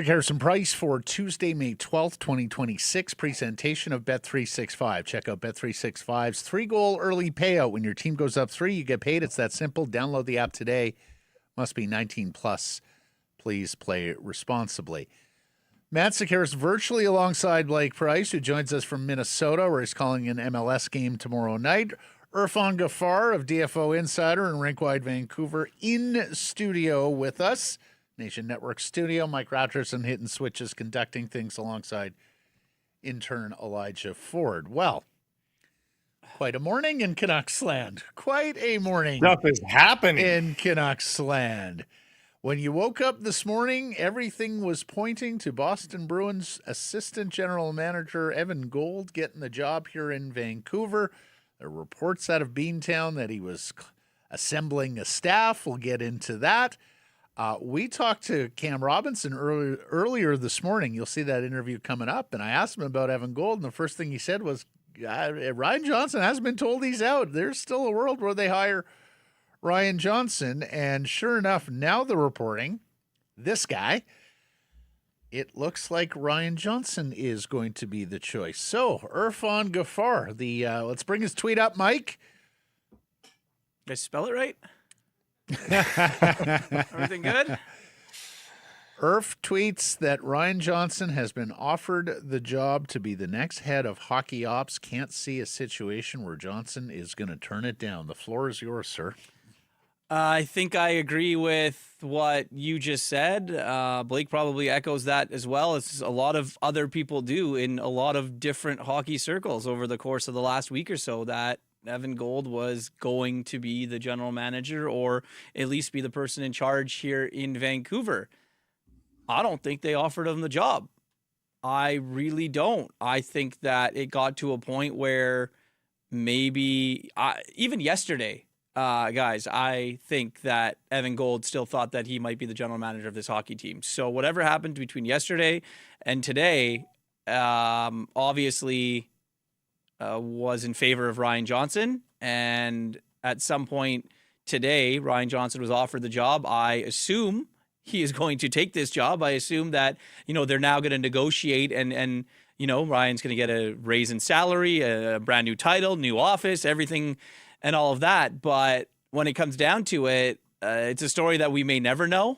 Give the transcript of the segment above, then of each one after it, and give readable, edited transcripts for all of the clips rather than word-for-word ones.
Harrison Price for Tuesday, May 12th, 2026, presentation of Bet365. Check out Bet365's 3-goal early payout. When your team goes up 3, you get paid. It's that simple. Download the app today. Must be 19 plus. Please play responsibly. Matt Sekeres virtually alongside Blake Price, who joins us from Minnesota, where he's calling an MLS game tomorrow night. Irfan Ghaffar of DFO Insider and Rinkwide Vancouver in studio with us. Nation Network studio. Mike Rogerson hitting switches, conducting things alongside intern Elijah Ford. Well, quite a morning in Canucks land. Quite a morning. Stuff is happening in Canucks land. When you woke up this morning, everything was pointing to Boston Bruins assistant general manager Evan Gold getting the job here in Vancouver. There are reports out of Beantown that he was assembling a staff. We'll get into that. We talked to Cam Robinson earlier this morning. You'll see that interview coming up. And I asked him about Evan Gold, and the first thing he said was, Ryan Johnson hasn't been told he's out. There's still a world where they hire Ryan Johnson. And sure enough, now the reporting, this guy, it looks like Ryan Johnson is going to be the choice. So, Irfan Ghaffar, let's bring his tweet up, Mike. Did I spell it right? Everything good? Irf tweets that Ryan Johnson has been offered the job to be the next head of hockey ops. Can't see a situation where Johnson is going to turn it down. The floor is yours, sir. I think I agree with what you just said. Blake probably echoes that as well, as a lot of other people do in a lot of different hockey circles over the course of the last week or so, that Evan Gold was going to be the general manager or at least be the person in charge here in Vancouver. I don't think they offered him the job. I really don't. I think that it got to a point where maybe even yesterday, guys, I think that Evan Gold still thought that he might be the general manager of this hockey team. So whatever happened between yesterday and today, obviously was in favor of Ryan Johnson. And at some point today, Ryan Johnson was offered the job. I assume he is going to take this job. I assume that, they're now going to negotiate and Ryan's going to get a raise in salary, a brand new title, new office, everything and all of that. But when it comes down to it, it's a story that we may never know,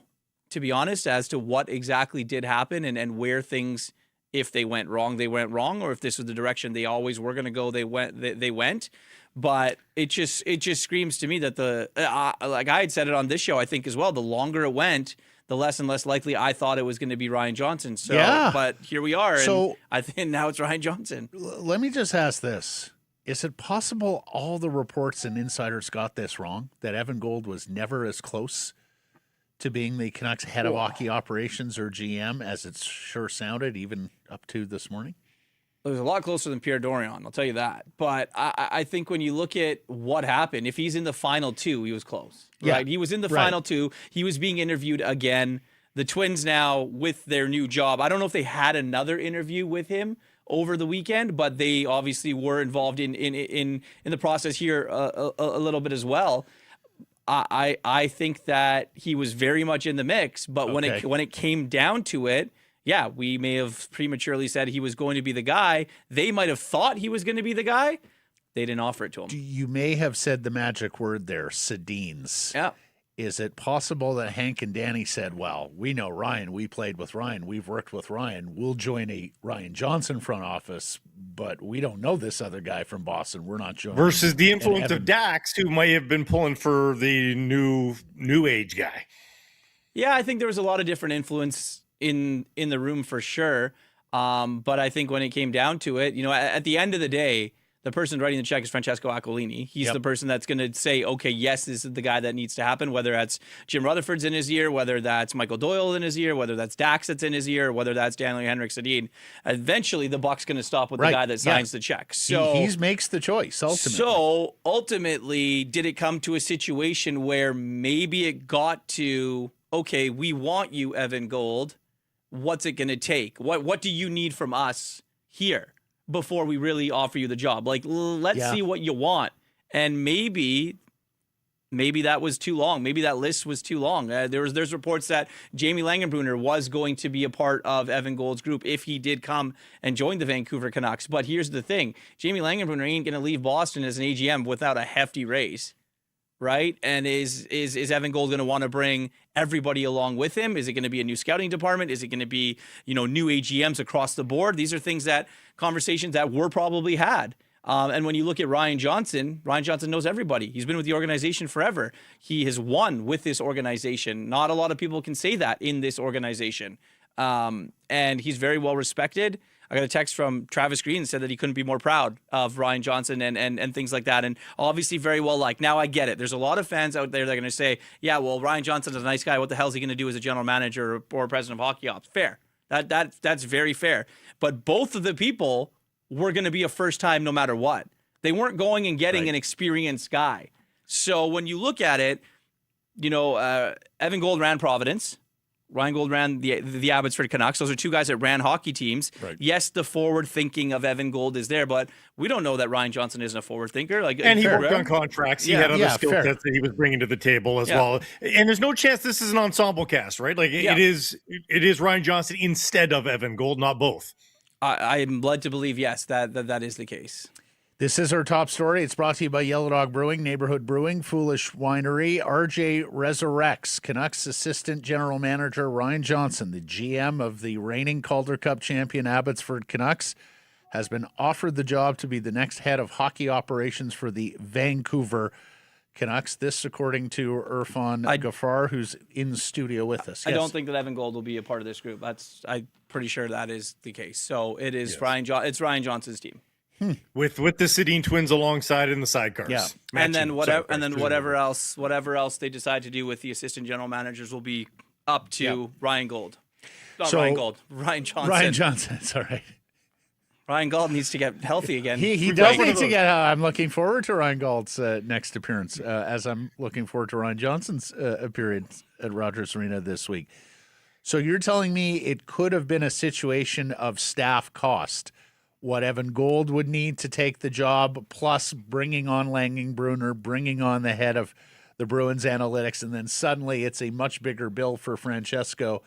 to be honest, as to what exactly did happen and where things, if they went wrong, they went wrong, or if this was the direction they always were going to go, they went. But it just screams to me that like I had said it on this show, I think as well, the longer it went, the less and less likely I thought it was going to be Ryan Johnson. So, yeah. But here we are, and I think now it's Ryan Johnson. Let me just ask this. Is it possible all the reports and insiders got this wrong, that Evan Gold was never as close to being the Canucks head of hockey operations or GM as it sure sounded even up to this morning? It was a lot closer than Pierre Dorion, I'll tell you that. But I think when you look at what happened, if he's in the final two, he was close. Yeah. Right? He was in the final two. He was being interviewed again. The Twins now, with their new job, I don't know if they had another interview with him over the weekend, but they obviously were involved in the process here a little bit as well. I think that he was very much in the mix, but when it came down to it, yeah, we may have prematurely said he was going to be the guy. They might have thought he was going to be the guy. They didn't offer it to him. You may have said the magic word there, Sedines. Yeah. Is it possible that Hank and Danny said, well, we know Ryan, we played with Ryan, we've worked with Ryan, we'll join a Ryan Johnson front office, but we don't know this other guy from Boston. We're not joining. Versus the influence of Dax, who might have been pulling for the new age guy. Yeah, I think there was a lot of different influence in the room for sure. But I think when it came down to it, at the end of the day, The person writing the check is Francesco Aquilini. He's the person that's going to say, okay, yes, this is the guy that needs to happen, whether that's Jim Rutherford's in his ear, whether that's Michael Doyle in his ear, whether that's Dax that's in his ear, whether that's Daniel Henrik Sedin. Eventually, the buck's going to stop with the guy that signs the check. So he makes the choice, ultimately. So, ultimately, did it come to a situation where maybe it got to, okay, we want you, Evan Gold. What's it going to take? What do you need from us here before we really offer you the job? Like, let's see what you want. And maybe that was too long. Maybe that list was too long. There's reports that Jamie Langenbrunner was going to be a part of Evan Gold's group if he did come and join the Vancouver Canucks. But here's the thing. Jamie Langenbrunner ain't going to leave Boston as an AGM without a hefty raise. Right? And is Evan Gold going to want to bring everybody along with him? Is it going to be a new scouting department? Is it going to be, new AGMs across the board? These are conversations that were probably had. And when you look at Ryan Johnson knows everybody. He's been with the organization forever. He has won with this organization. Not a lot of people can say that in this organization. And he's very well respected. I got a text from Travis Green that said that he couldn't be more proud of Ryan Johnson and things like that. And obviously very well liked. Now I get it. There's a lot of fans out there that are going to say, yeah, well, Ryan Johnson's a nice guy. What the hell is he going to do as a general manager or president of hockey ops? Fair. That's very fair. But both of the people were going to be a first time no matter what. They weren't going and getting an experienced guy. So when you look at it, Evan Gold ran Providence. Ryan Gold ran the Abbotsford Canucks. Those are two guys that ran hockey teams. Right. Yes, the forward thinking of Evan Gold is there, but we don't know that Ryan Johnson isn't a forward thinker. And he worked on contracts. He had other skill sets that he was bringing to the table as well. And there's no chance this is an ensemble cast, right? Like it is Ryan Johnson instead of Evan Gold, not both. I am led to believe, yes, that is the case. This is our top story. It's brought to you by Yellow Dog Brewing, Neighborhood Brewing, Foolish Winery. RJ resurrects Canucks assistant general manager Ryan Johnson, the GM of the reigning Calder Cup champion Abbotsford Canucks, has been offered the job to be the next head of hockey operations for the Vancouver Canucks. This, according to Irfan Ghaffar, who's in studio with us. I don't think that Evan Gold will be a part of this group. I'm pretty sure that is the case. So it is it's Ryan Johnson's team. With the Sedin twins alongside in the sidecars. Yeah. And then whatever else they decide to do with the assistant general managers will be up to Ryan Gold. Ryan Johnson. Ryan Johnson, sorry. Ryan Gold needs to get healthy again. He does need to get. I'm looking forward to Ryan Gold's next appearance, as I'm looking forward to Ryan Johnson's appearance at Rogers Arena this week. So you're telling me it could have been a situation of staff cost, what Evan Gold would need to take the job, plus bringing on Langenbrunner, bringing on the head of the Bruins analytics, and then suddenly it's a much bigger bill for Francesco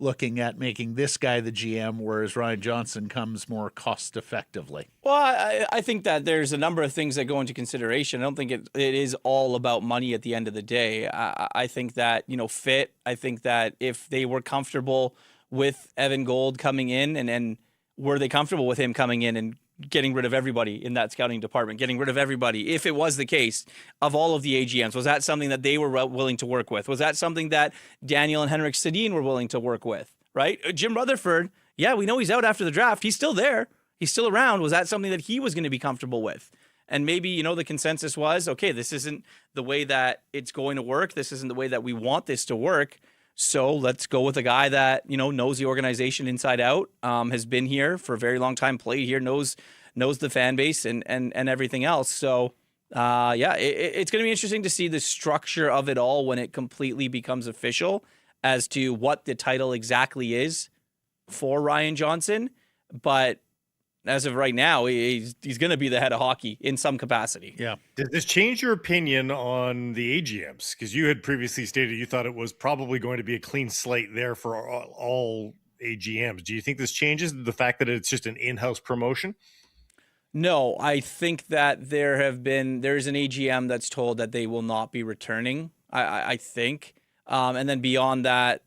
looking at making this guy the GM, whereas Ryan Johnson comes more cost effectively. Well, I think that there's a number of things that go into consideration. I don't think it is all about money at the end of the day. I think that, fit. I think that if they were comfortable with Evan Gold coming in and were they comfortable with him coming in and getting rid of everybody in that scouting department, getting rid of everybody, if it was the case of all of the AGMs? Was that something that they were willing to work with? Was that something that Daniel and Henrik Sedin were willing to work with, right? Jim Rutherford, we know he's out after the draft. He's still there. He's still around. Was that something that he was going to be comfortable with? And maybe, the consensus was, okay, this isn't the way that it's going to work. This isn't the way that we want this to work. So let's go with a guy that, knows the organization inside out, has been here for a very long time, played here, knows the fan base and everything else. So, it's going to be interesting to see the structure of it all when it completely becomes official as to what the title exactly is for Ryan Johnson. But as of right now, he's going to be the head of hockey in some capacity. Yeah. Does this change your opinion on the AGMs? Because you had previously stated you thought it was probably going to be a clean slate there for all AGMs. Do you think this changes the fact that it's just an in-house promotion? No, I think that there's an AGM that's told that they will not be returning, I think. And then beyond that,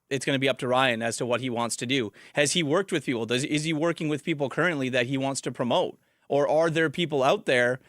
it's going to be up to Ryan as to what he wants to do. Has he worked with people? Is he working with people currently that he wants to promote? Or are there people out there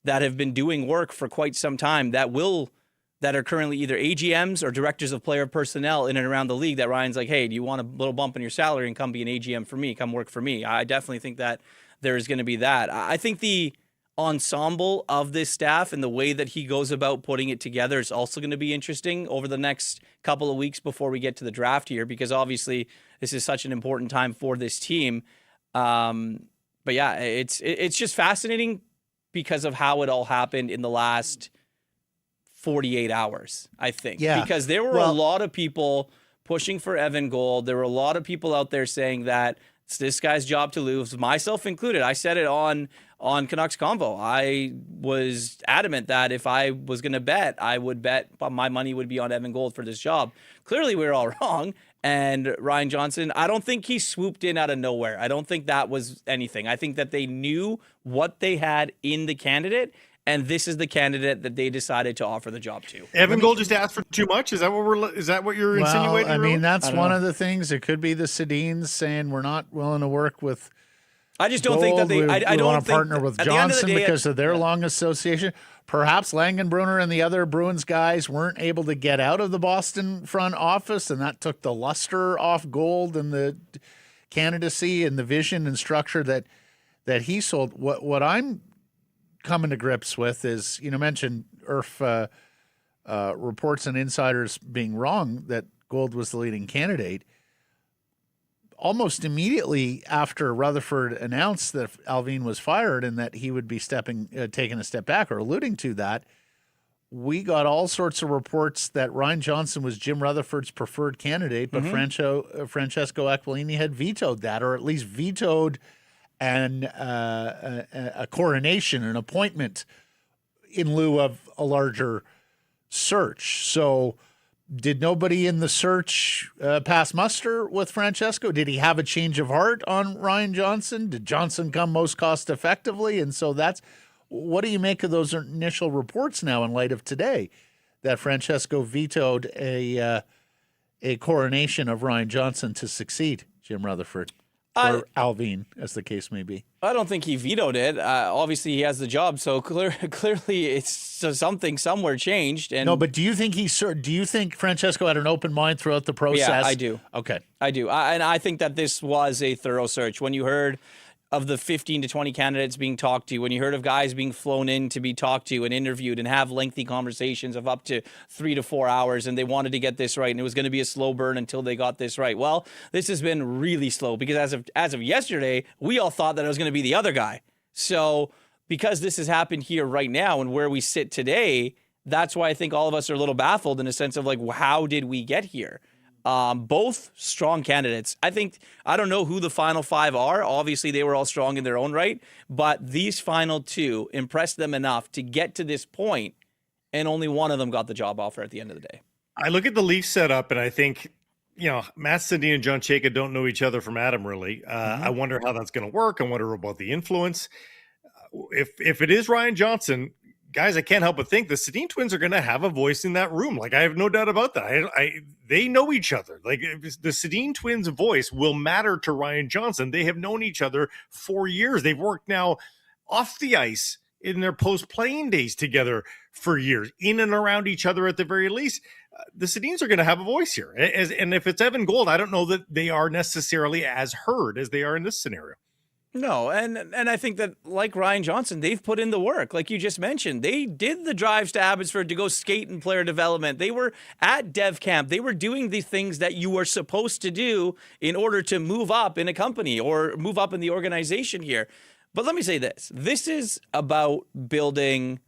that have been doing work for quite some time that are currently either AGMs or directors of player personnel in and around the league that Ryan's like, hey, do you want a little bump in your salary and come be an AGM for me? Come work for me. I definitely think that there's going to be that. I think the ensemble of this staff and the way that he goes about putting it together is also going to be interesting over the next couple of weeks before we get to the draft here, because obviously this is such an important time for this team. But yeah, it's just fascinating because of how it all happened in the last 48 hours, I think. Yeah. Because there were a lot of people pushing for Evan Gold. There were a lot of people out there saying that it's this guy's job to lose, myself included. I said it on Canucks Convo. I was adamant that if I was going to bet, I would bet my money would be on Evan Gold for this job. Clearly, we were all wrong. And Ryan Johnson, I don't think he swooped in out of nowhere. I don't think that was anything. I think that they knew what they had in the candidate, and this is the candidate that they decided to offer the job to. Evan Gold just asked for too much. Is that what you're insinuating? I mean, really? that's one of the things. It could be the Sedins saying we're not willing to work with. I just don't think that they. I don't want to think partner with at the end of the Johnson day, because of their long association. Perhaps Langenbrunner and the other Bruins guys weren't able to get out of the Boston front office, and that took the luster off Gold and the candidacy and the vision and structure that he sold. What I'm coming to grips with is, mentioned IRF reports and insiders being wrong that Gold was the leading candidate. Almost immediately after Rutherford announced that Alvin was fired and that he would be taking a step back or alluding to that, we got all sorts of reports that Ryan Johnson was Jim Rutherford's preferred candidate, but Francesco Aquilini had vetoed that, or at least vetoed a coronation, an appointment in lieu of a larger search. So did nobody in the search pass muster with Francesco? Did he have a change of heart on Ryan Johnson? Did Johnson come most cost effectively? And so what do you make of those initial reports now in light of today that Francesco vetoed a coronation of Ryan Johnson to succeed Jim Rutherford? Or Alvin, as the case may be. I don't think he vetoed it. Obviously, he has the job, so clearly it's something somewhere changed. And no, but do you think Francesco had an open mind throughout the process? Yeah, I do. Okay, I do, and I think that this was a thorough search. When you heard of the 15 to 20 candidates being talked to, when you heard of guys being flown in to be talked to and interviewed and have lengthy conversations of up to 3 to 4 hours, and they wanted to get this right, and it was going to be a slow burn until they got this right. Well, this has been really slow because as of yesterday, we all thought that it was going to be the other guy. So because this has happened here right now and where we sit today, that's why I think all of us are a little baffled in a sense of like, how did we get here? Both strong candidates. I don't know who the final five are. Obviously, they were all strong in their own right, but these final two impressed them enough to get to this point, and only one of them got the job offer at the end of the day. I look at the Leafs setup, and I think, Matt Sundin and John Chayka don't know each other from Adam, really. I wonder how that's going to work. I wonder about the influence. If it is Ryan Johnson, guys, I can't help but think the Sedin twins are going to have a voice in that room. Like, I have no doubt about that. They know each other. Like, the Sedin twins' voice will matter to Ryan Johnson. They have known each other for years. They've worked now off the ice in their post-playing days together for years, in and around each other at the very least. The Sedins are going to have a voice here. And if it's Evan Gold, I don't know that they are necessarily as heard as they are in this scenario. No, and I think that, like Ryan Johnson, they've put in the work. Like you just mentioned, they did the drives to Abbotsford to go skate in player development. They were at dev camp. They were doing the things that you were supposed to do in order to move up in a company or move up in the organization here. But let me say this. This is about building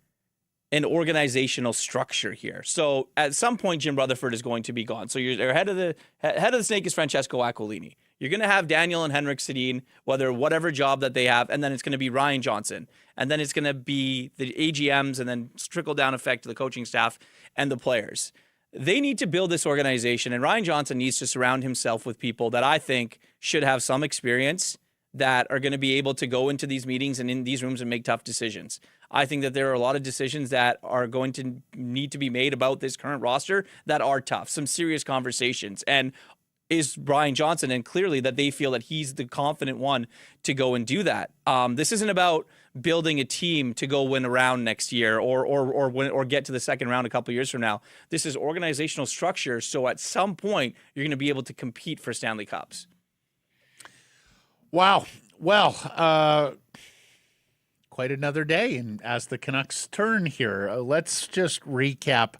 an organizational structure here. So at some point, Jim Rutherford is going to be gone. So your head of the snake is Francesco Aquilini. You're going to have Daniel and Henrik Sedin, whatever job that they have, and then it's going to be Ryan Johnson. And then it's going to be the AGMs and then trickle-down effect to the coaching staff and the players. They need to build this organization, and Ryan Johnson needs to surround himself with people that I think should have some experience that are going to be able to go into these meetings and in these rooms and make tough decisions. I think that there are a lot of decisions that are going to need to be made about this current roster that are tough, some serious conversations. And is Ryan Johnson, and clearly that they feel that he's the confident one to go and do that. This isn't about building a team to go win a round next year or get to the second round a couple of years from now. This is organizational structure, so at some point you're going to be able to compete for Stanley Cups. Wow. Well, quite another day, and as the Canucks turn here, let's just recap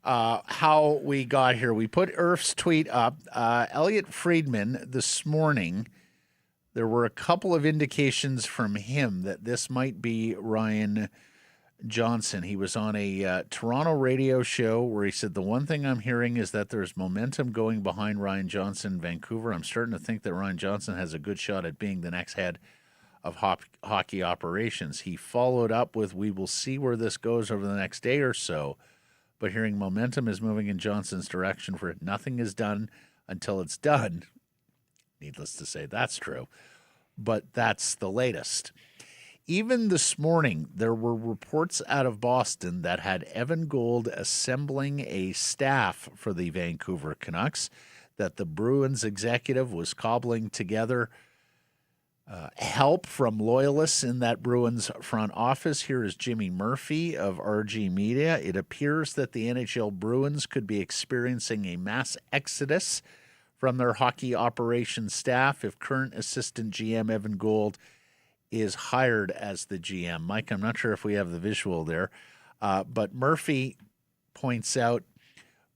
how we got here. We put Irf's tweet up. Elliot Friedman this morning, there were a couple of indications from him that this might be Ryan Johnson. He was on a Toronto radio show where he said, the one thing I'm hearing is that there's momentum going behind Ryan Johnson in Vancouver. I'm starting to think that Ryan Johnson has a good shot at being the next head of hockey operations. He followed up with, we will see where this goes over the next day or so, but hearing momentum is moving in Johnson's direction for it. Nothing is done until it's done. Needless to say, that's true, but that's the latest. Even this morning, there were reports out of Boston that had Evan Gold assembling a staff for the Vancouver Canucks, that the Bruins executive was cobbling together help from loyalists in that Bruins front office. Here is Jimmy Murphy of RG Media. It appears that the NHL Bruins could be experiencing a mass exodus from their hockey operations staff if current assistant GM Evan Gold is hired as the GM. Mike, I'm not sure if we have the visual there, but Murphy points out,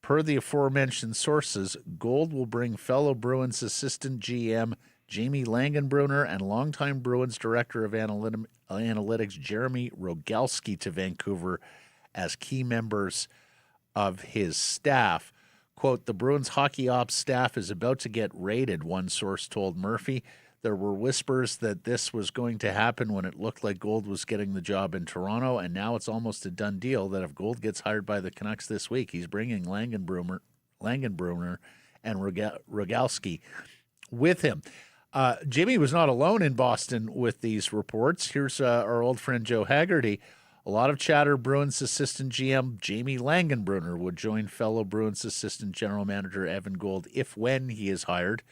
per the aforementioned sources, Gold will bring fellow Bruins assistant GM Jamie Langenbrunner and longtime Bruins director of analytics Jeremy Rogalski to Vancouver as key members of his staff. Quote, the Bruins hockey ops staff is about to get raided, one source told Murphy. There were whispers that this was going to happen when it looked like Gold was getting the job in Toronto, and now it's almost a done deal that if Gold gets hired by the Canucks this week, he's bringing Langenbrunner and Rogalski with him. Jimmy was not alone in Boston with these reports. Here's our old friend Joe Haggerty. A lot of chatter Bruins assistant GM Jamie Langenbrunner would join fellow Bruins assistant general manager Evan Gold when he is hired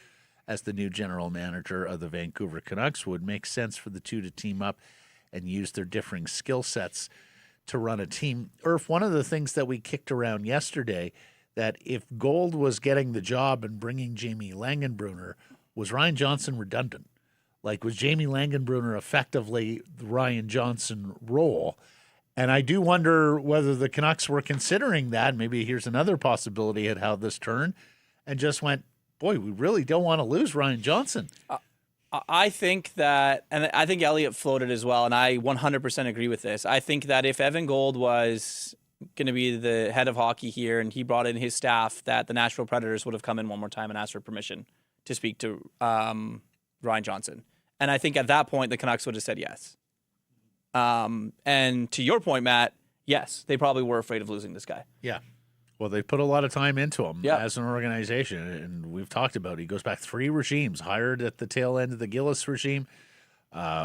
as the new general manager of the Vancouver Canucks. Would make sense for the two to team up and use their differing skill sets to run a team. Irf, one of the things that we kicked around yesterday, that if Gold was getting the job and bringing Jamie Langenbrunner, was Ryan Johnson redundant? Like, was Jamie Langenbrunner effectively the Ryan Johnson role? And I do wonder whether the Canucks were considering that. Maybe here's another possibility at how this turned, and just went, boy, we really don't want to lose Ryan Johnson. I think that, and I think Elliot floated as well, and I 100% agree with this. I think that if Evan Gold was going to be the head of hockey here and he brought in his staff, that the Nashville Predators would have come in one more time and asked for permission to speak to Ryan Johnson. And I think at that point, the Canucks would have said yes. And to your point, Matt, yes, they probably were afraid of losing this guy. Yeah. Well, they put a lot of time into him as an organization, and we've talked about it. He goes back 3 regimes, hired at the tail end of the Gillis regime,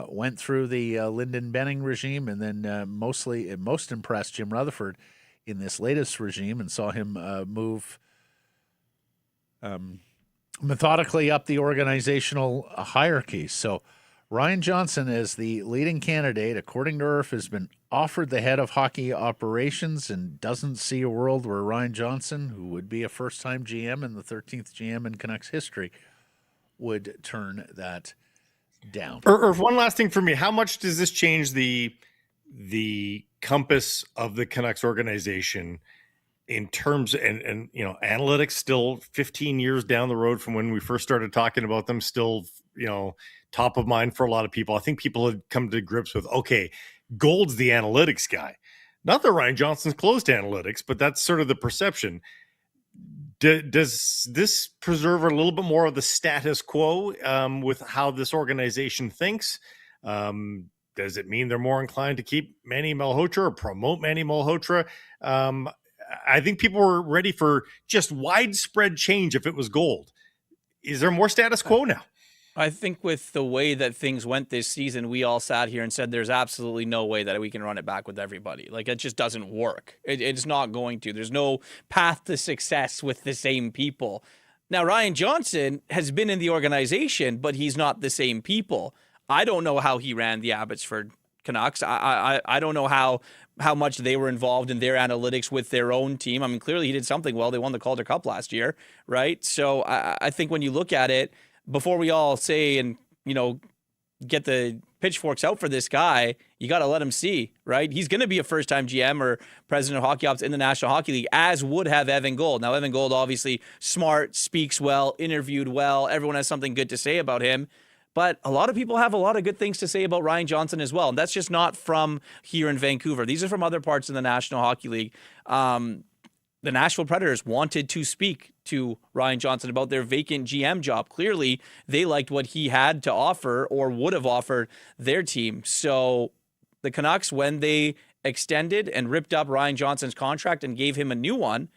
went through the Lyndon Benning regime, and then most impressed Jim Rutherford in this latest regime, and saw him move methodically up the organizational hierarchy. So Ryan Johnson, as the leading candidate, according to Irf, has been offered the head of hockey operations and doesn't see a world where Ryan Johnson, who would be a first-time GM and the 13th GM in Canucks history, would turn that down. Irf, one last thing for me. How much does this change the compass of the Canucks organization in terms, and you know, analytics still 15 years down the road from when we first started talking about them, still, you know, top of mind for a lot of people. I think people had come to grips with, okay, Gold's the analytics guy. Not that Ryan Johnson's close to analytics, but that's sort of the perception. Does this preserve a little bit more of the status quo with how this organization thinks? Does it mean they're more inclined to keep Manny Malhotra or promote Manny Malhotra? I think people were ready for just widespread change if it was Gold. Is there more status quo now? I think with the way that things went this season, we all sat here and said there's absolutely no way that we can run it back with everybody. Like, it just doesn't work. It's not going to. There's no path to success with the same people. Now, Ryan Johnson has been in the organization, but he's not the same people. I don't know how he ran the Abbotsford Canucks. I don't know how much they were involved in their analytics with their own team. I mean, clearly he did something well. They won the Calder Cup last year, right? So I think when you look at it, before we all say and get the pitchforks out for this guy, you got to let him see, right? He's going to be a first-time GM or president of hockey ops in the National Hockey League, as would have Evan Gold. Now, Evan Gold, obviously smart, speaks well, interviewed well. Everyone has something good to say about him. But a lot of people have a lot of good things to say about Ryan Johnson as well. And that's just not from here in Vancouver. These are from other parts of the National Hockey League. The Nashville Predators wanted to speak to Ryan Johnson about their vacant GM job. Clearly, they liked what he had to offer or would have offered their team. So the Canucks, when they extended and ripped up Ryan Johnson's contract and gave him a new one,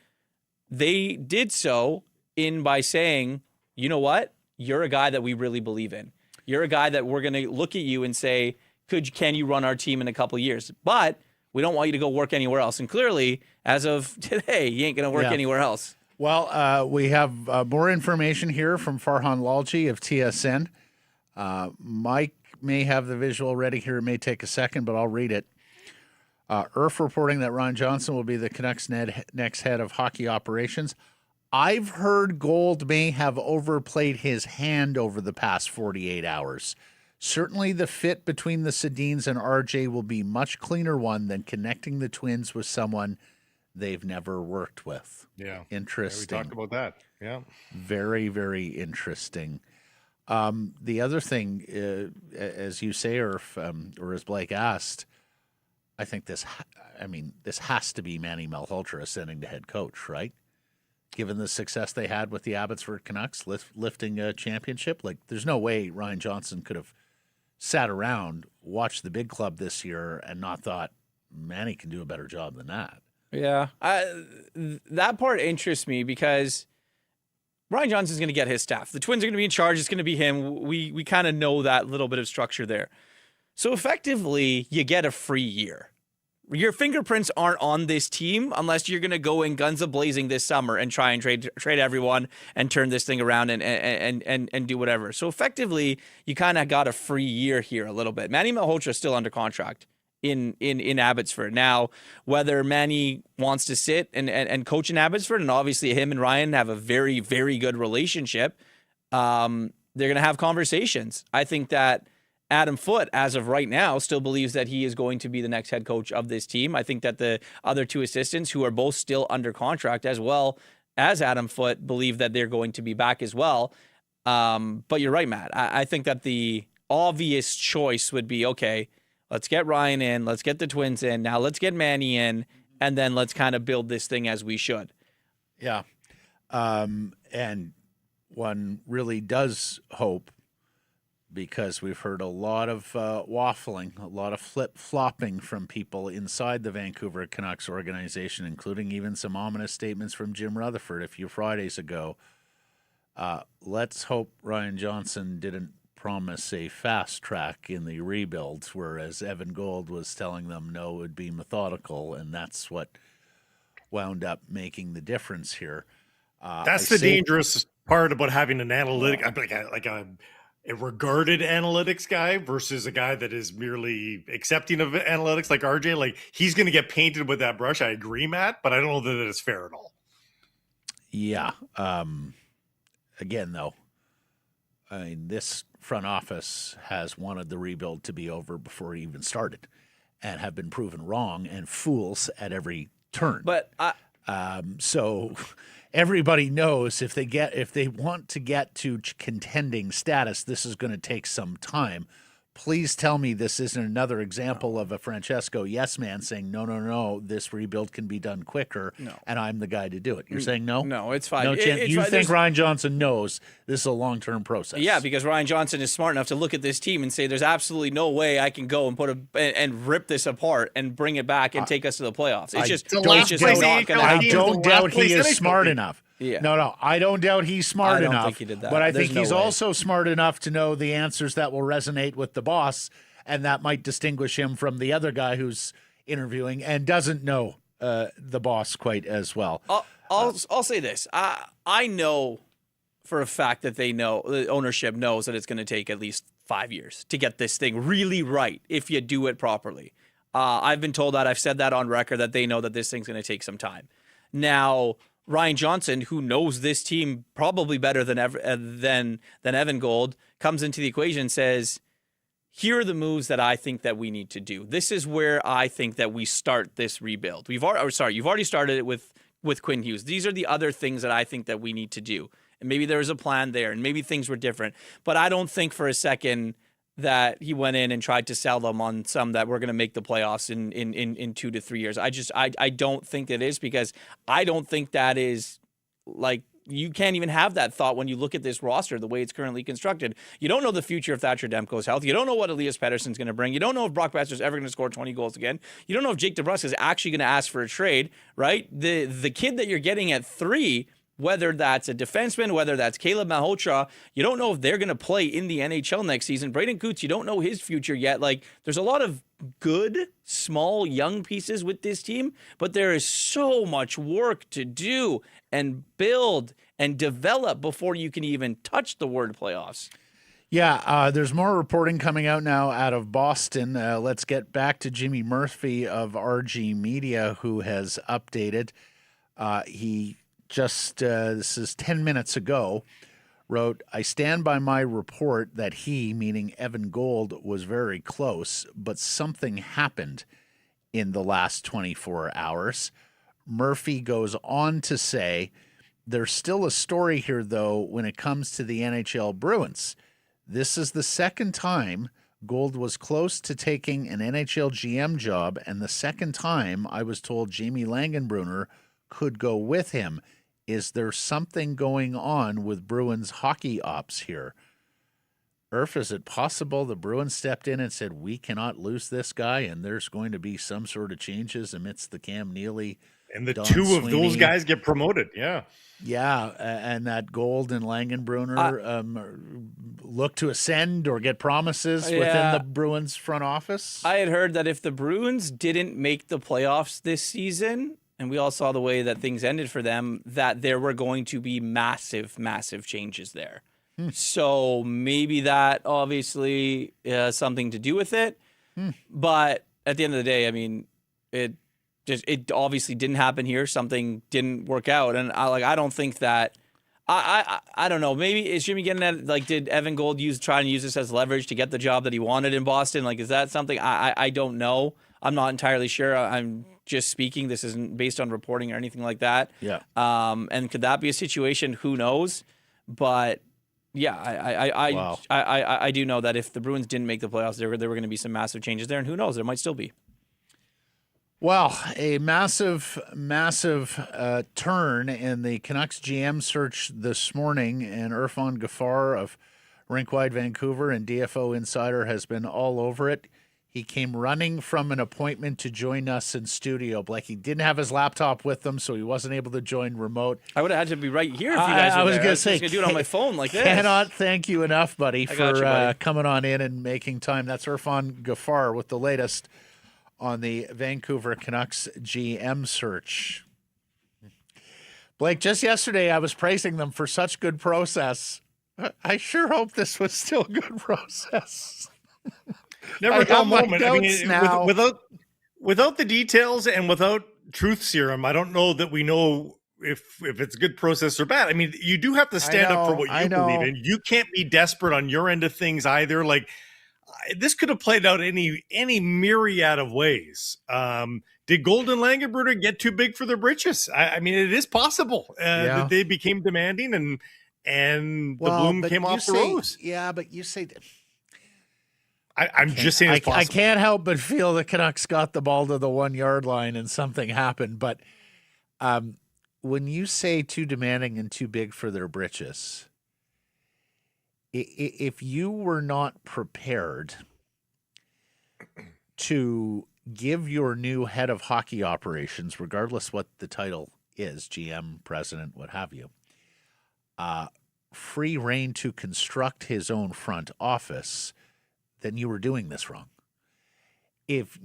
they did so by saying, you know what? You're a guy that we really believe in. You're a guy that we're going to look at you and say, can you run our team in a couple of years? But we don't want you to go work anywhere else. And clearly, as of today, you ain't going to work anywhere else. Well, we have more information here from Farhan Lalji of TSN. Mike may have the visual ready here. It may take a second, but I'll read it. IRF reporting that Ryan Johnson will be the Canucks' next head of hockey operations. I've heard Gold may have overplayed his hand over the past 48 hours. Certainly the fit between the Sedins and RJ will be much cleaner one than connecting the Twins with someone they've never worked with. Yeah. Interesting. Yeah, we talked about that. Yeah. Very, very interesting. The other thing, as you say, or as Blake asked, I think this has to be Manny Malhotra ascending to head coach, right? Given the success they had with the Abbotsford Canucks lifting a championship, there's no way Ryan Johnson could have sat around, watched the big club this year, and not thought Manny can do a better job than that. Yeah, that part interests me because Ryan Johnson's going to get his staff. The Twins are going to be in charge. It's going to be him. We kind of know that little bit of structure there. So effectively, you get a free year. Your fingerprints aren't on this team unless you're going to go in guns a-blazing this summer and try and trade everyone and turn this thing around and do whatever. So effectively, you kind of got a free year here a little bit. Manny Malhotra is still under contract in Abbotsford. Now, whether Manny wants to sit and coach in Abbotsford, and obviously him and Ryan have a very, very good relationship, they're going to have conversations. I think that Adam Foote, as of right now, still believes that he is going to be the next head coach of this team. I think that the other two assistants, who are both still under contract, as well as Adam Foote, believe that they're going to be back as well. But you're right, Matt. I think that the obvious choice would be, okay, let's get Ryan in, let's get the Twins in, now let's get Manny in, and then let's kind of build this thing as we should. Yeah. And one really does hope, because we've heard a lot of waffling, a lot of flip-flopping from people inside the Vancouver Canucks organization, including even some ominous statements from Jim Rutherford a few Fridays ago. Let's hope Ryan Johnson didn't promise a fast track in the rebuild, whereas Evan Gold was telling them no, it would be methodical, and that's what wound up making the difference here. That's the dangerous part about having an analytic, like a regarded analytics guy versus a guy that is merely accepting of analytics like RJ. Like, he's going to get painted with that brush. I agree, Matt, but I don't know that it's fair at all. Yeah. Again, though, I mean, this front office has wanted the rebuild to be over before it even started, and have been proven wrong and fools at every turn. But so everybody knows if they want to get to contending status, this is going to take some time. Please tell me this isn't another example of a Francesco yes man saying, no, this rebuild can be done quicker, and I'm the guy to do it. You're saying no? No, it's fine. No chance. You think Ryan Johnson knows this is a long-term process? Yeah, because Ryan Johnson is smart enough to look at this team and say, there's absolutely no way I can go and and rip this apart and bring it back and take us to the playoffs. It's just not going to happen. I don't doubt he is smart enough. Yeah. No, I don't doubt he's smart enough. I don't think he did that. But I think he's also smart enough to know the answers that will resonate with the boss, and that might distinguish him from the other guy who's interviewing and doesn't know the boss quite as well. I'll say this. I know for a fact that the ownership knows that it's going to take at least 5 years to get this thing really right if you do it properly. I've been told that. I've said that on record, that they know that this thing's going to take some time. Now, Ryan Johnson, who knows this team probably better than Evan Gold, comes into the equation and says, here are the moves that I think that we need to do. This is where I think that we start this rebuild. You've already started it with Quinn Hughes. These are the other things that I think that we need to do. And maybe there was a plan there, and maybe things were different. But I don't think for a second that he went in and tried to sell them on some that we're going to make the playoffs in 2 to 3 years. I don't think it is, because I don't think that is, like, you can't even have that thought when you look at this roster the way it's currently constructed. You don't know the future of Thatcher Demko's health. You don't know what Elias Pettersson's going to bring. You don't know if Brock Besser's ever going to score 20 goals again. You don't know if Jake DeBrusk is actually going to ask for a trade, right? The kid that you're getting at 3, whether that's a defenseman, whether that's Caleb Malhotra, you don't know if they're going to play in the NHL next season. Braden Coots, you don't know his future yet. Like, there's a lot of good, small, young pieces with this team, but there is so much work to do and build and develop before you can even touch the word playoffs. Yeah, there's more reporting coming out now out of Boston. Let's get back to Jimmy Murphy of RG Media, who has updated. He just, this is 10 minutes ago, wrote, I stand by my report that he, meaning Evan Gold, was very close, but something happened in the last 24 hours. Murphy goes on to say, there's still a story here, though, when it comes to the NHL Bruins. This is the second time Gold was close to taking an NHL GM job, and the second time I was told Jamie Langenbrunner could go with him. Is there something going on with Bruins hockey ops here? Irf, is it possible the Bruins stepped in and said, we cannot lose this guy, and there's going to be some sort of changes amidst the Cam Neely and the Don two Sweeney. of those guys get promoted? Yeah. Yeah, and that Gold and Langenbrunner look to ascend or get promises within the Bruins front office? I had heard that if the Bruins didn't make the playoffs this season, and we all saw the way that things ended for them, that there were going to be massive, massive changes there. So maybe that obviously has something to do with it. But at the end of the day, I mean, it obviously didn't happen here. Something didn't work out. And I don't think that, I don't know. Maybe is Jimmy getting at, like, did Evan Gold try and use this as leverage to get the job that he wanted in Boston? Like, is that something? I don't know. I'm not entirely sure. I'm just speaking. This isn't based on reporting or anything like that. Yeah. And could that be a situation? Who knows? But yeah, I do know that if the Bruins didn't make the playoffs, there were going to be some massive changes there, and who knows? There might still be. Well, a massive turn in the Canucks GM search this morning, and Irfan Ghaffar of Rinkwide Vancouver and DFO Insider has been all over it. He came running from an appointment to join us in studio. Blake, he didn't have his laptop with him, so he wasn't able to join remote. I would have had to be right here if you guys were I was there. going to say, I was going to do it on my phone like this. Cannot thank you enough, buddy, buddy. coming on in and making time. That's Irfan Ghaffar with the latest on the Vancouver Canucks GM search. Blake, just yesterday I was praising them for such good process. I sure hope this was still good process. Never a dull moment. I mean, now. Without the details and without truth serum, I don't know that we know if it's good process or bad. I mean, you do have to stand up for what you believe in. You can't be desperate on your end of things either. Like, this could have played out any myriad of ways. Did Golden Langenbrunner get too big for their britches? I mean, it is possible that they became demanding and the bloom came off the rose. Yeah, but you say that. I'm just saying it's possible. I can't help but feel the Canucks got the ball to the 1 yard line and something happened. But when you say too demanding and too big for their britches, if you were not prepared to give your new head of hockey operations, regardless what the title is, GM, president, what have you, free reign to construct his own front office, then you were doing this wrong. If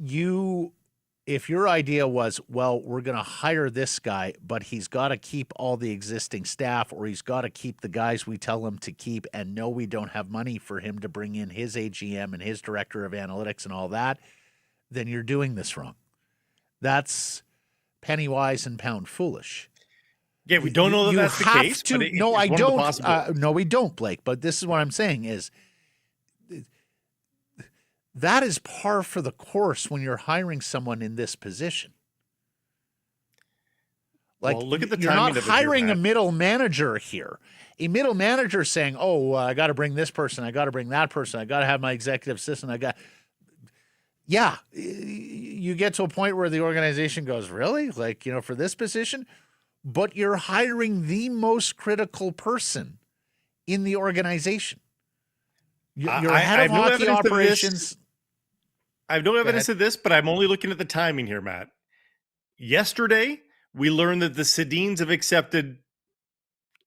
your idea was, well, we're going to hire this guy, but he's got to keep all the existing staff, or he's got to keep the guys we tell him to keep, and no, we don't have money for him to bring in his AGM and his director of analytics and all that, then you're doing this wrong. That's penny wise and pound foolish. Yeah, we don't know that that's the case. But no, it's I one of the don't. possibilities. No, we don't, Blake. But this is what I'm saying is that is par for the course when you're hiring someone in this position. Like, Well, look at the you're timing not of it here, hiring a Matt. middle manager here. A middle manager saying, "Oh, I got to bring this person. I got to bring that person. I got to have my executive assistant. Yeah, you get to a point where the organization goes, really? Like, for this position? But you're hiring the most critical person in the organization. You're head of hockey operations. I have no evidence of this, but I'm only looking at the timing here, Matt. Yesterday, we learned that the Sedins have accepted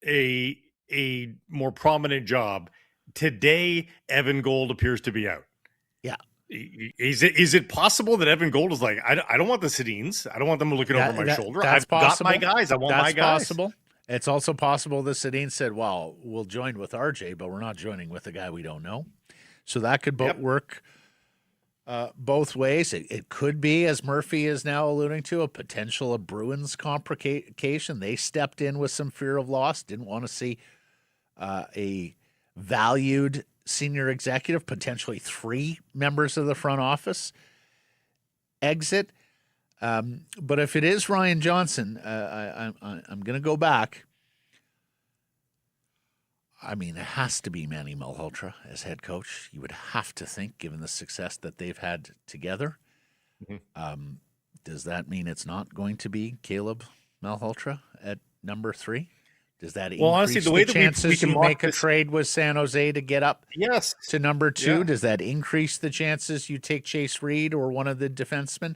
a more prominent job. Today, Evan Gold appears to be out. Yeah. Is it possible that Evan Gold is like, I don't want the Sedins. I don't want them looking over my shoulder. I've got my guys. I want my guys. That's possible. It's also possible the Sedins said, well, we'll join with RJ, but we're not joining with a guy we don't know. So that could work both ways. It could be, as Murphy is now alluding to, a potential of Bruins complication. They stepped in with some fear of loss, didn't want to see a valued senior executive, potentially 3 members of the front office, exit. But if it is Ryan Johnson, I'm going to go back. I mean, it has to be Manny Malhotra as head coach. You would have to think, given the success that they've had together. Mm-hmm. Does that mean it's not going to be Caleb Malhotra at number 3? Does that increase honestly, the way that chances we can you make a trade with San Jose to get up to number 2? Yeah. Does that increase the chances you take Chase Reed or one of the defensemen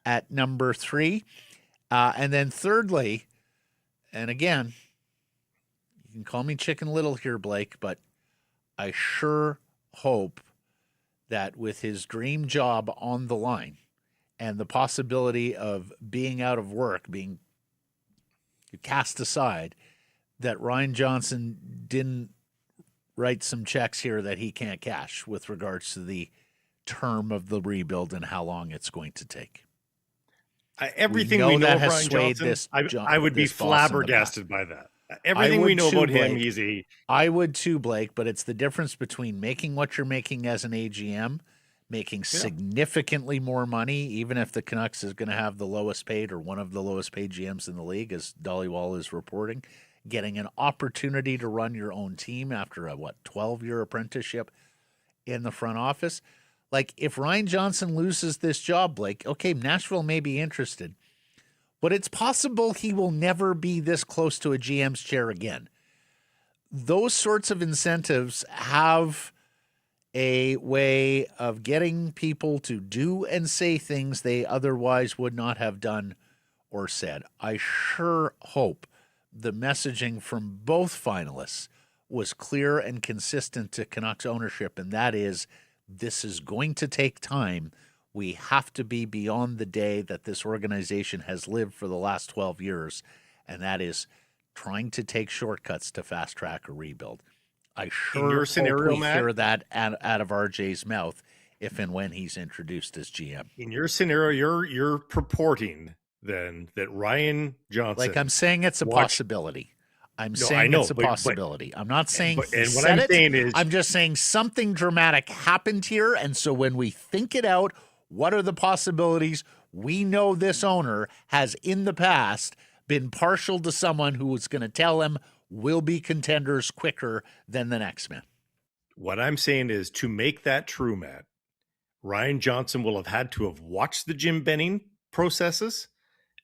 at number 3? And then thirdly, and again, you can call me Chicken Little here, Blake, but I sure hope that with his dream job on the line and the possibility of being out of work, being cast aside, that Ryan Johnson didn't write some checks here that he can't cash with regards to the term of the rebuild and how long it's going to take. Everything we know of Ryan Johnson, I would be flabbergasted by that. Everything we know about him, I would too, Blake, but it's the difference between making what you're making as an AGM, making significantly more money, even if the Canucks is going to have the lowest paid or one of the lowest paid GMs in the league, as Dhaliwal is reporting, getting an opportunity to run your own team after a 12-year apprenticeship in the front office. Like, if Ryan Johnson loses this job, Blake, okay, Nashville may be interested, but it's possible he will never be this close to a GM's chair again. Those sorts of incentives have a way of getting people to do and say things they otherwise would not have done or said. I sure hope the messaging from both finalists was clear and consistent to Canucks ownership, and that is, this is going to take time. We have to be beyond the day that this organization has lived for the last 12 years, and that is trying to take shortcuts to fast-track a rebuild. I sure hope we hear that out of RJ's mouth if and when he's introduced as GM. In your scenario, you're purporting then that Ryan Johnson, like, I'm saying it's a possibility. It's a possibility. I'm not saying I'm just saying something dramatic happened here, and so when we think it out, what are the possibilities? We know this owner has in the past been partial to someone who was going to tell him we'll be contenders quicker than the next man. What I'm saying is, to make that true, Matt, Ryan Johnson will have had to have watched the Jim Benning processes,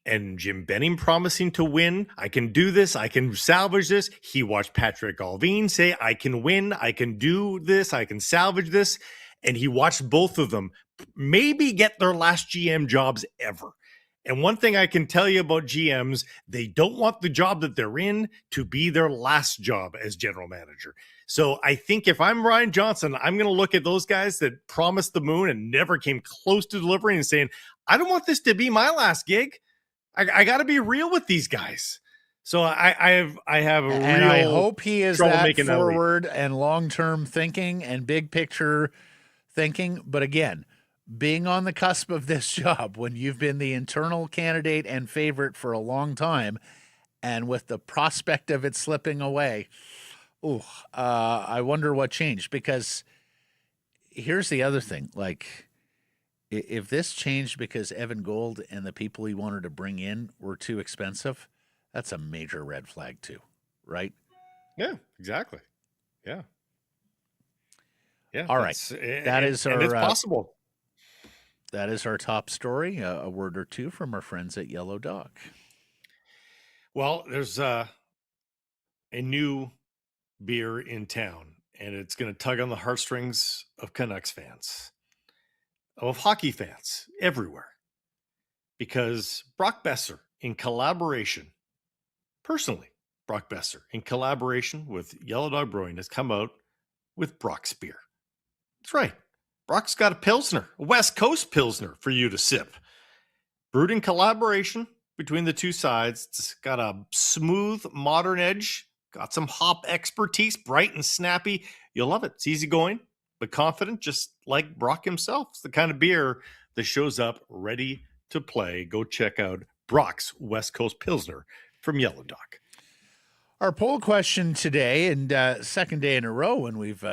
and Jim Benning promising to win. I can do this. I can salvage this. He watched Patrick Allvin say, I can win. I can do this. I can salvage this. And he watched both of them maybe get their last GM jobs ever. And one thing I can tell you about GMs, they don't want the job that they're in to be their last job as general manager. So I think if I'm Ryan Johnson, I'm going to look at those guys that promised the moon and never came close to delivering and saying, I don't want this to be my last gig. I got to be real with these guys. So I have a real, and I hope he is that forward and long-term thinking and big picture thinking. But again, being on the cusp of this job when you've been the internal candidate and favorite for a long time, And with the prospect of it slipping away, I wonder what changed. Because here's the other thing. Like, if this changed because Evan Gold and the people he wanted to bring in were too expensive, that's a major red flag too, right? Yeah, exactly. Yeah. Yeah. All right. That is and our it's possible. That is our top story. A word or two from our friends at Yellow Dog. Well, there's a new beer in town, and it's going to tug on the heartstrings of Canucks fans, of hockey fans everywhere, because Brock Besser, in collaboration, personally, Brock Besser, in collaboration with Yellow Dog Brewing, has come out with Brock's beer. That's right. Brock's got a Pilsner, a West Coast Pilsner for you to sip. Brewed in collaboration between the two sides. It's got a smooth, modern edge, got some hop expertise, bright and snappy. You'll love it. It's easygoing, but confident, just like Brock himself. It's the kind of beer that shows up ready to play. Go check out Brock's West Coast Pilsner from Yellow Dog. Our poll question today, and second day in a row when we've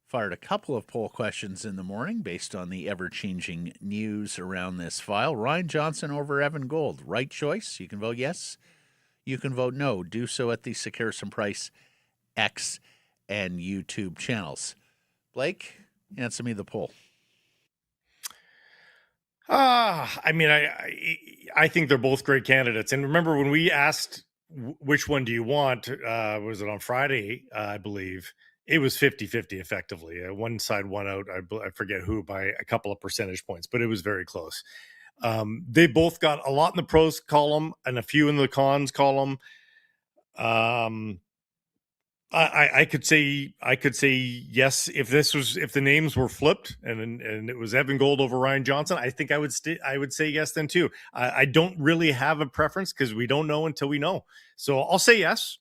fired a couple of poll questions in the morning based on the ever-changing news around this file. Ryan Johnson over Evan Gold. Right choice. You can vote yes. You can vote no. Do so at the Sekeres Price X and YouTube channels. Blake, answer me the poll. I mean, I think they're both great candidates. And remember when we asked which one do you want, was it on Friday, I believe, it was 50-50 effectively. One side won out, I forget who, by a couple of percentage points, but it was very close. They both got a lot in the pros column and a few in the cons column. I could say yes if the names were flipped and it was Evan Gold over Ryan Johnson. I think I would say yes then too. I don't really have a preference because we don't know until we know. So I'll say yes,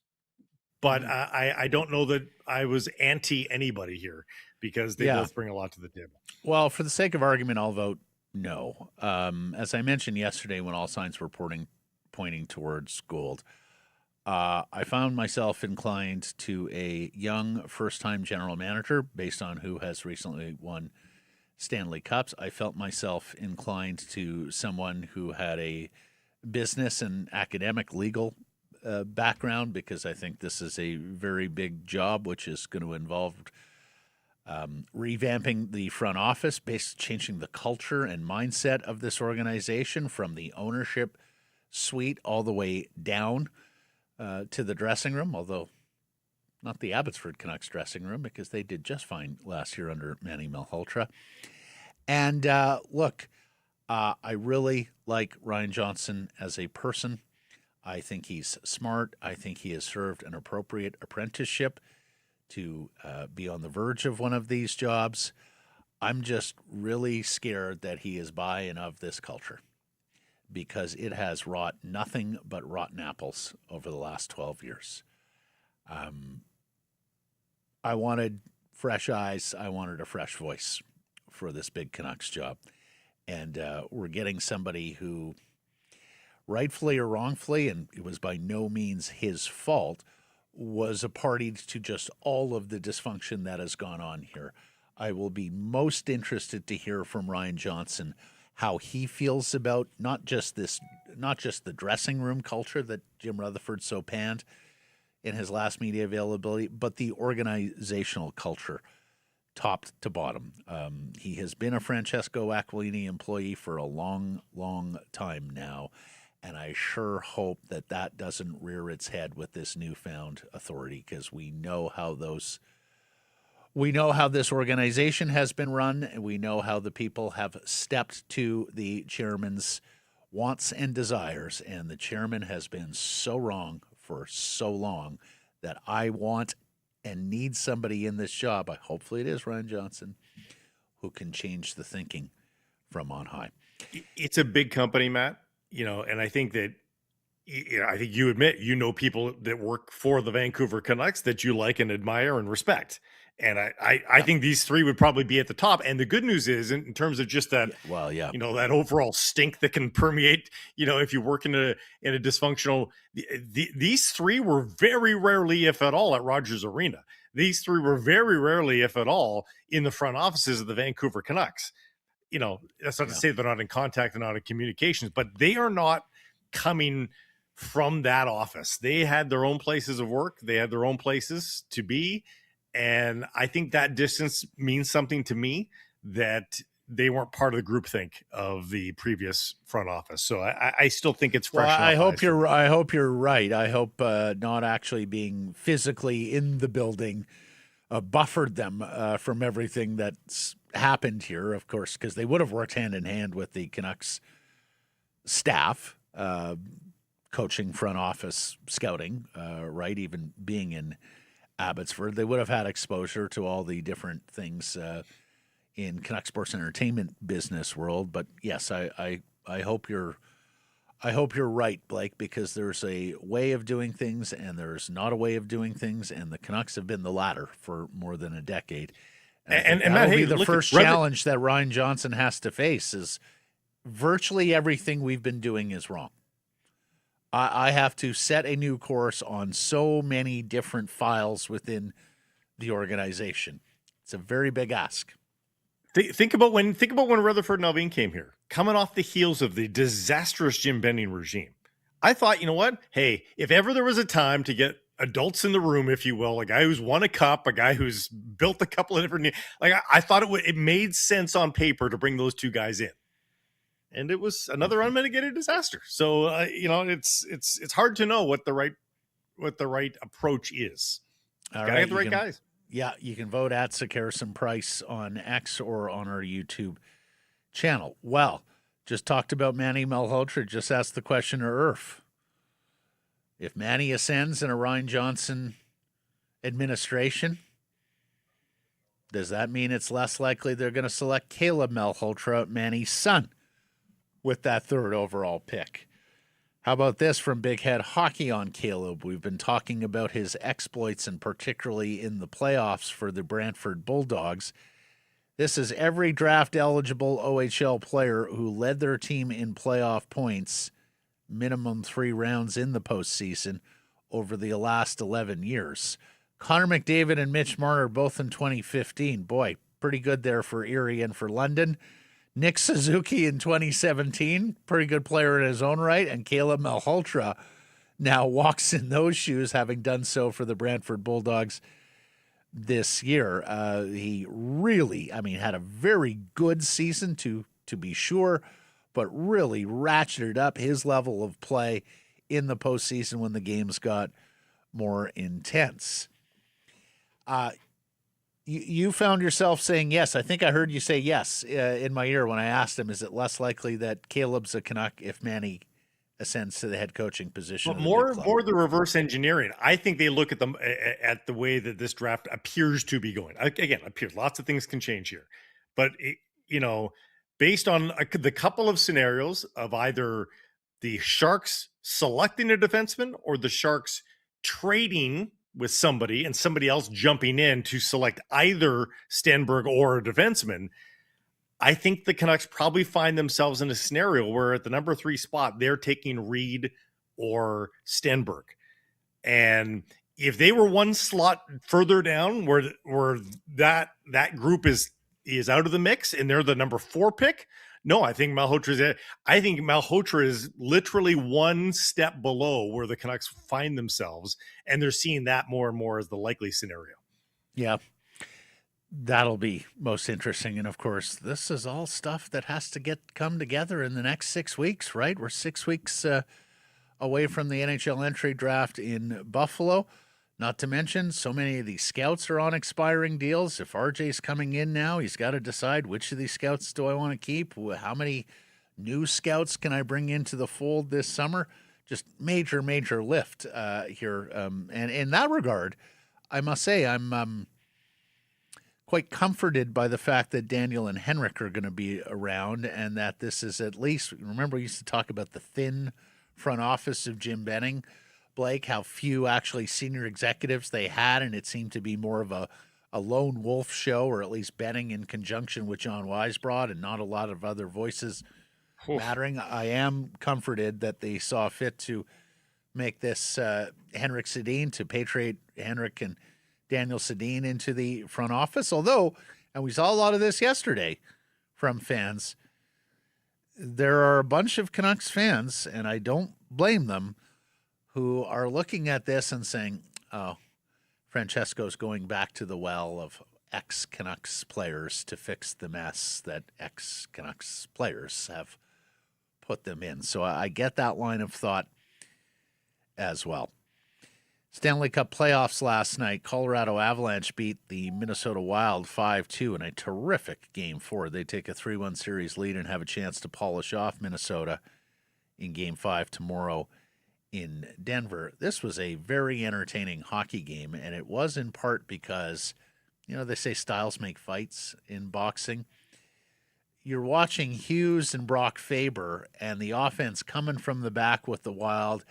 but I don't know that I was anti anybody here because they both bring a lot to the table. Well, for the sake of argument, I'll vote no. As I mentioned yesterday, when all signs were pointing towards Gold. I found myself inclined to a young first-time general manager based on who has recently won Stanley Cups. I felt myself inclined to someone who had a business and academic legal background because I think this is a very big job, which is going to involve revamping the front office, changing the culture and mindset of this organization from the ownership suite all the way down to the dressing room, although not the Abbotsford Canucks dressing room because they did just fine last year under Manny Malhotra. And look, I really like Ryan Johnson as a person. I think he's smart. I think he has served an appropriate apprenticeship to be on the verge of one of these jobs. I'm just really scared that he is buying of this culture, because it has wrought nothing but rotten apples over the last 12 years. I wanted fresh eyes. I wanted a fresh voice for this big Canucks job. And we're getting somebody who, rightfully or wrongfully, and it was by no means his fault, was a party to just all of the dysfunction that has gone on here. I will be most interested to hear from Ryan Johnson how he feels about not just the dressing room culture that Jim Rutherford so panned in his last media availability, but the organizational culture, top to bottom. He has been a Francesco Aquilini employee for a long, long time now, and I sure hope that doesn't rear its head with this newfound authority, because we know how this organization has been run, and we know how the people have stepped to the chairman's wants and desires, and the chairman has been so wrong for so long that I want and need somebody in this job, hopefully it is Ryan Johnson, who can change the thinking from on high. It's a big company, Matt, and I think that I think you admit, people that work for the Vancouver Canucks that you like and admire and respect. And I think these three would probably be at the top. And the good news is, in terms of just that, that overall stink that can permeate, if you work in a dysfunctional, these three were very rarely, if at all, at Rogers Arena. These three were very rarely, if at all, in the front offices of the Vancouver Canucks. That's not to say they're not in contact and not in communications, but they are not coming from that office. They had their own places of work. They had their own places to be. And I think that distance means something to me, that they weren't part of the groupthink of the previous front office. So I still think it's fresh. Well, I hope you're right. I hope not actually being physically in the building buffered them from everything that's happened here, of course, because they would have worked hand in hand with the Canucks staff, coaching, front office, scouting, right? Even being in Abbotsford, they would have had exposure to all the different things in Canucks sports entertainment business world. But yes, I hope you're right, Blake, because there's a way of doing things and there's not a way of doing things, and the Canucks have been the latter for more than a decade. And that'll be the first challenge that Ryan Johnson has to face, is virtually everything we've been doing is wrong. I have to set a new course on so many different files within the organization. It's a very big ask. Think about when Rutherford and Alvin came here, coming off the heels of the disastrous Jim Benning regime. I thought, you know what? Hey, if ever there was a time to get adults in the room, if you will, a guy who's won a cup, a guy who's built a couple of different, I thought it made sense on paper to bring those two guys in. And it was another unmitigated disaster. So it's hard to know what the right approach is. Gotta get the right guys. Yeah, you can vote at Sakarison Price on X or on our YouTube channel. Well, just talked about Manny Malhotra. Just asked the question to Irf. If Manny ascends in a Ryan Johnson administration, does that mean it's less likely they're going to select Caleb Malhotra, Manny's son, with that third overall pick? How about this from Big Head Hockey on Caleb? We've been talking about his exploits, and particularly in the playoffs for the Brantford Bulldogs. This is every draft-eligible OHL player who led their team in playoff points, minimum 3 rounds in the postseason, over the last 11 years. Connor McDavid and Mitch Marner both in 2015. Boy, pretty good there for Erie and for London. Nick Suzuki in 2017, pretty good player in his own right. And Caleb Malhotra now walks in those shoes, having done so for the Brantford Bulldogs this year. He really, had a very good season to be sure, but really ratcheted up his level of play in the postseason when the games got more intense. You found yourself saying yes. I think I heard you say yes in my ear when I asked him, is it less likely that Caleb's a Canuck if Manny ascends to the head coaching position? But more the reverse engineering. I think they look at the way that this draft appears to be going. Again, appears. Lots of things can change here. But, based on the couple of scenarios of either the Sharks selecting a defenseman or the Sharks trading with somebody and somebody else jumping in to select either Stenberg or a defenseman, I think the Canucks probably find themselves in a scenario where at the number 3 spot, they're taking Reed or Stenberg. And if they were one slot further down where that group is out of the mix and they're the number 4 pick, no, I think Malhotra is literally one step below where the Canucks find themselves, and they're seeing that more and more as the likely scenario. Yeah, that'll be most interesting. And of course, this is all stuff that has to come together in the next 6 weeks, right? We're 6 weeks away from the NHL entry draft in Buffalo. Not to mention, so many of these scouts are on expiring deals. If RJ's coming in now, he's got to decide which of these scouts do I want to keep? How many new scouts can I bring into the fold this summer? Just major lift here. And in that regard, I must say I'm quite comforted by the fact that Daniel and Henrik are going to be around, and that this is at least, remember we used to talk about the thin front office of Jim Benning, Blake, how few actually senior executives they had, and it seemed to be more of a lone wolf show, or at least Benning in conjunction with John Weisbrod, and not a lot of other voices mattering. I am comforted that they saw fit to make this Henrik Sedin, to patriate Henrik and Daniel Sedin into the front office. Although, and we saw a lot of this yesterday from fans, there are a bunch of Canucks fans, and I don't blame them, who are looking at this and saying, oh, Francesco's going back to the well of ex-Canucks players to fix the mess that ex-Canucks players have put them in. So I get that line of thought as well. Stanley Cup playoffs last night. Colorado Avalanche beat the Minnesota Wild 5-2 in a terrific Game 4. They take a 3-1 series lead and have a chance to polish off Minnesota in Game 5 tomorrow in Denver. This was a very entertaining hockey game, and it was in part because, they say styles make fights in boxing. You're watching Hughes and Brock Faber and the offense coming from the back with the Wild,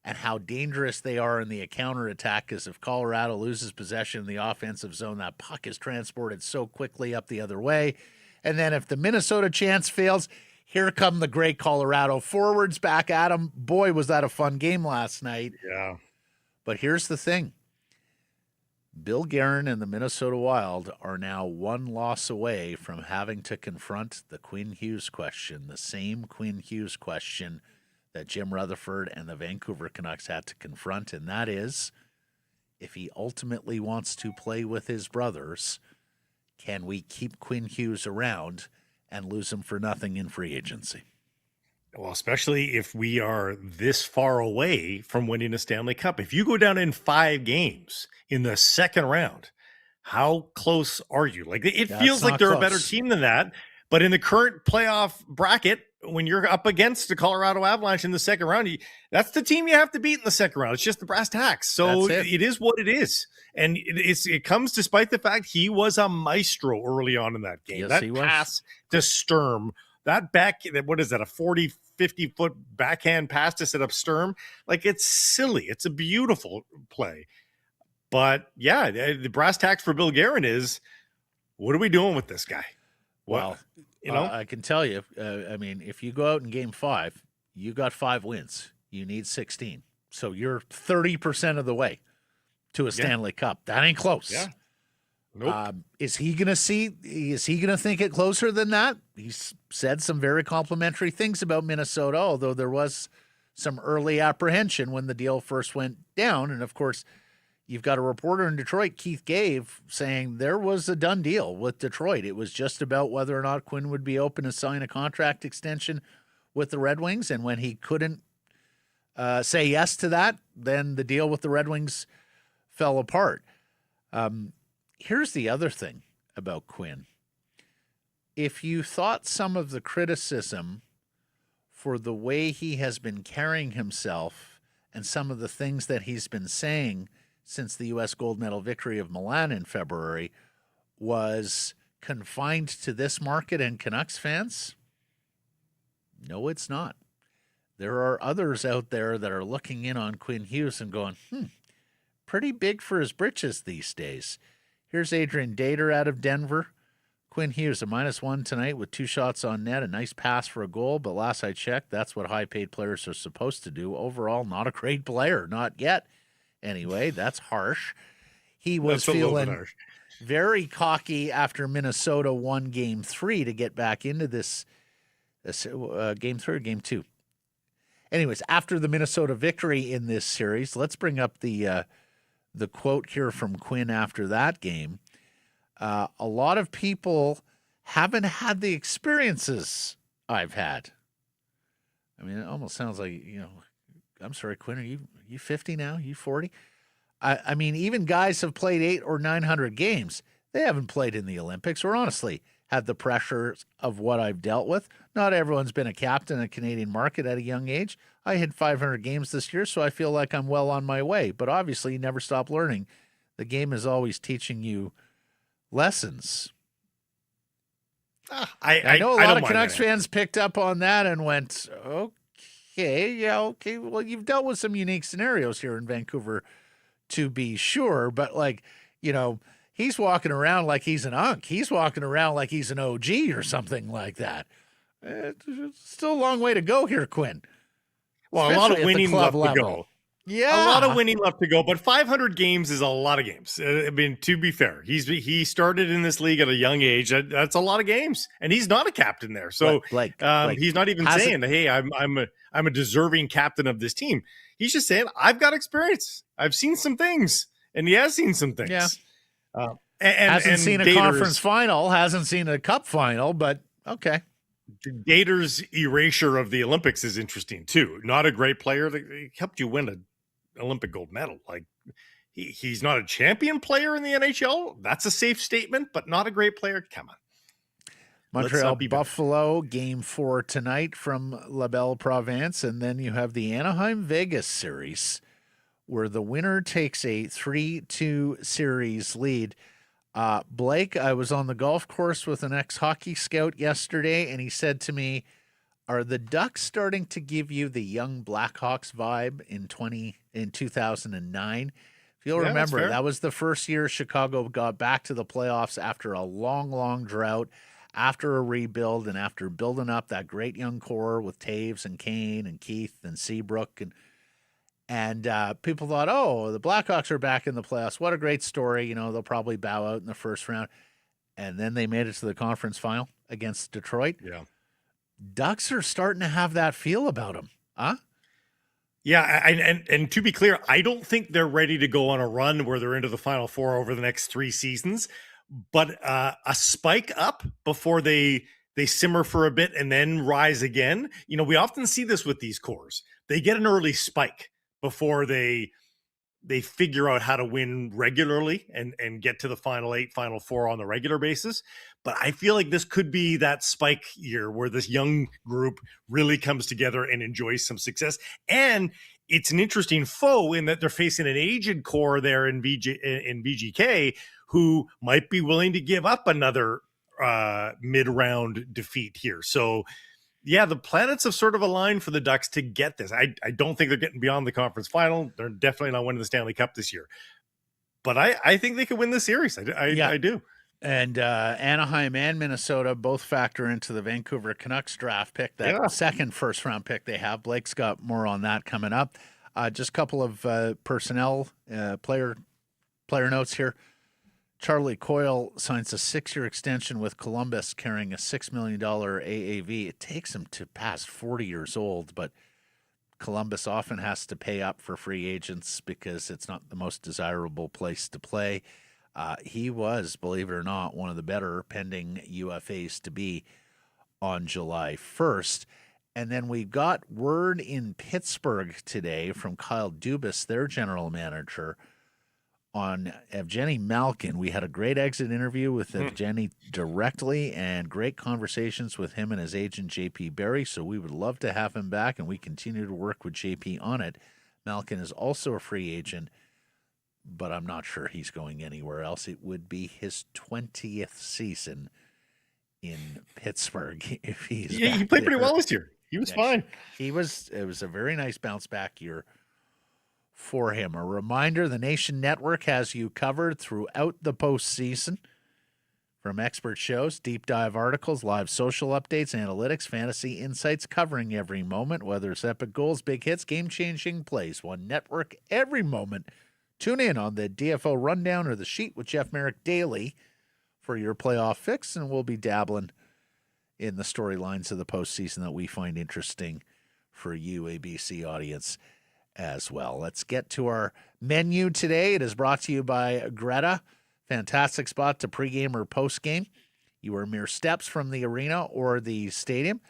and how dangerous they are in the counterattack, because if Colorado loses possession in the offensive zone, that puck is transported so quickly up the other way. And then if the Minnesota chance fails, here come the great Colorado forwards back at them. Boy, was that a fun game last night. Yeah. But here's the thing. Bill Guerin and the Minnesota Wild are now one loss away from having to confront the Quinn Hughes question, the same Quinn Hughes question that Jim Rutherford and the Vancouver Canucks had to confront, and that is, if he ultimately wants to play with his brothers, can we keep Quinn Hughes around and lose him for nothing in free agency? Well, especially if we are this far away from winning a Stanley Cup. If you go down in 5 games in the second round, how close are you? Like, it feels like they're a better team than that. But in the current playoff bracket, when you're up against the Colorado Avalanche in the second round, that's the team you have to beat in the second round. It's just the brass tacks. So it is what it is. And it comes despite the fact he was a maestro early on in that game. Yes, that he pass to Sturm, what is that, a 40, 50-foot backhand pass to set up Sturm? Like, it's silly. It's a beautiful play. But, yeah, the brass tacks for Bill Guerin is, what are we doing with this guy? Well, I can tell you, if you go out in Game 5, you got 5 wins. You need 16. So you're 30% of the way to a Stanley Cup. That ain't close. Yeah. Nope. Is he going to think it closer than that? He's said some very complimentary things about Minnesota, although there was some early apprehension when the deal first went down. And, of course, you've got a reporter in Detroit, Keith Gave, saying there was a done deal with Detroit. It was just about whether or not Quinn would be open to sign a contract extension with the Red Wings. And when he couldn't say yes to that, then the deal with the Red Wings fell apart. Here's the other thing about Quinn. If you thought some of the criticism for the way he has been carrying himself and some of the things that he's been saying since the U.S. gold medal victory of Milan in February was confined to this market and Canucks fans, no, it's not. There are others out there that are looking in on Quinn Hughes and going, pretty big for his britches these days. Here's Adrian Dater out of Denver. Quinn Hughes, a -1 tonight with 2 shots on net, a nice pass for a goal, but last I checked, that's what high-paid players are supposed to do. Overall, not a great player, not yet. Anyway, that's harsh. He was feeling very cocky after Minnesota won Game 3 to get back into this Game 3 or Game 2. Anyways, after the Minnesota victory in this series, let's bring up the quote here from Quinn after that game. A lot of people haven't had the experiences I've had. I mean, it almost sounds like, I'm sorry, Quinn, are you 50 now? You 40? I mean, even guys have played 800 or 900 games. They haven't played in the Olympics or honestly had the pressures of what I've dealt with. Not everyone's been a captain in the Canadian market at a young age. I hit 500 games this year, so I feel like I'm well on my way. But obviously, you never stop learning. The game is always teaching you lessons. I know a lot of Canucks fans picked up on that and went, okay. Well, you've dealt with some unique scenarios here in Vancouver, to be sure, but like, he's walking around like he's an unk. He's walking around like he's an OG or something like that. It's still a long way to go here, Quinn. Well, a lot of Especially at the winning club left to level. go. Yeah. A lot of winning left to go, but 500 games is a lot of games. I mean, to be fair, he started in this league at a young age. That's a lot of games, and he's not a captain there. So Blake, he's not even saying, "Hey, I'm a deserving captain of this team." He's just saying, "I've got experience. I've seen some things," and he has seen some things. Yeah. Hasn't seen a conference final, hasn't seen a cup final, but okay. Gator's erasure of the Olympics is interesting too. Not a great player. He helped you win an Olympic gold medal. Like he's not a champion player in the NHL. That's a safe statement, but not a great player. Come on. Montreal Buffalo game 4 tonight from La Belle Province, and then you have the Anaheim Vegas series, where the winner takes a 3-2 series lead. Blake, I was on the golf course with an ex-hockey scout yesterday, and he said to me, "Are the Ducks starting to give you the young Blackhawks vibe in 2009?" If you'll remember, that was the first year Chicago got back to the playoffs after a long, long drought, after a rebuild, and after building up that great young core with Taves and Kane and Keith and Seabrook and people thought, oh, the Blackhawks are back in the playoffs. What a great story. They'll probably bow out in the first round. And then they made it to the conference final against Detroit. Yeah. Ducks are starting to have that feel about them. Huh? Yeah. And to be clear, I don't think they're ready to go on a run where they're into the Final Four over the next 3 seasons. But a spike up before they simmer for a bit and then rise again. We often see this with these cores. They get an early spike before they figure out how to win regularly and get to the Final 8, Final 4 on the regular basis. But I feel like this could be that spike year where this young group really comes together and enjoys some success. And it's an interesting foe in that they're facing an aged core there in VGK who might be willing to give up another mid-round defeat here. So yeah, the planets have sort of aligned for the Ducks to get this. I don't think they're getting beyond the conference final. They're definitely not winning the Stanley Cup this year. But I think they could win the series. I do. And Anaheim and Minnesota both factor into the Vancouver Canucks draft pick, that second first-round pick they have. Blake's got more on that coming up. Just a couple of personnel player notes here. Charlie Coyle signs a 6-year extension with Columbus, carrying a $6 million AAV. It takes him to past 40 years old, but Columbus often has to pay up for free agents because it's not the most desirable place to play. He was, believe it or not, one of the better pending UFAs to be on July 1st. And then we got word in Pittsburgh today from Kyle Dubas, their general manager, on Evgeny Malkin. We had a great exit interview with Evgeny directly and great conversations with him and his agent, JP Barry. So we would love to have him back, and we continue to work with JP on it. Malkin is also a free agent, but I'm not sure he's going anywhere else. It would be his 20th season in Pittsburgh if he's he played pretty well this year. He was fine. It was a very nice bounce back year for him. A reminder, the Nation Network has you covered throughout the postseason. From expert shows, deep dive articles, live social updates, analytics, fantasy insights, covering every moment, whether it's epic goals, big hits, game-changing plays. One network, every moment. Tune in on the DFO Rundown or the Sheet with Jeff Merrick daily for your playoff fix, and we'll be dabbling in the storylines of the postseason that we find interesting for you, ABC audience, as well. Let's get to our menu today. It is brought to you by Greta. Fantastic spot to pregame or postgame. You are mere steps from the arena or the stadium.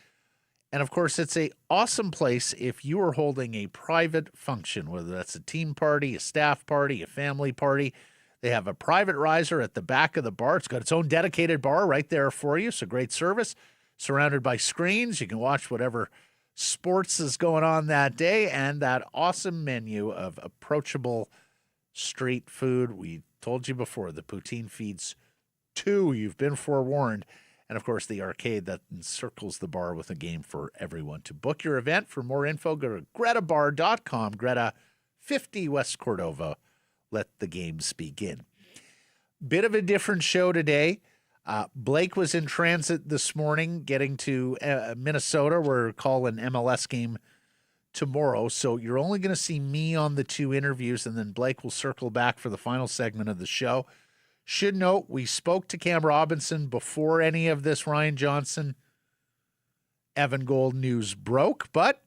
And of course, it's an awesome place if you are holding a private function, whether that's a team party, a staff party, a family party. They have a private riser at the back of the bar. It's got its own dedicated bar right there for you. So great service. Surrounded by screens. You can watch whatever sports is going on that day, and that awesome menu of approachable street food. We told you before, the poutine feeds 2. You've been forewarned. And, of course, the arcade that encircles the bar with a game for everyone. To book your event, for more info, go to gretabar.com. Greta, 50 West Cordova. Let the games begin. Bit of a different show today. Blake was in transit this morning getting to Minnesota. We're calling MLS game tomorrow. So you're only going to see me on the 2 interviews, and then Blake will circle back for the final segment of the show. Should note, we spoke to Cam Robinson before any of this Ryan Johnson, Evan Gold news broke, but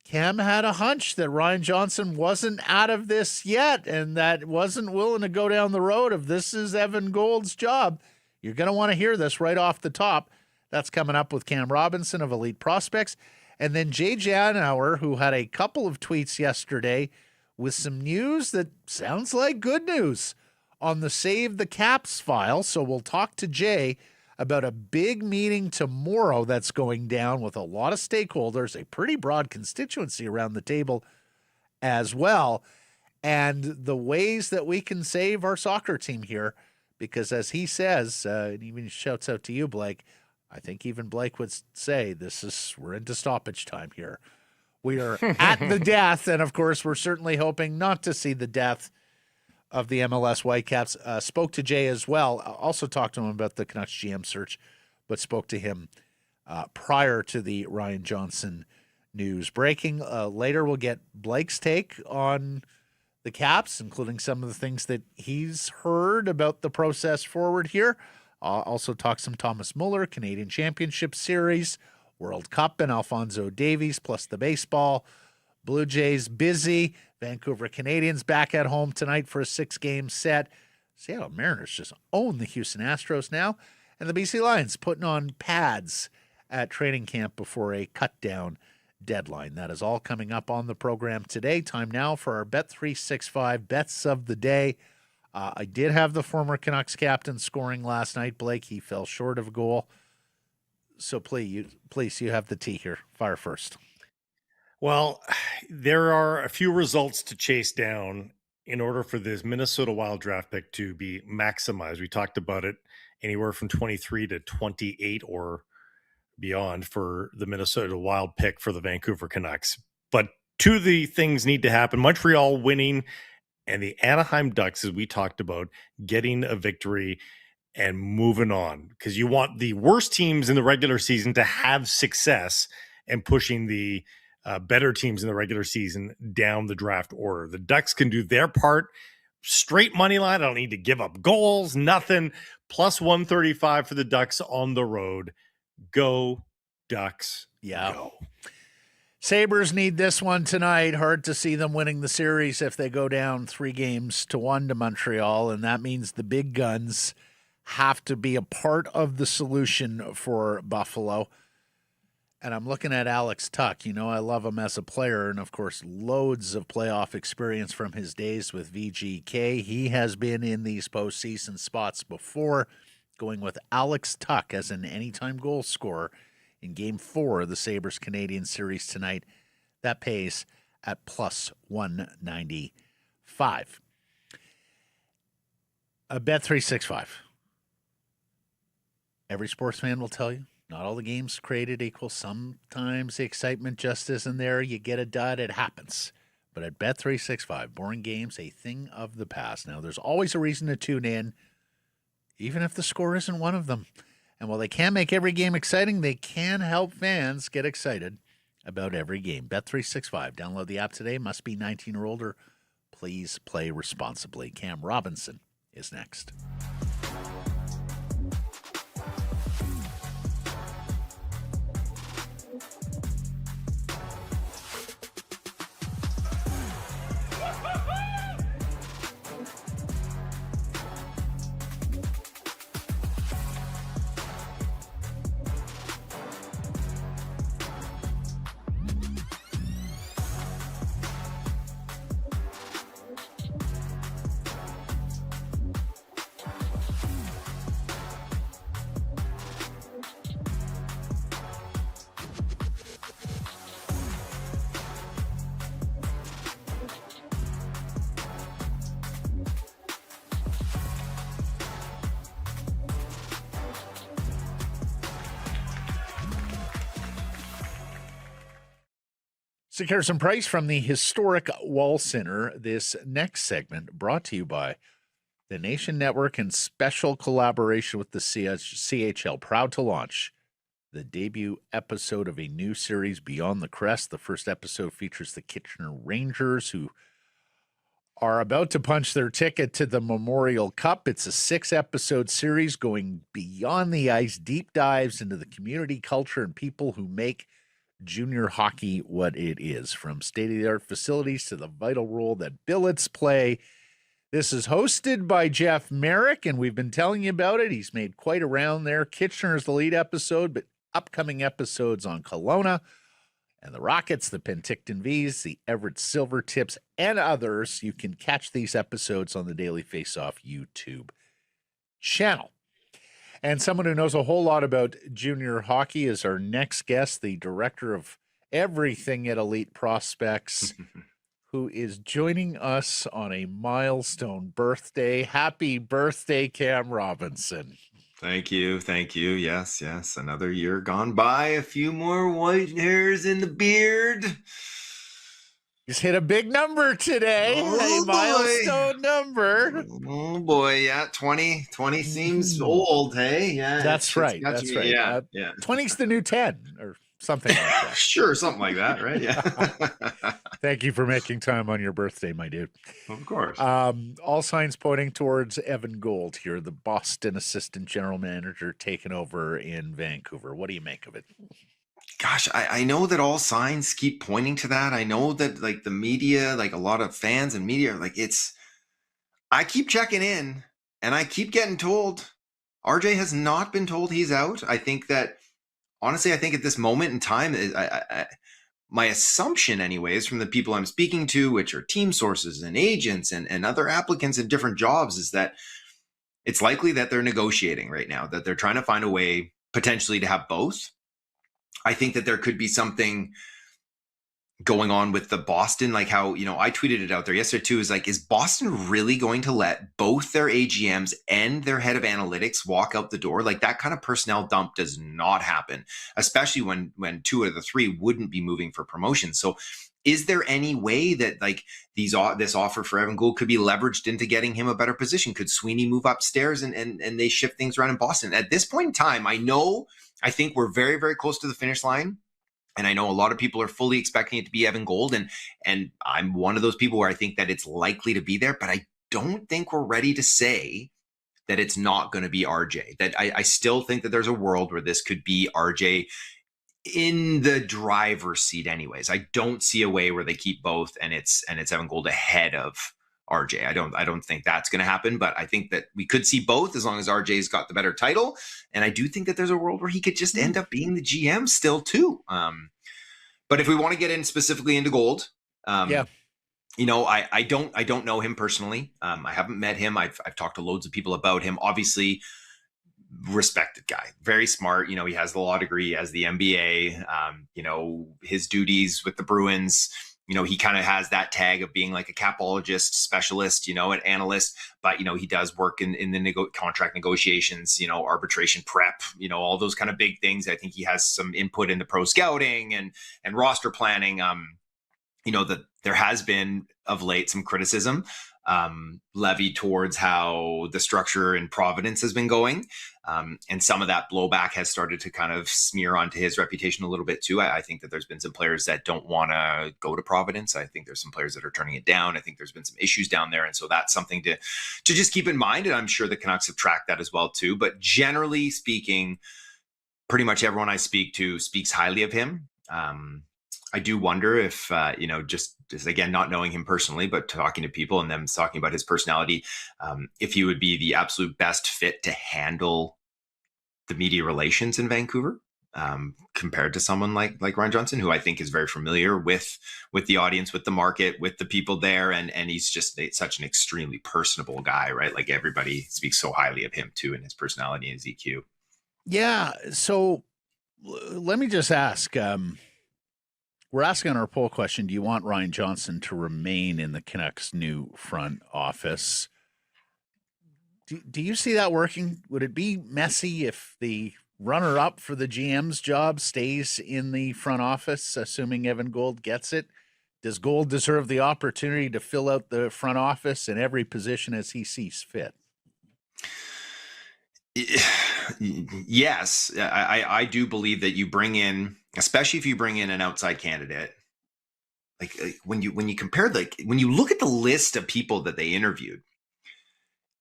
Cam had a hunch that Ryan Johnson wasn't out of this yet and that wasn't willing to go down the road of this is Evan Gold's job. You're going to want to hear this right off the top. That's coming up with Cam Robinson of Elite Prospects. And then Jay Janau, who had a couple of tweets yesterday with some news that sounds like good news on the Save the Caps file. So we'll talk to Jay about a big meeting tomorrow that's going down with a lot of stakeholders, a pretty broad constituency around the table as well, and the ways that we can save our soccer team here. Because as he says, and even shouts out to you, Blake, I think even Blake would say we're into stoppage time here. We are at the death, and of course, we're certainly hoping not to see the death of the MLS Whitecaps. Spoke to Jay as well. Also talked to him about the Canucks GM search, but spoke to him prior to the Ryan Johnson news breaking. Later, we'll get Blake's take on the Caps, including some of the things that he's heard about the process forward here. Also talk some Thomas Müller, Canadian Championship Series, World Cup, and Alphonso Davies, plus the baseball. Blue Jays busy. Vancouver Canadians back at home tonight for a 6-game set. Seattle Mariners just own the Houston Astros now. And the BC Lions putting on pads at training camp before a cut-down deadline. That is all coming up on the program today. Time now for our Bet365 Bets of the Day. I did have the former Canucks captain scoring last night, Blake. He fell short of a goal. So please, you have the tea here. Fire first. Well, there are a few results to chase down in order for this Minnesota Wild draft pick to be maximized. We talked about it, anywhere from 23 to 28 or beyond for the Minnesota Wild pick for the Vancouver Canucks. But 2 of the things need to happen. Montreal winning and the Anaheim Ducks, as we talked about, getting a victory and moving on. Because you want the worst teams in the regular season to have success and pushing the better teams in the regular season down the draft order. The Ducks can do their part. Straight money line. I don't need to give up goals, nothing. Plus 135 for the Ducks on the road. Go, Ducks. Yeah. Go. Sabres need this one tonight. Hard to see them winning the series if they go down 3-1 to Montreal, and that means the big guns have to be a part of the solution for Buffalo. And I'm looking at Alex Tuck. You know, I love him as a player, and of course, loads of playoff experience from his days with VGK. He has been in these postseason spots before, going with Alex Tuck as an anytime goal scorer in Game 4 of the Sabres-Canadian series tonight. That pays at plus 195. A Bet365. Every sports fan will tell you, not all the games created equal. Sometimes the excitement just isn't there. You get a dud, it happens. But at Bet365, boring games, a thing of the past. Now, there's always a reason to tune in, even if the score isn't one of them. And while they can't make every game exciting, they can help fans get excited about every game. Bet365. Download the app today. Must be 19 or older. Please play responsibly. Cam Robinson is next. So here's some price from the historic Wall Center. This next segment brought to you by the Nation Network in special collaboration with the CHL. Proud to launch the debut episode of a new series, Beyond the Crest. The first episode features the Kitchener Rangers, who are about to punch their ticket to the Memorial Cup. It's a 6-episode series going beyond the ice, deep dives into the community, culture, and people who make junior hockey what it is, from state-of-the-art facilities to the vital role that billets play. This is hosted by Jeff Merrick, and we've been telling you about it. He's made quite a round there. Kitchener is the lead episode, but upcoming episodes on Kelowna and the Rockets, the Penticton Vs, the Everett Silvertips, and others. You can catch these episodes on the Daily Face-Off YouTube channel. And someone who knows a whole lot about junior hockey is our next guest, the director of everything at Elite Prospects, who is joining us on a milestone birthday. Happy birthday, Cam Robinson. Thank you. Thank you. Yes, yes. Another year gone by. A few more white hairs in the beard. Just hit a big number today. Oh, a milestone number. Oh boy, yeah. 20 seems old, hey? Yeah. That's right. That's right. Yeah, yeah. 20's the new 10 or something like that. Sure, something like that, right? Yeah. Thank you for making time on your birthday, my dude. Of course. All signs pointing towards Evan Gold here, the Boston assistant general manager, taking over in Vancouver. What do you make of it? Gosh, I know that all signs keep pointing to that. I know that like the media, like a lot of fans and media, like I keep checking in and I keep getting told RJ has not been told he's out. I think that, honestly, I think at this moment in time, my assumption anyways, from the people I'm speaking to, which are team sources and agents and other applicants in different jobs, is that it's likely that they're negotiating right now, that they're trying to find a way potentially to have both. I think that there could be something going on with the Boston, like how, I tweeted it out there yesterday too, is like, is Boston really going to let both their AGMs and their head of analytics walk out the door? Like that kind of personnel dump does not happen, especially when 2 out of the 3 wouldn't be moving for promotion. So is there any way that like this offer for Evan Gould could be leveraged into getting him a better position? Could Sweeney move upstairs and they shift things around in Boston? At this point in time, I think we're very, very close to the finish line. And I know a lot of people are fully expecting it to be Evan Gould. And I'm one of those people where I think that it's likely to be there, but I don't think we're ready to say that it's not going to be RJ. That I still think that there's a world where this could be RJ in the driver's seat anyways. I don't see a way where they keep both and it's Evan Gould ahead of RJ. I don't think that's going to happen, but I think that we could see both as long as RJ's got the better title. And I do think that there's a world where he could just end up being the GM still too. But if we want to get in specifically into Gold, I don't know him personally. I haven't met him. I've talked to loads of people about him. Obviously, respected guy, very smart. He has the law degree, he has the MBA. His duties with the Bruins. He kind of has that tag of being like a capologist specialist, an analyst, but, he does work in the contract negotiations, arbitration prep, all those kind of big things. I think he has some input into pro scouting and roster planning. That there has been of late some criticism levied towards how the structure in Providence has been going. And some of that blowback has started to kind of smear onto his reputation a little bit too. I think that there's been some players that don't want to go to Providence. I think there's some players that are turning it down. I think there's been some issues down there. And so that's something to just keep in mind. And I'm sure the Canucks have tracked that as well too. But generally speaking, pretty much everyone I speak to speaks highly of him. I do wonder if, just again, not knowing him personally, but talking to people and them talking about his personality, if he would be the absolute best fit to handle the media relations in Vancouver, compared to someone like Ryan Johnson, who I think is very familiar with the audience, with the market, with the people there. And he's just such an extremely personable guy, right? Like everybody speaks so highly of him too, and his personality and his EQ. Yeah. So let me just ask, we're asking our poll question, do you want Ryan Johnson to remain in the Canucks' new front office? Do you see that working? Would it be messy if the runner-up for the GM's job stays in the front office, assuming Evan Gold gets it. Does Gold deserve the opportunity to fill out the front office in every position as he sees fit? Yes, I do believe that you bring in, especially if you bring in an outside candidate, like when you compare, like when you look at the list of people that they interviewed,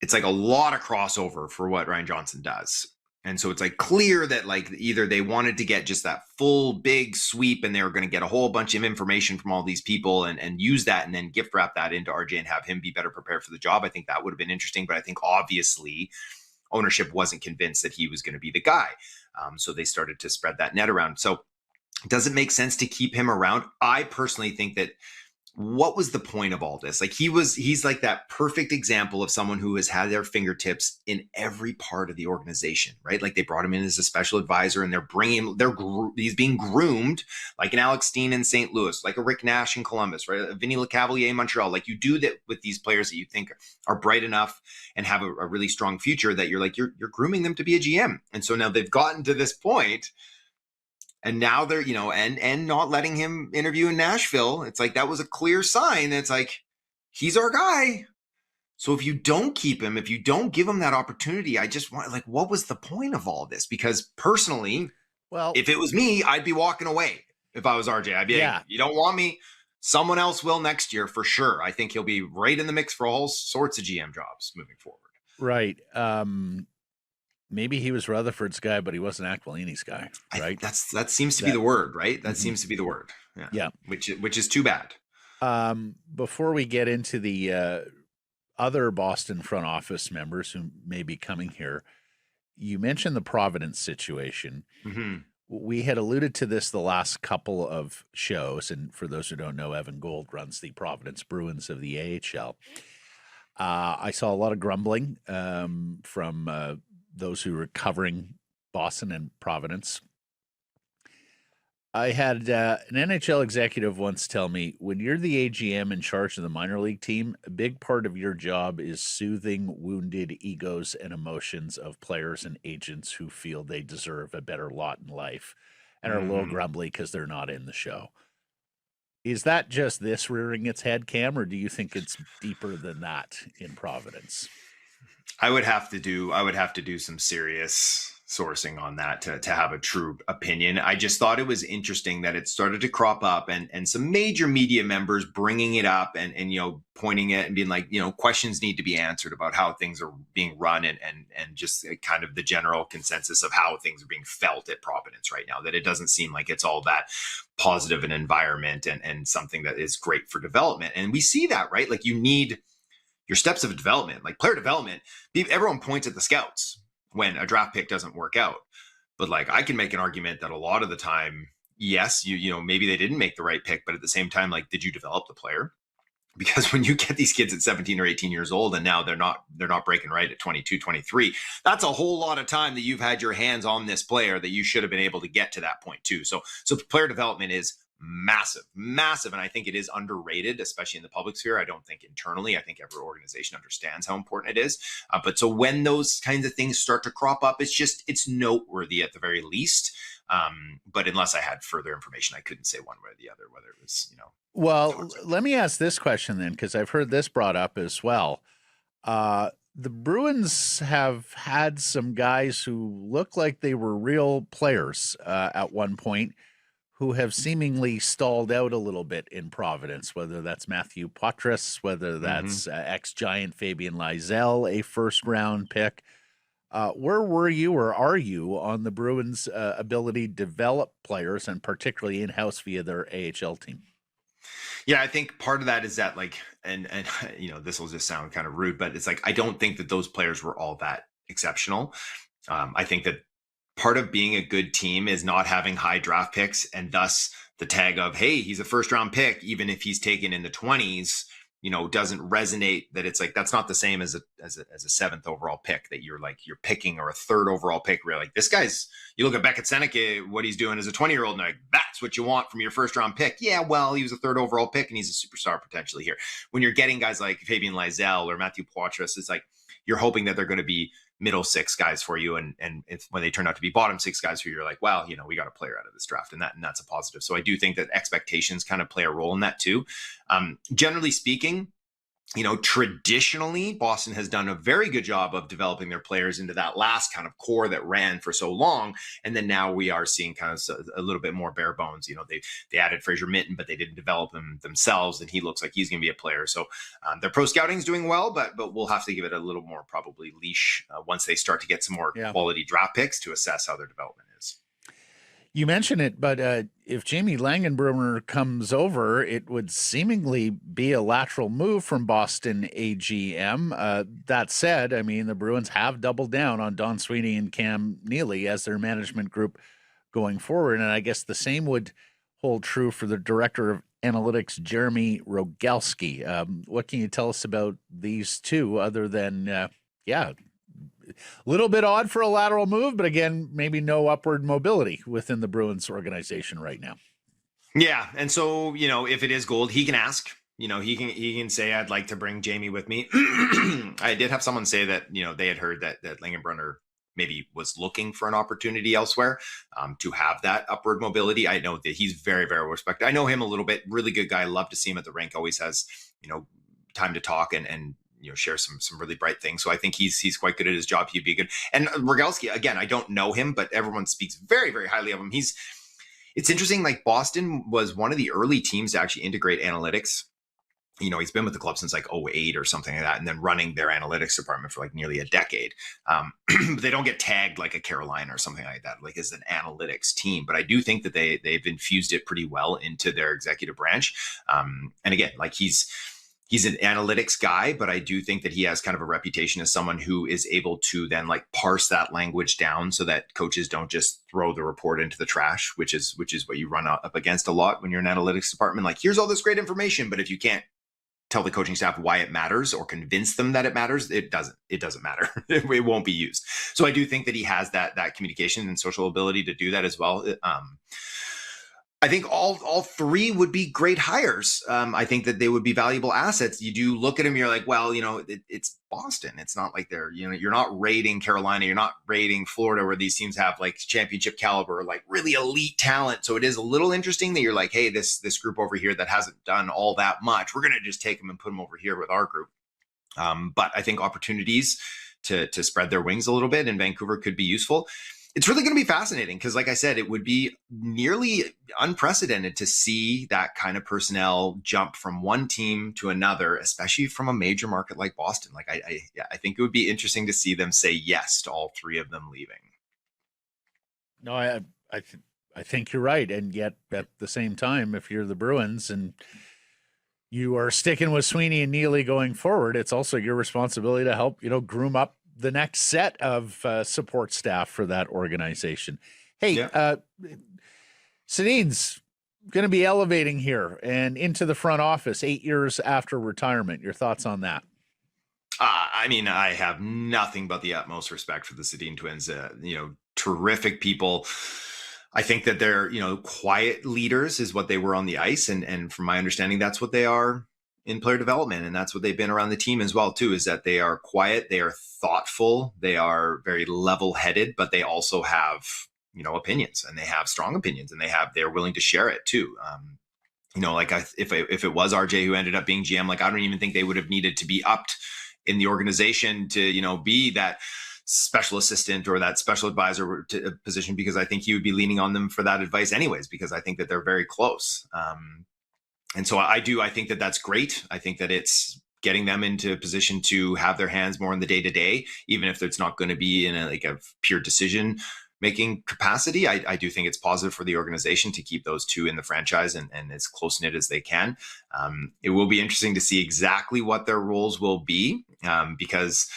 it's like a lot of crossover for what Ryan Johnson does. And so it's like clear that like either they wanted to get just that full big sweep and they were going to get a whole bunch of information from all these people and use that and then gift wrap that into RJ and have him be better prepared for the job. I think that would have been interesting, but I think obviously ownership wasn't convinced that he was going to be the guy. So they started to spread that net around. So does it make sense to keep him around? I personally think that what was the point of all this? Like he's like that perfect example of someone who has had their fingertips in every part of the organization, right? Like they brought him in as a special advisor and he's being groomed like an Alex Steen in St. Louis, like a Rick Nash in Columbus, right? A Vinny Lecavalier in Montreal. Like you do that with these players that you think are bright enough and have a really strong future that you're grooming them to be a GM. And so now they've gotten to this point. And now they're, and not letting him interview in Nashville. It's like, that was a clear sign. It's like, he's our guy. So if you don't keep him, if you don't give him that opportunity, I just want, like, what was the point of all this? Because personally, well, if it was me, I'd be walking away. If I was RJ, I'd be like, you don't want me. Someone else will next year for sure. I think he'll be right in the mix for all sorts of GM jobs moving forward. Right. Maybe he was Rutherford's guy, but he wasn't Aquilini's guy, right? That seems to be the word, right? That seems to be the word. Yeah. Which is too bad. Before we get into the other Boston front office members who may be coming here, you mentioned the Providence situation. Mm-hmm. We had alluded to this the last couple of shows, and for those who don't know, Evan Gold runs the Providence Bruins of the AHL. I saw a lot of grumbling from those who were covering Boston and Providence. I had an NHL executive once tell me, when you're the AGM in charge of the minor league team, a big part of your job is soothing wounded egos and emotions of players and agents who feel they deserve a better lot in life and are a little grumbly because they're not in the show. Is that just this rearing its head, Cam, or do you think it's deeper than that in Providence? I would have to do some serious sourcing on that to have a true opinion. I just thought it was interesting that it started to crop up and some major media members bringing it up and pointing it and being like, questions need to be answered about how things are being run and just kind of the general consensus of how things are being felt at Providence right now, that it doesn't seem like it's all that positive an environment and something that is great for development. And we see that, right? Like you need your steps of development, like player development. Everyone points at the scouts when a draft pick doesn't work out. But like, I can make an argument that a lot of the time, yes, maybe they didn't make the right pick, but at the same time, like, did you develop the player? Because when you get these kids at 17 or 18 years old and now they're not breaking right at 22, 23, that's a whole lot of time that you've had your hands on this player that you should have been able to get to that point too. So player development is massive. And I think it is underrated, especially in the public sphere. I don't think internally. I think every organization understands how important it is. But so when those kinds of things start to crop up, it's noteworthy at the very least. But unless I had further information, I couldn't say one way or the other, whether it was, Well, let me ask this question then, because I've heard this brought up as well. The Bruins have had some guys who look like they were real players at one point, who have seemingly stalled out a little bit in Providence, whether that's Matthew Poitras, whether that's ex-Giant Fabian Lysell, a first-round pick. Where were you or are you on the Bruins' ability to develop players, and particularly in-house via their AHL team? Yeah, I think part of that is that, like, and this will just sound kind of rude, but it's like, I don't think that those players were all that exceptional. I think that part of being a good team is not having high draft picks, and thus the tag of, hey, he's a first round pick, even if he's taken in the 20s, doesn't resonate. That it's like, that's not the same as a seventh overall pick that you're picking, or a third overall pick where like, this guy's, you look at Beckett Seneca, what he's doing as a 20-year-old, and like, that's what you want from your first round pick. Yeah, well, he was a third overall pick and he's a superstar potentially here. When you're getting guys like Fabian Lysell or Matthew Poitras, it's like, you're hoping that they're going to be middle six guys for you. And if, when they turn out to be bottom six guys for you, you're like, well, we got a player out of this draft, and that's a positive. So I do think that expectations kind of play a role in that too. Generally speaking, traditionally, Boston has done a very good job of developing their players into that last kind of core that ran for so long. And then now we are seeing kind of a little bit more bare bones. They added Fraser Minton, but they didn't develop him themselves. And he looks like he's going to be a player. So their pro scouting is doing well, but we'll have to give it a little more probably leash once they start to get some more quality draft picks to assess how their development is. You mentioned it, but if Jamie Langenbrunner comes over, it would seemingly be a lateral move from Boston AGM. That said, I mean, the Bruins have doubled down on Don Sweeney and Cam Neely as their management group going forward. And I guess the same would hold true for the director of analytics, Jeremy Rogalski. What can you tell us about these two other than, a little bit odd for a lateral move, but again, maybe no upward mobility within the Bruins organization right now. Yeah. And so, if it is gold, he can ask, he can say, I'd like to bring Jamie with me. I did have someone say that, they had heard that Langenbrunner maybe was looking for an opportunity elsewhere to have that upward mobility. I know that he's very, very respected. I know him a little bit, really good guy. Love to see him at the rink. Always has, time to talk and share some really bright things. So I think he's quite good at his job. He'd be good. And Rogalski, again, I don't know him, but everyone speaks very, very highly of him. It's interesting. Like Boston was one of the early teams to actually integrate analytics. He's been with the club since like 2008 or something like that, and then running their analytics department for like nearly a decade. But they don't get tagged like a Carolina or something like that, like as an analytics team. But I do think that they've infused it pretty well into their executive branch. And again, like he's an analytics guy, but I do think that he has kind of a reputation as someone who is able to then like parse that language down so that coaches don't just throw the report into the trash, which is what you run up against a lot when you're an analytics department. Like, here's all this great information, but if you can't tell the coaching staff why it matters or convince them that it matters, it doesn't matter. It won't be used. So I do think that he has that communication and social ability to do that as well. I think all three would be great hires. I think that they would be valuable assets. You do look at them, you're like, well, it's Boston. It's not like they're, you're not raiding Carolina. You're not raiding Florida, where these teams have like championship caliber, like really elite talent. So it is a little interesting that you're like, hey, this group over here that hasn't done all that much, we're going to just take them and put them over here with our group. But I think opportunities to spread their wings a little bit in Vancouver could be useful. It's really going to be fascinating because, like I said, it would be nearly unprecedented to see that kind of personnel jump from one team to another, especially from a major market like Boston. Like I think it would be interesting to see them say yes to all three of them leaving. No, I think you're right, and yet at the same time, if you're the Bruins and you are sticking with Sweeney and Neely going forward, it's also your responsibility to help groom up the next set of support staff for that organization. Hey, Sedin's going to be elevating here and into the front office 8 years after retirement. Your thoughts on that? I mean, I have nothing but the utmost respect for the Sedin twins. Terrific people. I think that they're, quiet leaders is what they were on the ice. And from my understanding, that's what they are in player development. And that's what they've been around the team as well, too, is that they are quiet, they are thoughtful, they are very level-headed, but they also have, opinions, and they have strong opinions, and they're willing to share it too. If it was RJ who ended up being GM, like I don't even think they would have needed to be upped in the organization to, be that special assistant or that special advisor to a position, because I think he would be leaning on them for that advice anyways, because I think that they're very close. And so I think that that's great. I think that it's getting them into a position to have their hands more in the day-to-day, even if it's not going to be in a pure decision-making capacity. I do think it's positive for the organization to keep those two in the franchise and as close-knit as they can. It will be interesting to see exactly what their roles will be, because,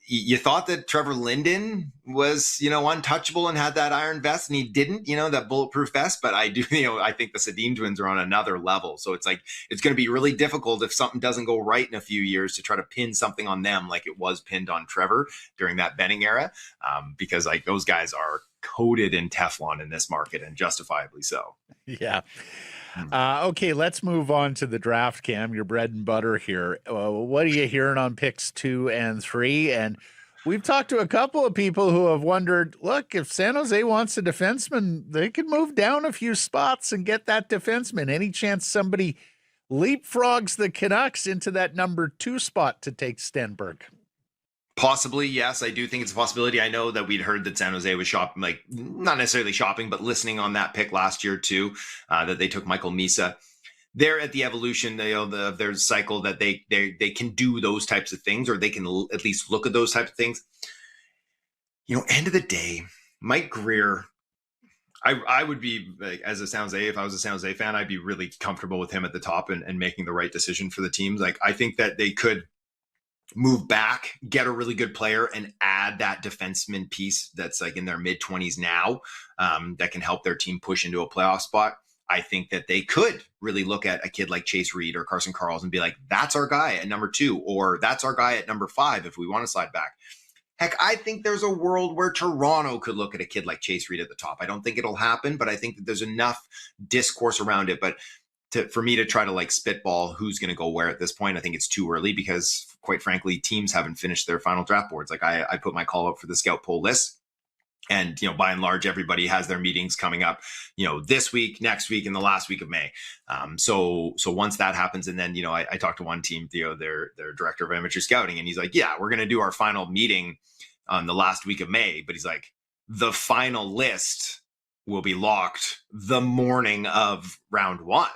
you thought that Trevor Linden was, untouchable and had that iron vest, and he didn't, that bulletproof vest. But I do, I think the Sedin twins are on another level. So it's like, it's going to be really difficult if something doesn't go right in a few years to try to pin something on them like it was pinned on Trevor during that Benning era, because like those guys are coated in Teflon in this market, and justifiably so. Yeah. Okay, let's move on to the draft, Cam, your bread and butter here. What are you hearing on picks 2 and 3? And we've talked to a couple of people who have wondered, look, if San Jose wants a defenseman, they could move down a few spots and get that defenseman. Any chance somebody leapfrogs the Canucks into that number 2 spot to take Stenberg? Possibly, yes. I do think it's a possibility. I know that we'd heard that San Jose was shopping, like not necessarily shopping, but listening on that pick last year too, that they took Michael Misa. They're at the evolution of their cycle that they can do those types of things, or they can at least look at those types of things. End of the day, Mike Greer, I would be, like, as a San Jose, if I was a San Jose fan, I'd be really comfortable with him at the top and making the right decision for the teams. Like, I think that they could move back, get a really good player, and add that defenseman piece that's like in their mid-20s now, that can help their team push into a playoff spot. I think that they could really look at a kid like Chase Reed or Carson Karls and be like, that's our guy at number 2, or that's our guy at number 5 if we want to slide back. Heck, I think there's a world where Toronto could look at a kid like Chase Reed at the top. I don't think it'll happen, but I think that there's enough discourse around it. But for me to try to like spitball who's going to go where at this point, I think it's too early because, quite frankly, teams haven't finished their final draft boards. Like I put my call up for the scout poll list, and by and large, everybody has their meetings coming up, this week, next week, and the last week of May. So once that happens, and then I talked to one team, their director of amateur scouting, and he's like, yeah, we're going to do our final meeting on the last week of May, but he's like, the final list will be locked the morning of round 1.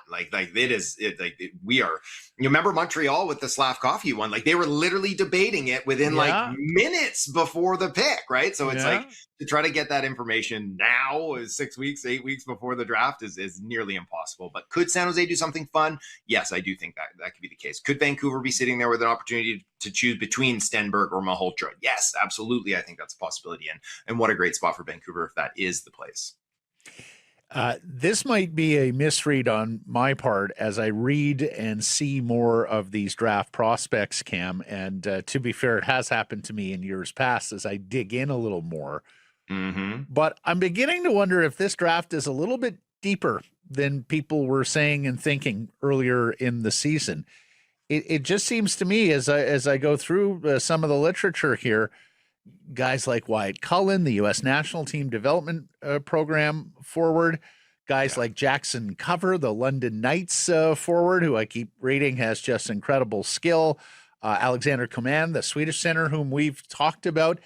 We are, remember Montreal with the Slavkovsky one, like they were literally debating it within like minutes before the pick. Right. So it's like to try to get that information now is 6 weeks, 8 weeks before the draft is nearly impossible. But could San Jose do something fun? Yes, I do think that could be the case. Could Vancouver be sitting there with an opportunity to choose between Stenberg or Malhotra? Yes, absolutely. I think that's a possibility. And what a great spot for Vancouver if that is the place. This might be a misread on my part as I read and see more of these draft prospects, Cam. And to be fair, it has happened to me in years past as I dig in a little more. Mm-hmm. But I'm beginning to wonder if this draft is a little bit deeper than people were saying and thinking earlier in the season. It just seems to me as I go through some of the literature here, guys like Wyatt Cullen, the U.S. national team development program forward, guys like Jackson Cover, the London Knights forward, who I keep reading has just incredible skill, Alexander Coman, the Swedish center, whom we've talked about.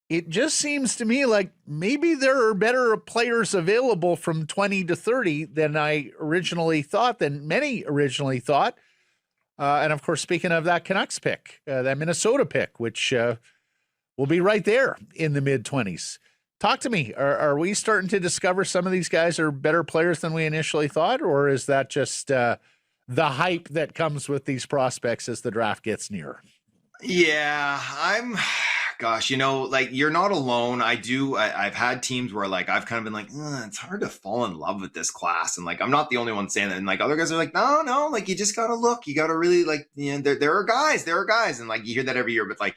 It just seems to me like maybe there are better players available from 20 to 30 than I originally thought, than many originally thought. And of course, speaking of that Canucks pick, that Minnesota pick, which will be right there in the mid-20s. Talk to me. Are we starting to discover some of these guys are better players than we initially thought, or is that just the hype that comes with these prospects as the draft gets near? Yeah, you're not alone. I've had teams where like I've kind of been like, it's hard to fall in love with this class, and like I'm not the only one saying that. And like other guys are like, no, like you just gotta look, you gotta really like, there are guys, and like you hear that every year, but like.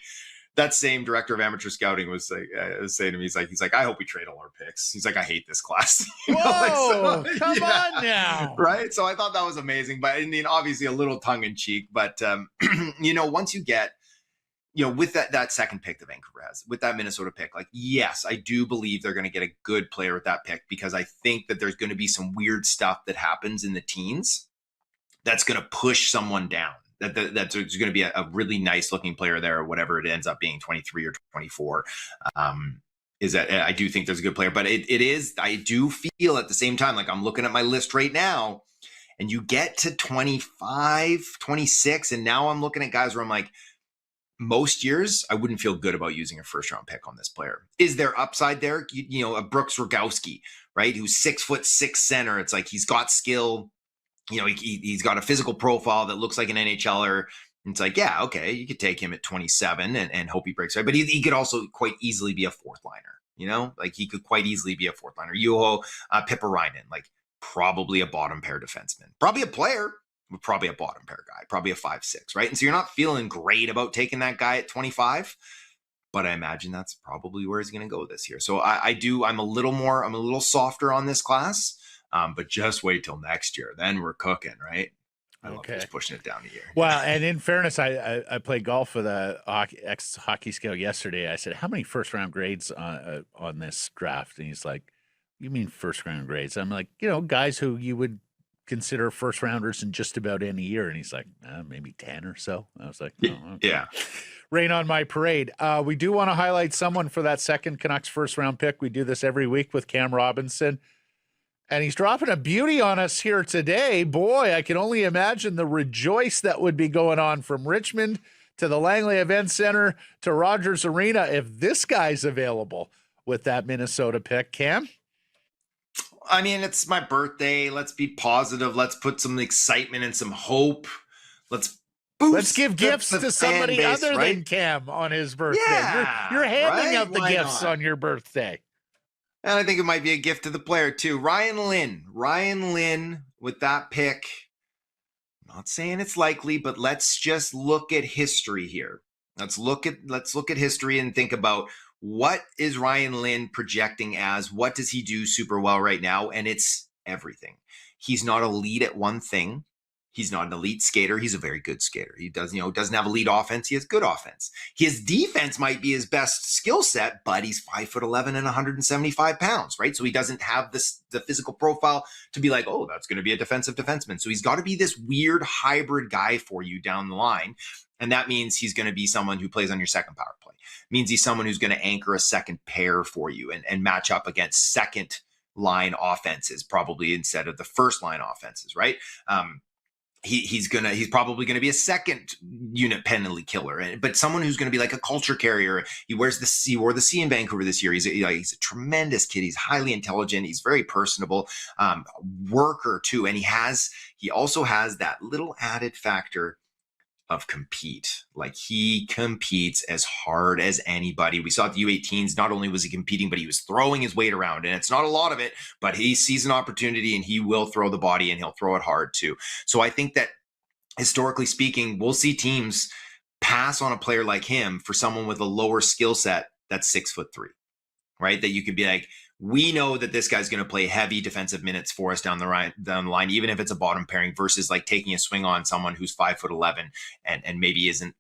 That same director of amateur scouting was saying to me, he's like, I hope we trade all our picks. He's like, I hate this class. Whoa, come on now. Right. So I thought that was amazing, but I mean, obviously a little tongue in cheek, but once you get, with that second pick that Vancouver has, with that Minnesota pick, like, yes, I do believe they're going to get a good player with that pick because I think that there's going to be some weird stuff that happens in the teens that's going to push someone down. That's going to be a really nice looking player there, or whatever it ends up being, 23 or 24. Is that I do think there's a good player, but it is, I do feel at the same time, like I'm looking at my list right now and you get to 25, 26. And now I'm looking at guys where I'm like, most years I wouldn't feel good about using a first round pick on this player. Is there upside there? A Brooks Rogowski, right? Who's 6'6" center. It's like, he's got skill. He's got a physical profile that looks like an NHLer. It's like, yeah, okay, you could take him at 27 and hope he breaks right. But he could also quite easily be a fourth liner, like he could quite easily be a fourth liner. Juho Pipparainen, like probably a bottom pair defenseman, probably a player, but probably a bottom pair guy, probably a 5'6", right? And so you're not feeling great about taking that guy at 25, but I imagine that's probably where he's going to go this year. So I'm a little softer on this class. But just wait till next year. Then we're cooking, right? I love Okay. just pushing it down a year. Well, and in fairness, I played golf with a ex-hockey scout yesterday. I said, how many first-round grades on this draft? And he's like, you mean first-round grades? I'm like, guys who you would consider first-rounders in just about any year. And he's like, maybe 10 or so. I was like, oh, okay. Yeah. Rain on my parade. We do want to highlight someone for that second Canucks first-round pick. We do this every week with Cam Robinson. And he's dropping a beauty on us here today. Boy, I can only imagine the rejoice that would be going on from Richmond to the Langley Event Center to Rogers Arena if this guy's available with that Minnesota pick. Cam? I mean, it's my birthday. Let's be positive. Let's put some excitement and some hope. Let's give gifts to somebody base, other than Cam on his birthday. Yeah, you're handing out the gifts on your birthday. And I think it might be a gift to the player too. Ryan Lynn with that pick. I'm not saying it's likely, but let's just look at history here. Let's look at history and think about what is Ryan Lynn projecting as? What does he do super well right now? And it's everything. He's not elite at one thing. He's not an elite skater. He's a very good skater. He doesn't have elite offense. He has good offense. His defense might be his best skill set, but he's 5'11" and 175 pounds, right? So he doesn't have the physical profile to be like, oh, that's going to be a defensive defenseman. So he's got to be this weird hybrid guy for you down the line. And that means he's going to be someone who plays on your second power play. It means he's someone who's going to anchor a second pair for you and match up against second line offenses, probably instead of the first line offenses, right? He's probably gonna be a second unit penalty killer, but someone who's gonna be like a culture carrier. He wore the C in Vancouver this year. He's a tremendous kid. He's highly intelligent. He's very personable, worker too, and he also has that little added factor of compete. Like he competes as hard as anybody. We saw at the U18s, not only was he competing, but he was throwing his weight around, and it's not a lot of it, but he sees an opportunity and he will throw the body and he'll throw it hard too. So I think that historically speaking, we'll see teams pass on a player like him for someone with a lower skill set that's 6'3", right? That you could be like, we know that this guy's going to play heavy defensive minutes for us down the line, even if it's a bottom pairing, versus like taking a swing on someone who's 5'11" and maybe isn't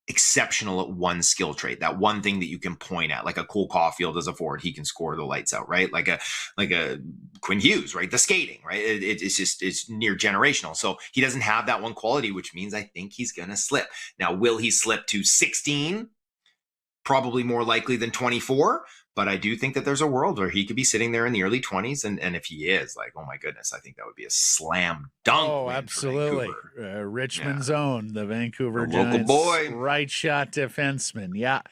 exceptional at one skill trait, that one thing that you can point at, like a Cole Caulfield as a forward, he can score the lights out, right? Like a Quinn Hughes, right? The skating, right? It's near generational. So he doesn't have that one quality, which means I think he's going to slip. Now, will he slip to 16? Probably more likely than 24. But I do think that there's a world where he could be sitting there in the early 20s. And if he is, like, oh my goodness, I think that would be a slam dunk. Oh, absolutely. Richmond's own, the Vancouver Giants, local boy. Right shot defenseman. Yeah.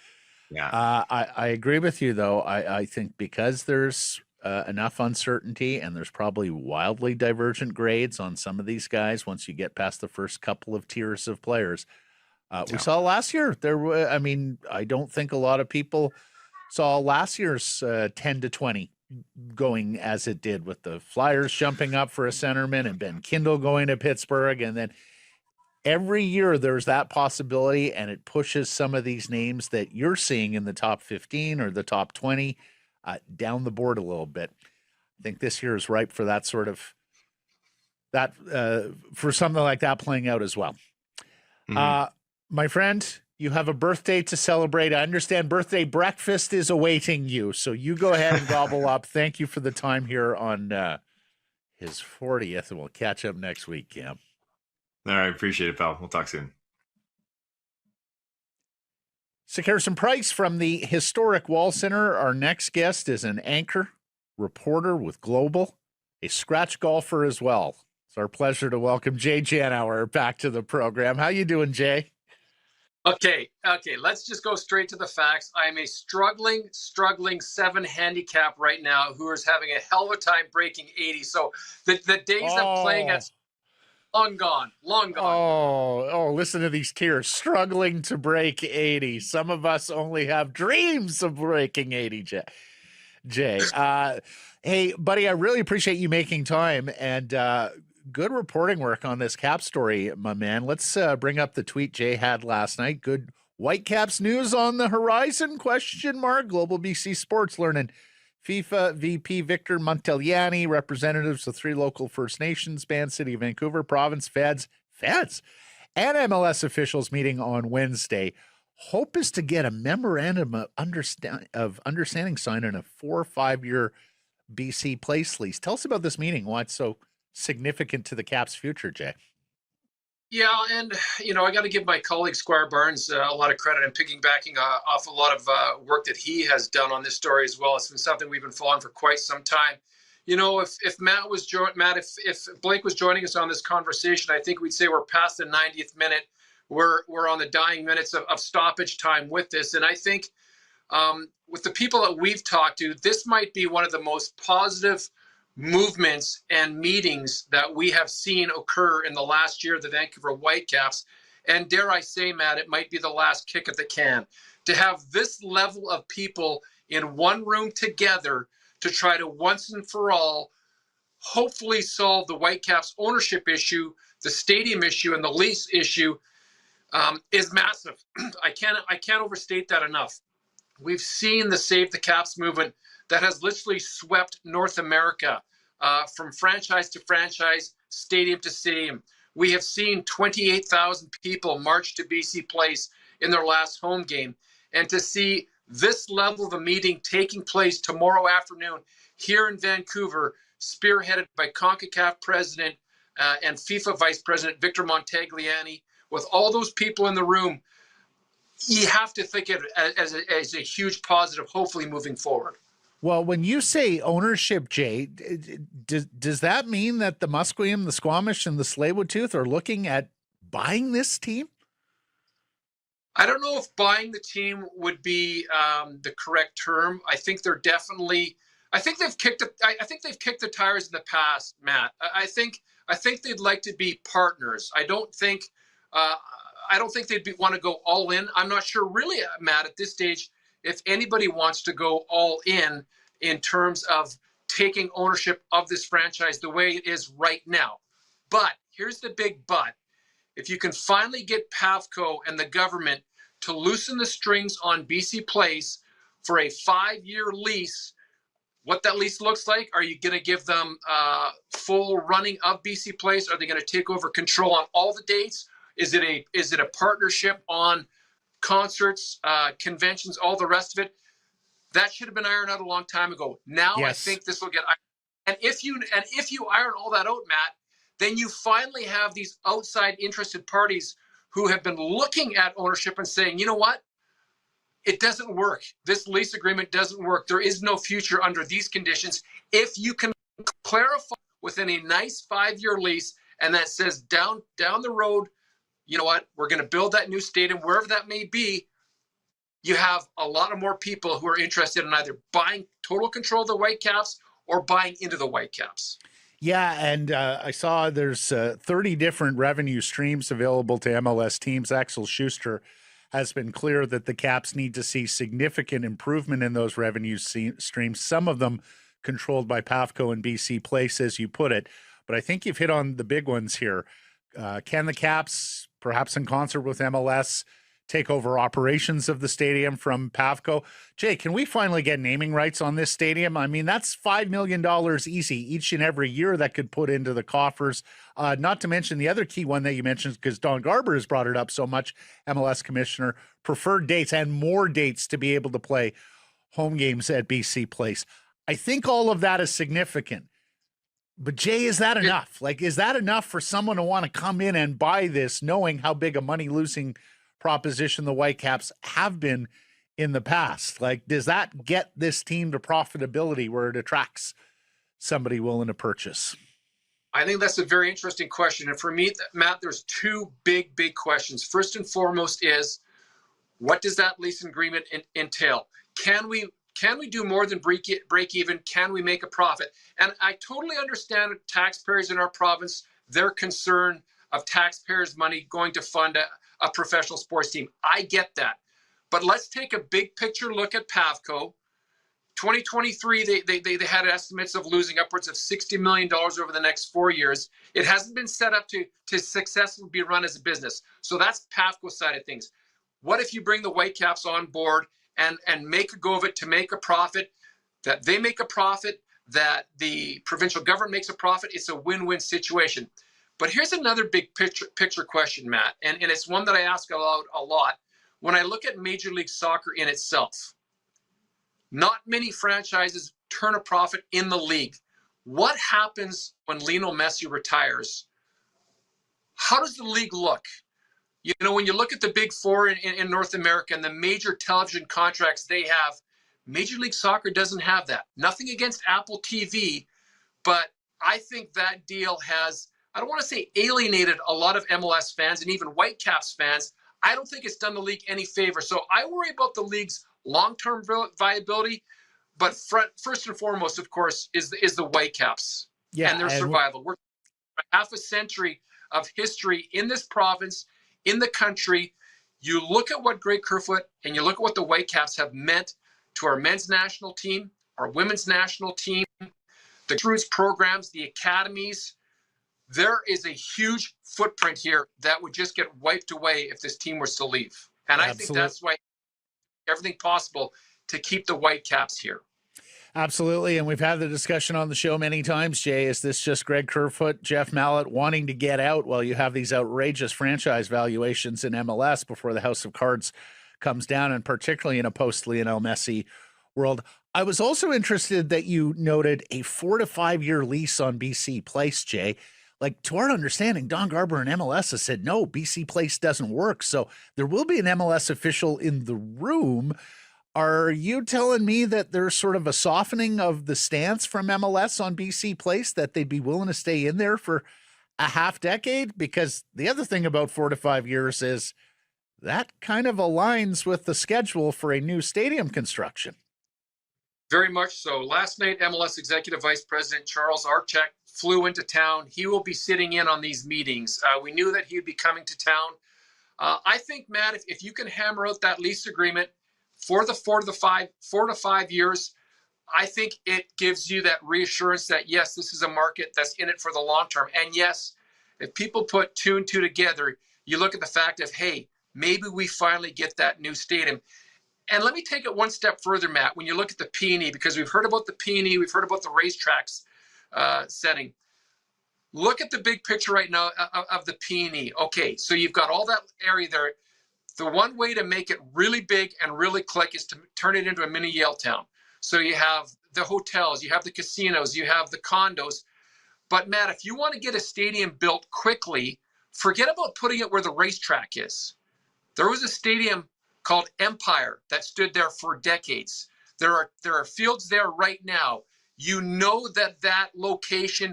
Yeah. I agree with you, though. I think because there's enough uncertainty and there's probably wildly divergent grades on some of these guys once you get past the first couple of tiers of players. We saw last year. I don't think a lot of people saw last year's 10 to 20 going as it did, with the Flyers jumping up for a centerman and Ben Kindle going to Pittsburgh. And then every year there's that possibility, and it pushes some of these names that you're seeing in the top 15 or the top 20 down the board a little bit. I think this year is ripe for that sort of for something like that playing out as well. Mm-hmm. My friend, you have a birthday to celebrate. I understand birthday breakfast is awaiting you, so you go ahead and gobble up. Thank you for the time here on his 40th, and we'll catch up next week, Cam. All right, appreciate it, pal. We'll talk soon. So, Harrison Price from the historic Wall Center. Our next guest is an anchor, reporter with Global, a scratch golfer as well. It's our pleasure to welcome Jay Janauer back to the program. How you doing, Jay? Okay. Let's just go straight to the facts. I'm a struggling 7 handicap right now who is having a hell of a time breaking 80. So the days of playing at long gone. Oh, listen to these tears. Struggling to break 80. Some of us only have dreams of breaking 80, Jay. Hey, buddy, I really appreciate you making time, and good reporting work on this Cap story, my man. Let's bring up the tweet Jay had last night. Good Whitecaps news on the horizon, ? Global BC Sports learning FIFA VP Victor Montagliani, representatives of 3 local First Nations bands, City of Vancouver, province, feds, and MLS officials meeting on Wednesday. Hope is to get a memorandum of understanding signed on a 4 or 5 year BC Place lease. Tell us about this meeting, why it's so significant to the Caps' future, Jay. Yeah, and I got to give my colleague Squire Barnes a lot of credit and piggybacking off a lot of work that he has done on this story as well. It's been something we've been following for quite some time. If Blake was joining us on this conversation, I think we'd say we're past the 90th minute. We're on the dying minutes of stoppage time with this, and I think with the people that we've talked to, this might be one of the most positive movements and meetings that we have seen occur in the last year of the Vancouver Whitecaps. And dare I say, Matt, it might be the last kick at the can. To have this level of people in one room together to try to once and for all hopefully solve the Whitecaps ownership issue, the stadium issue, and the lease issue is massive. I can't overstate that enough. We've seen the Save the Caps movement that has literally swept North America from franchise to franchise, stadium to stadium. We have seen 28,000 people march to BC Place in their last home game. And to see this level of a meeting taking place tomorrow afternoon here in Vancouver, spearheaded by CONCACAF President and FIFA Vice President Victor Montagliani, with all those people in the room, you have to think of it as a huge positive, hopefully moving forward. Well, when you say ownership, Jay, does that mean that the Musqueam, the Squamish, and the Tsleil-Waututh are looking at buying this team? I don't know if buying the team would be the correct term. I think they're definitely. I think they've kicked the tires in the past, Matt. I think they'd like to be partners. I don't think they'd want to go all in. I'm not sure, really, Matt, at this stage, if anybody wants to go all in terms of taking ownership of this franchise the way it is right now. But here's the big but. If you can finally get PAVCO and the government to loosen the strings on BC Place for a 5-year lease, what that lease looks like, are you going to give them full running of BC Place? Are they going to take over control on all the dates? Is it a partnership on concerts, conventions, all the rest of it? That should have been ironed out a long time ago. Now yes. I think this will get ironed. And if you iron all that out, Matt, then you finally have these outside interested parties who have been looking at ownership and saying, you know what? It doesn't work. This lease agreement doesn't work. There is no future under these conditions. If you can clarify within a nice 5-year lease, and that says down the road, you know what, we're going to build that new stadium, wherever that may be, you have a lot of more people who are interested in either buying total control of the Whitecaps or buying into the Whitecaps. Yeah, and I saw there's 30 different revenue streams available to MLS teams. Axel Schuster has been clear that the Caps need to see significant improvement in those revenue streams, some of them controlled by PAVCO and BC Place, as you put it. But I think you've hit on the big ones here. Can the Caps, perhaps in concert with MLS, take over operations of the stadium from PAVCO? Jay, can we finally get naming rights on this stadium? I mean, that's $5 million easy each and every year that could put into the coffers. Not to mention the other key one that you mentioned, because Don Garber has brought it up so much, MLS commissioner, preferred dates and more dates to be able to play home games at BC Place. I think all of that is significant. But Jay, is that enough? Like, is that enough for someone to want to come in and buy this, knowing how big a money-losing proposition the Whitecaps have been in the past? Like, does that get this team to profitability where it attracts somebody willing to purchase? I think that's a very interesting question. And for me, Matt, there's two big questions. First and foremost is, what does that lease agreement entail? Can we do more than break even? Can we make a profit? And I totally understand taxpayers in our province, their concern of taxpayers' money going to fund a professional sports team. I get that. But let's take a big picture look at PAVCO. 2023, they had estimates of losing upwards of $60 million over the next 4 years. It hasn't been set up to successfully be run as a business. So that's PAVCO's side of things. What if you bring the Whitecaps on board and make a go of it to make a profit? that they make a profit, that the provincial government makes a profit. It's a win-win situation. But here's another big picture question, Matt, and it's one that I ask a lot. When I look at Major League Soccer in itself, not many franchises turn a profit in the league. What happens when Lionel Messi retires? How does the league look? You know, when you look at the big four in North America and the major television contracts they have, Major League Soccer doesn't have that. Nothing against Apple TV, but I think that deal has, I don't want to say alienated a lot of MLS fans and even Whitecaps fans. I don't think it's done the league any favor. So I worry about the league's long-term viability. But first and foremost, of course, is the Whitecaps and their survival. We're half a century of history in this province, in the country. You look at what Greg Kerfoot and you look at what the Whitecaps have meant to our men's national team, our women's national team, the grassroots programs, the academies. There is a huge footprint here that would just get wiped away if this team was to leave. And I think that's why everything possible to keep the Whitecaps here. Absolutely. And we've had the discussion on the show many times, Jay. Is this just Greg Kerfoot, Jeff Mallett wanting to get out while you have these outrageous franchise valuations in MLS before the House of Cards comes down, and particularly in a post-Lionel Messi world? I was also interested that you noted a 4 to 5 year lease on BC Place, Jay. Like, to our understanding, Don Garber and MLS has said, no, BC Place doesn't work. So there will be an MLS official in the room. Are you telling me that there's sort of a softening of the stance from MLS on BC Place, that they'd be willing to stay in there for a half decade? Because the other thing about 4 to 5 years is that kind of aligns with the schedule for a new stadium construction. Very much so. Last night, MLS Executive Vice President Charles Archek flew into town. He will be sitting in on these meetings. We knew that he would be coming to town. I think, Matt, if you can hammer out that lease agreement for the 4 to 5 years, I think it gives you that reassurance that, yes, this is a market that's in it for the long term. And yes, if people put 2 and 2 together, you look at the fact of, hey, maybe we finally get that new stadium. And let me take it one step further, Matt, when you look at the P&E, because we've heard about the P&E, we've heard about the racetracks setting. Look at the big picture right now of the P&E. Okay, so you've got all that area there. The one way to make it really big and really click is to turn it into a mini Yale town. So you have the hotels, you have the casinos, you have the condos. But Matt, if you want to get a stadium built quickly, forget about putting it where the racetrack is. There was a stadium called Empire that stood there for decades. There are fields there right now. You know that location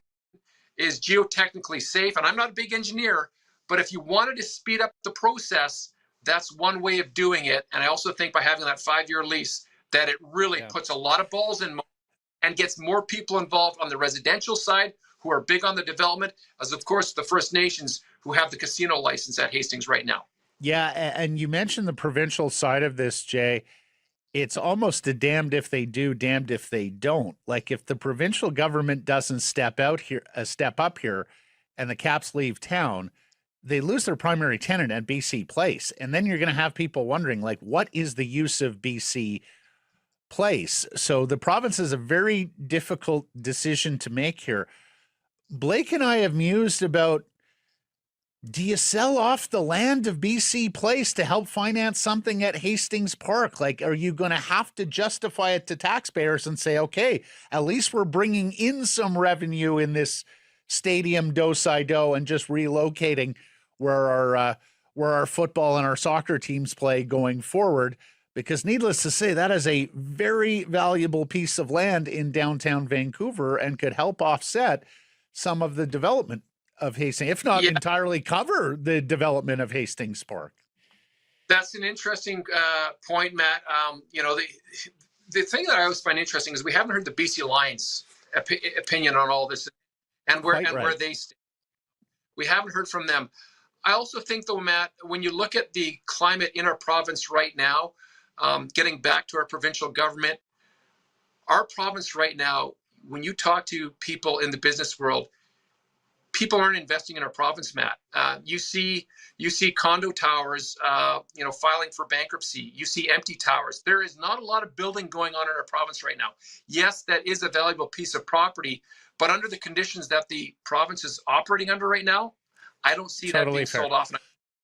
is geotechnically safe. And I'm not a big engineer, but if you wanted to speed up the process, that's one way of doing it. And I also think by having that 5-year lease, that it really puts a lot of balls in motion and gets more people involved on the residential side who are big on the development, as of course the First Nations who have the casino license at Hastings right now. Yeah, and you mentioned the provincial side of this, Jay. It's almost a damned if they do, damned if they don't. Like, if the provincial government doesn't step up here, and the Caps leave town, they lose their primary tenant at BC Place. And then you're going to have people wondering, like, what is the use of BC Place? So the province is a very difficult decision to make here. Blake and I have mused about, do you sell off the land of BC Place to help finance something at Hastings Park? Like, are you going to have to justify it to taxpayers and say, okay, at least we're bringing in some revenue in this stadium do-si-do and just relocating where our football and our soccer teams play going forward? Because needless to say, that is a very valuable piece of land in downtown Vancouver and could help offset some of the development of Hastings, if not entirely cover the development of Hastings Park. That's an interesting point, Matt. You know, the thing that I always find interesting is we haven't heard the BC Alliance opinion on all this and where they stand. We haven't heard from them. I also think, though, Matt, when you look at the climate in our province right now, getting back to our provincial government, our province right now, when you talk to people in the business world, people aren't investing in our province, Matt. You see condo towers, filing for bankruptcy. You see empty towers. There is not a lot of building going on in our province right now. Yes, that is a valuable piece of property, but under the conditions that the province is operating under right now, I don't see that being sold off.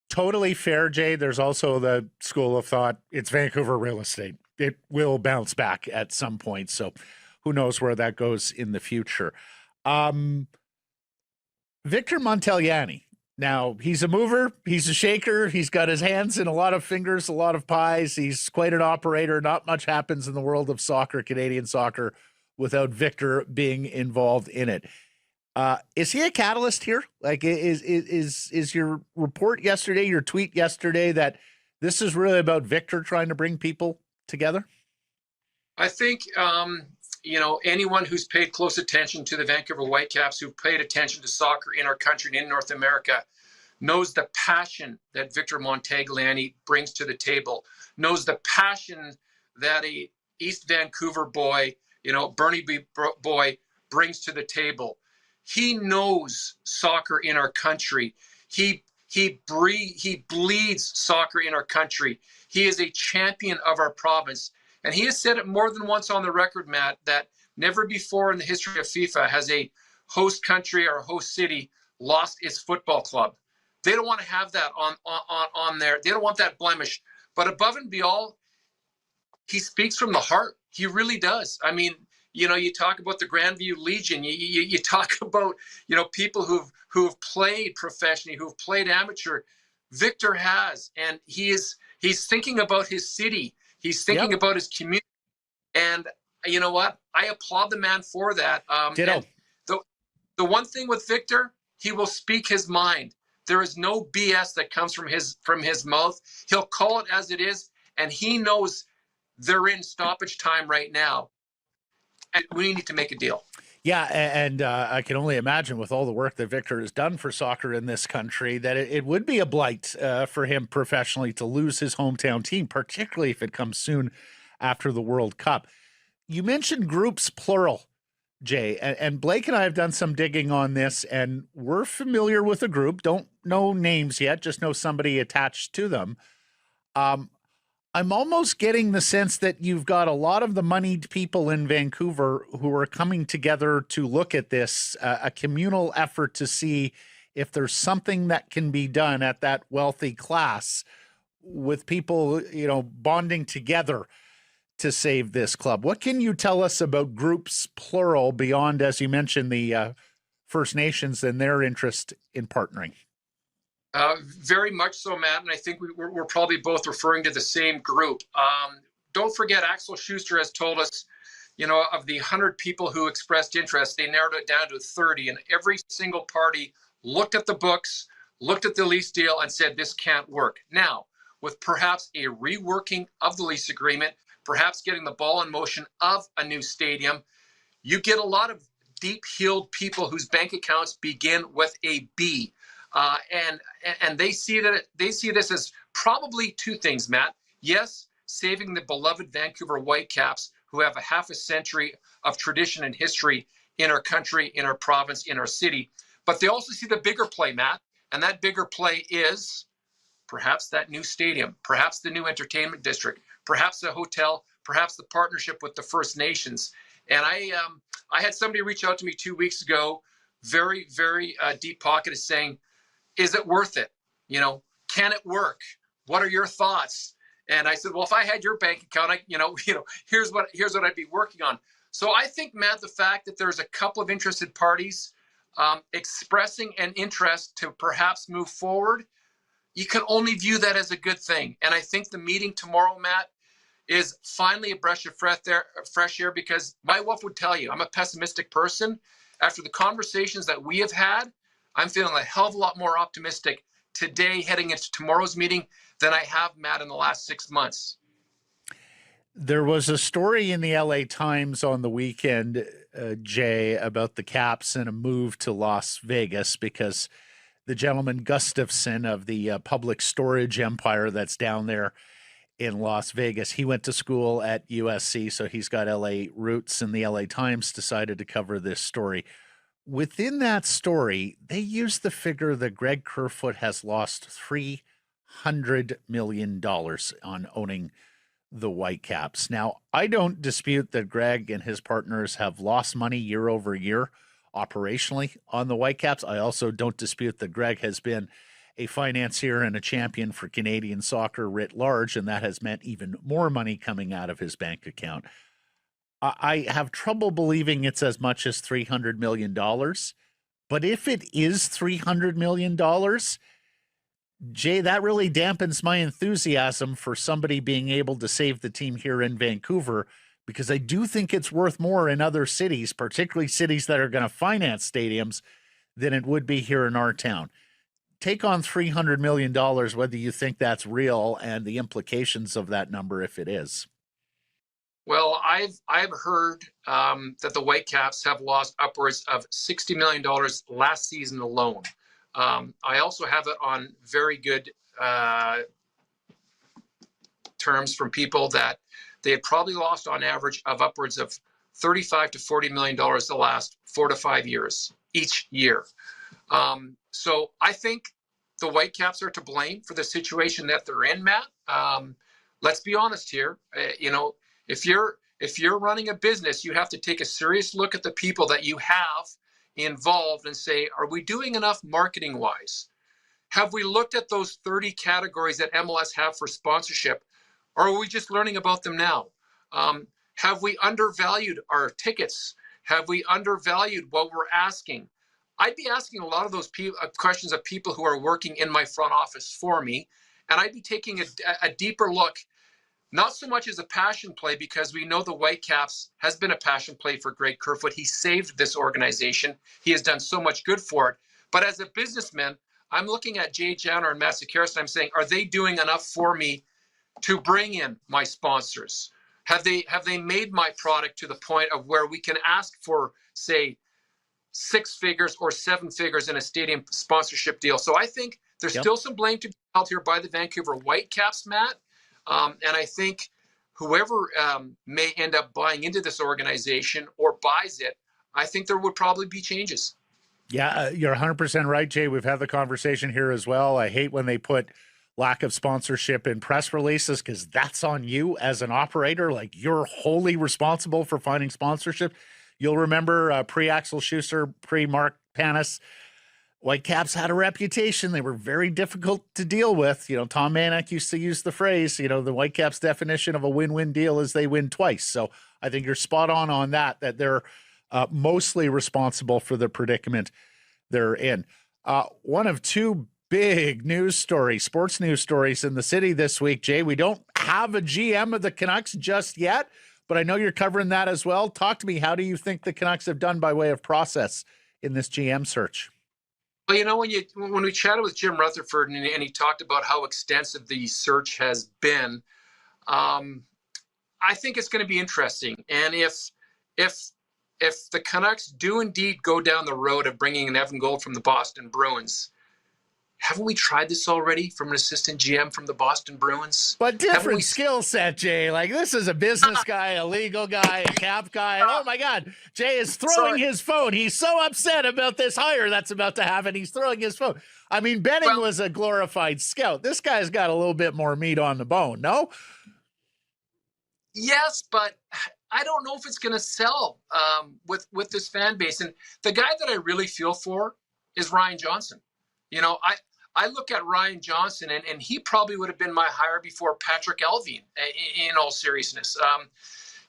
Totally fair, Jay. There's also the school of thought, it's Vancouver real estate. It will bounce back at some point. So who knows where that goes in the future. Victor Montagliani. Now, he's a mover. He's a shaker. He's got his hands in a lot of fingers, a lot of pies. He's quite an operator. Not much happens in the world of soccer, Canadian soccer, without Victor being involved in it. Is he a catalyst here? Like, is your report yesterday, your tweet yesterday, that this is really about Victor trying to bring people together? I think, anyone who's paid close attention to the Vancouver Whitecaps, who paid attention to soccer in our country and in North America, knows the passion that Victor Montagliani brings to the table, knows the passion that a East Vancouver boy, Burnaby boy brings to the table. He knows soccer in our country. He bleeds soccer in our country. He is a champion of our province. And he has said it more than once on the record, Matt, that never before in the history of FIFA has a host country or host city lost its football club. They don't want to have that on there. They don't want that blemish. But above and beyond, he speaks from the heart. He really does. I mean, you talk about the Grandview Legion. You talk about, people who've played professionally, who've played amateur. Victor has, and he's thinking about his city. He's thinking about his community. And you know what? I applaud the man for that. Ditto. The one thing with Victor, he will speak his mind. There is no BS that comes from his mouth. He'll call it as it is, and he knows they're in stoppage time right now. And we need to make a deal. Yeah, and I can only imagine, with all the work that Victor has done for soccer in this country, that it would be a blight for him professionally to lose his hometown team, particularly if it comes soon after the World Cup. You mentioned groups plural, Jay, and Blake and I have done some digging on this, and we're familiar with a group. Don't know names yet, just know somebody attached to them. I'm almost getting the sense that you've got a lot of the moneyed people in Vancouver who are coming together to look at this, a communal effort to see if there's something that can be done at that wealthy class with people, bonding together to save this club. What can you tell us about groups plural beyond, as you mentioned, the First Nations and their interest in partnering? Very much so, Matt, and I think we're probably both referring to the same group. Don't forget, Axel Schuster has told us, of the 100 people who expressed interest, they narrowed it down to 30, and every single party looked at the books, looked at the lease deal, and said, this can't work. Now, with perhaps a reworking of the lease agreement, perhaps getting the ball in motion of a new stadium, you get a lot of deep-heeled people whose bank accounts begin with a B. And they see this as probably two things, Matt. Yes, saving the beloved Vancouver Whitecaps, who have a half a century of tradition and history in our country, in our province, in our city. But they also see the bigger play, Matt. And that bigger play is perhaps that new stadium, perhaps the new entertainment district, perhaps a hotel, perhaps the partnership with the First Nations. And I had somebody reach out to me 2 weeks ago, very, very deep pocket, is saying, is it worth it? Can it work? What are your thoughts? And I said, well, if I had your bank account, here's what I'd be working on. So I think, Matt, the fact that there's a couple of interested parties expressing an interest to perhaps move forward, you can only view that as a good thing. And I think the meeting tomorrow, Matt, is finally a breath of fresh air, because my wife would tell you I'm a pessimistic person. After the conversations that we have had, I'm feeling a hell of a lot more optimistic today heading into tomorrow's meeting than I have, Matt, in the last 6 months. There was a story in the LA Times on the weekend, Jay, about the Caps and a move to Las Vegas, because the gentleman Gustafson of the public storage empire that's down there in Las Vegas, he went to school at USC, so he's got LA roots, and the LA Times decided to cover this story. within that story, they used the figure that Greg Kerfoot has lost $300 million on owning the Whitecaps. Now, I don't dispute that Greg and his partners have lost money year over year operationally on the Whitecaps. I also don't dispute that Greg has been a financier and a champion for Canadian soccer writ large, and that has meant even more money coming out of his bank account. I have trouble believing it's as much as $300 million. But if it is $300 million, Jay, that really dampens my enthusiasm for somebody being able to save the team here in Vancouver, because I do think it's worth more in other cities, particularly cities that are going to finance stadiums, than it would be here in our town. Take on $300 million, whether you think that's real, and the implications of that number if it is. Well, I've heard that the Whitecaps have lost upwards of $60 million last season alone. I also have it on very good terms from people that they had probably lost on average of upwards of $35 to $40 million the last 4 to 5 years each year. So I think the Whitecaps are to blame for the situation that they're in, Matt. Let's be honest here. If you're running a business, you have to take a serious look at the people that you have involved and say, are we doing enough marketing wise? Have we looked at those 30 categories that MLS have for sponsorship? Or are we just learning about them now? Have we undervalued our tickets? Have we undervalued what we're asking? I'd be asking a lot of those questions of people who are working in my front office for me. And I'd be taking a deeper look. Not so much as a passion play, because we know the Whitecaps has been a passion play for Greg Kerfoot. He saved this organization. He has done so much good for it. But as a businessman, I'm looking at Jay Janau and Matt Sakaris, and I'm saying, are they doing enough for me to bring in my sponsors? Have they made my product to the point of where we can ask for, say, 6 figures or 7 figures in a stadium sponsorship deal? So I think there's still some blame to be held here by the Vancouver Whitecaps, Matt. And I think whoever may end up buying into this organization or buys it, I think there would probably be changes. Yeah, you're 100% right, Jay. We've had the conversation here as well. I hate when they put lack of sponsorship in press releases, because that's on you as an operator. Like, you're wholly responsible for finding sponsorship. You'll remember pre-Axel Schuster, pre-Mark Panis, Whitecaps had a reputation. They were very difficult to deal with. Tom Manek used to use the phrase, the Whitecaps definition of a win-win deal is they win twice. So I think you're spot on that they're mostly responsible for the predicament they're in. One of 2 big news stories, sports news stories in the city this week, Jay. We don't have a GM of the Canucks just yet, but I know you're covering that as well. Talk to me. How do you think the Canucks have done by way of process in this GM search? Well, when we chatted with Jim Rutherford and he talked about how extensive the search has been, I think it's going to be interesting. And if the Canucks do indeed go down the road of bringing in Evan Gold from the Boston Bruins, haven't we tried this already from an assistant GM from the Boston Bruins? But different skill set, Jay. Like, this is a business guy, a legal guy, a cap guy. Oh, my God. Jay is throwing his phone. He's so upset about this hire that's about to happen. He's throwing his phone. I mean, Benning was a glorified scout. This guy's got a little bit more meat on the bone, no? Yes, but I don't know if it's going to sell with this fan base. And the guy that I really feel for is Ryan Johnson. I look at Ryan Johnson, and he probably would have been my hire before Patrick Elvine, in all seriousness.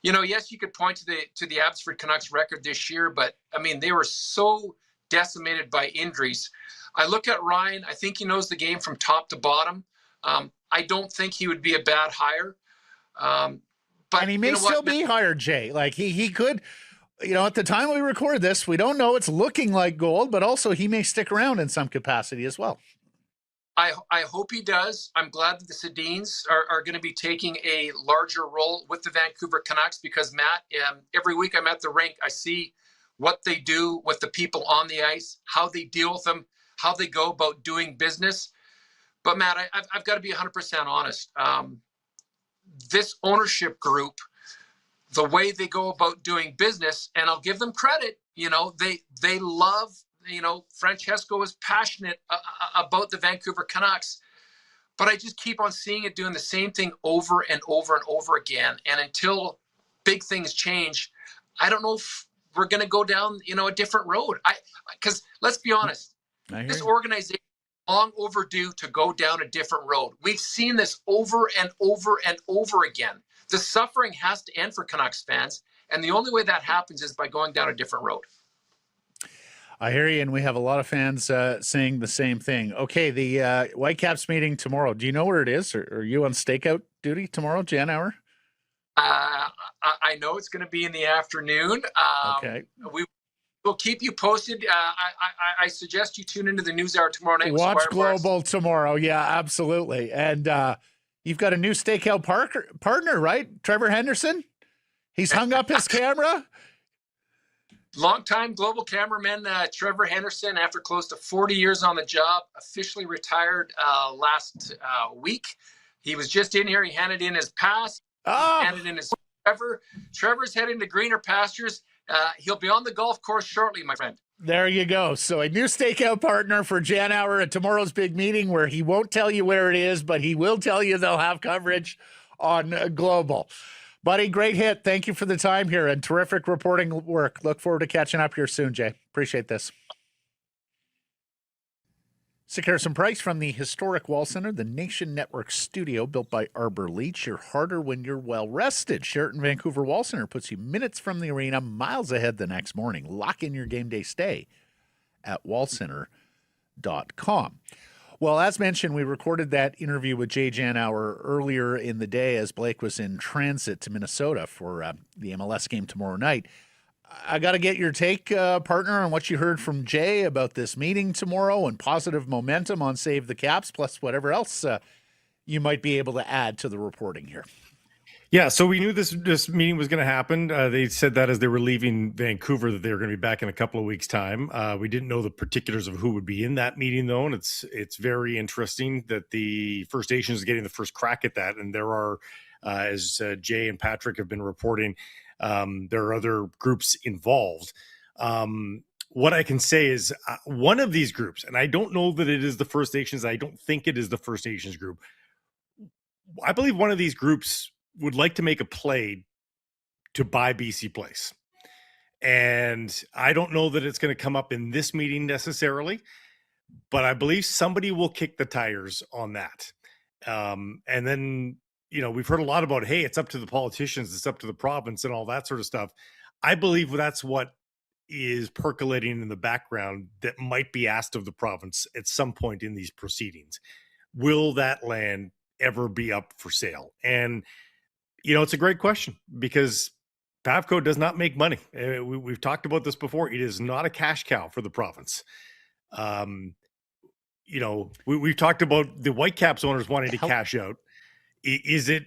Yes, you could point to the Abbotsford Canucks record this year, but, I mean, they were so decimated by injuries. I look at Ryan. I think he knows the game from top to bottom. I don't think he would be a bad hire. But and he may still be hired, Jay. Like, he could, at the time we record this, we don't know. It's looking like Gold, but also he may stick around in some capacity as well. I hope he does. I'm glad that the Sedins are going to be taking a larger role with the Vancouver Canucks, because, Matt, every week I'm at the rink, I see what they do with the people on the ice, how they deal with them, how they go about doing business. But, Matt, I've got to be 100% honest. This ownership group, the way they go about doing business, and I'll give them credit. They love, Francesco is passionate about the Vancouver Canucks, but I just keep on seeing it doing the same thing over and over and over again. And until big things change, I don't know if we're going to go down, a different road. Because let's be honest, this organization is long overdue to go down a different road. We've seen this over and over and over again. The suffering has to end for Canucks fans, and the only way that happens is by going down a different road. I hear you, and we have a lot of fans saying the same thing. Okay, the Whitecaps meeting tomorrow. Do you know where it is? Or are you on stakeout duty tomorrow, Janower? I know it's going to be in the afternoon. Okay. We'll keep you posted. I suggest you tune into the NewsHour tomorrow night. Watch Global tomorrow. Yeah, absolutely. And you've got a new stakeout partner, right? Trevor Henderson? He's hung up his camera? Longtime Global cameraman Trevor Henderson, after close to 40 years on the job, officially retired last week. He was just in here. He handed in his pass. Handed in his Trevor's heading to greener pastures. He'll be on the golf course shortly, my friend. There you go. So a new stakeout partner for Janower at tomorrow's big meeting, where he won't tell you where it is, but he will tell you they'll have coverage on Global. Buddy, great hit. Thank you for the time here and terrific reporting work. Look forward to catching up here soon, Jay. Appreciate this. Secure some price from the historic Wall Center, the Nation Network studio built by Arbor Leach. You're harder when you're well rested. Sheraton Vancouver Wall Center puts you minutes from the arena, miles ahead the next morning. Lock in your game day stay at wallcenter.com. Well, as mentioned, we recorded that interview with Jay Janau earlier in the day as Blake was in transit to Minnesota for the MLS game tomorrow night. I got to get your take, partner, on what you heard from Jay about this meeting tomorrow and positive momentum on Save the Caps, plus whatever else you might be able to add to the reporting here. Yeah, so we knew this meeting was going to happen. They said that as they were leaving Vancouver, that they were going to be back in a couple of weeks' time. We didn't know the particulars of who would be in that meeting, though, and it's very interesting that the First Nations is getting the first crack at that. And there are, as Jay and Patrick have been reporting, there are other groups involved. What I can say is one of these groups, and I don't know that it is the First Nations. I don't think it is the First Nations group. I believe one of these groups would like to make a play to buy BC Place. And I don't know that it's going to come up in this meeting necessarily, but I believe somebody will kick the tires on that. And then, we've heard a lot about, hey, it's up to the politicians, it's up to the province and all that sort of stuff. I believe that's what is percolating in the background that might be asked of the province at some point in these proceedings. Will that land ever be up for sale? And it's a great question because Pavco does not make money. We've talked about this before. It is not a cash cow for the province. We've talked about the Whitecaps owners wanting to cash out. Is it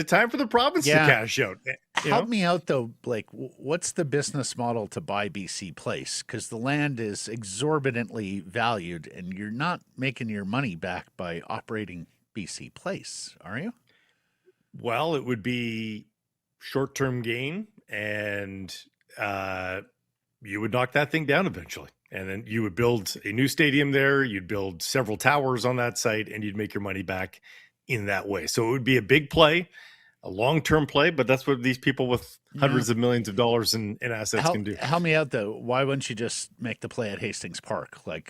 time for the province to cash out? Help me out, though, Blake. What's the business model to buy BC Place? Because the land is exorbitantly valued, and you're not making your money back by operating BC Place, are you? Well, it would be short-term gain, and you would knock that thing down eventually. And then you would build a new stadium there. You'd build several towers on that site, and you'd make your money back in that way. So it would be a big play, a long-term play, but that's what these people with hundreds of millions of dollars in assets can do. Help me out, though. Why wouldn't you just make the play at Hastings Park? Why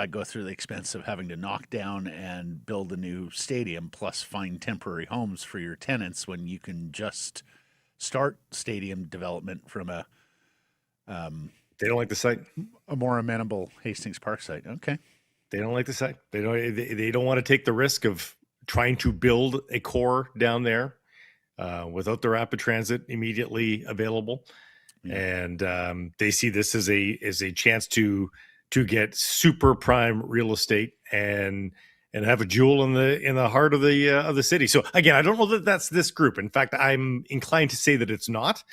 go through the expense of having to knock down and build a new stadium plus find temporary homes for your tenants when you can just start stadium development from a they don't like the site. A more amenable Hastings Park site. Okay. They don't like the site. They don't want to take the risk of trying to build a core down there without the rapid transit immediately available. Yeah. And they see this as a chance to get super prime real estate and have a jewel in the heart of the city. So again, I don't know that that's this group. In fact, I'm inclined to say that it's not.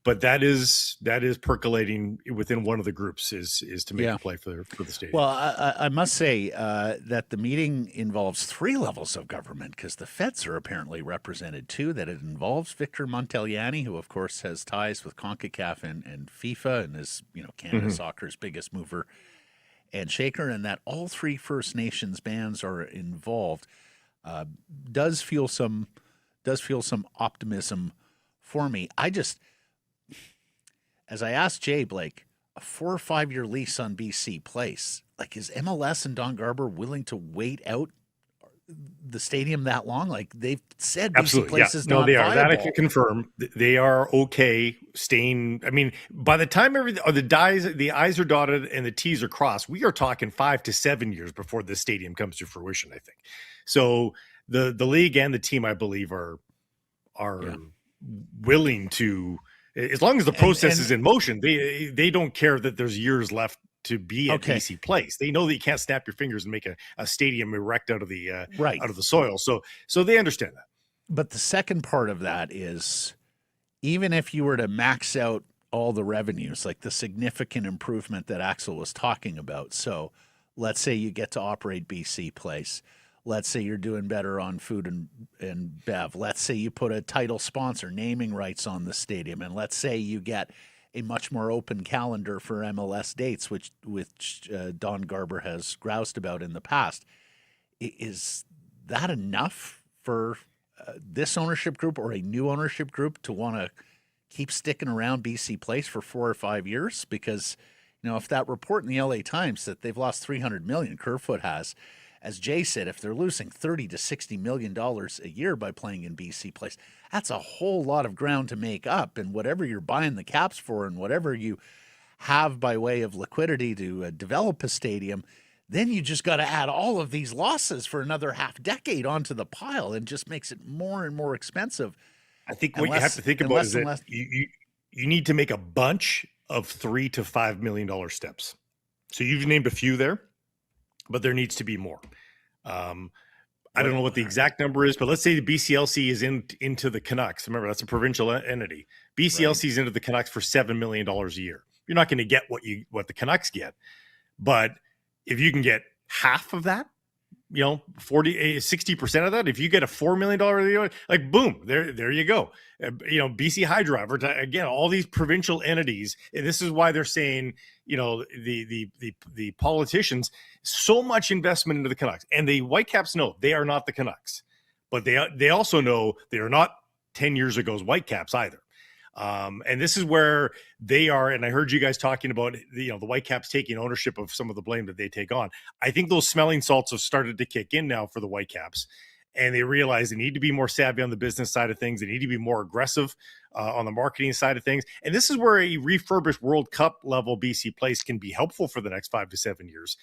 but that is percolating within one of the groups is to make a play for the stadium. Well, I must say that the meeting involves 3 levels of government, because the feds are apparently represented too, that it involves Victor Montagliani, who of course has ties with CONCACAF and FIFA and is, Canada soccer's biggest mover and shaker, and that all 3 First Nations bands are involved. Does feel some optimism for me. As I asked Jay, Blake, a 4 or 5 year lease on BC Place, like, is MLS and Don Garber willing to wait out the stadium that long? Like, they've said BC Place is not they viable. are. That I can confirm. They are okay staying. I mean, by the time the I's are dotted and the T's are crossed, we are talking 5 to 7 years before this stadium comes to fruition, I think. So the league and the team, I believe, are willing to, as long as the process is in motion, they don't care that there's years left to be at BC Place. They know that you can't snap your fingers and make a stadium erect out of the out of the soil. So they understand that. But the second part of that is, even if you were to max out all the revenues, like the significant improvement that Axel was talking about. So let's say you get to operate BC Place. Let's say you're doing better on food and bev. Let's say you put a title sponsor, naming rights on the stadium. And let's say you get a much more open calendar for MLS dates, which Don Garber has groused about in the past. Is that enough for this ownership group or a new ownership group to want to keep sticking around BC Place for 4 or 5 years? Because, if that report in the LA Times that they've lost $300 million, Kerfoot has, as Jay said, if they're losing $30 to $60 million a year by playing in BC Place, that's a whole lot of ground to make up. And whatever you're buying the caps for and whatever you have by way of liquidity to develop a stadium, then you just got to add all of these losses for another half decade onto the pile, and just makes it more and more expensive. I think what you have to think about is that you need to make a bunch of $3 to $5 million steps. So you've named a few there, but there needs to be more. I don't know what the exact number is, but let's say the BCLC is into the Canucks. Remember, that's a provincial entity. BCLC is into the Canucks for $7 million a year. You're not going to get what the Canucks get, but if you can get half of that, 60% of that, if you get a $4 million deal, like, boom, there you go. BC Hydro, again, all these provincial entities, and this is why they're saying, the politicians, so much investment into the Canucks, and the Whitecaps know they are not the Canucks, but they also know they are not 10 years ago's Whitecaps either. And this is where they are. And I heard you guys talking about, the Whitecaps taking ownership of some of the blame that they take on. I think those smelling salts have started to kick in now for the Whitecaps, and they realize they need to be more savvy on the business side of things. They need to be more aggressive on the marketing side of things. And this is where a refurbished World Cup level BC Place can be helpful for the next 5 to 7 years.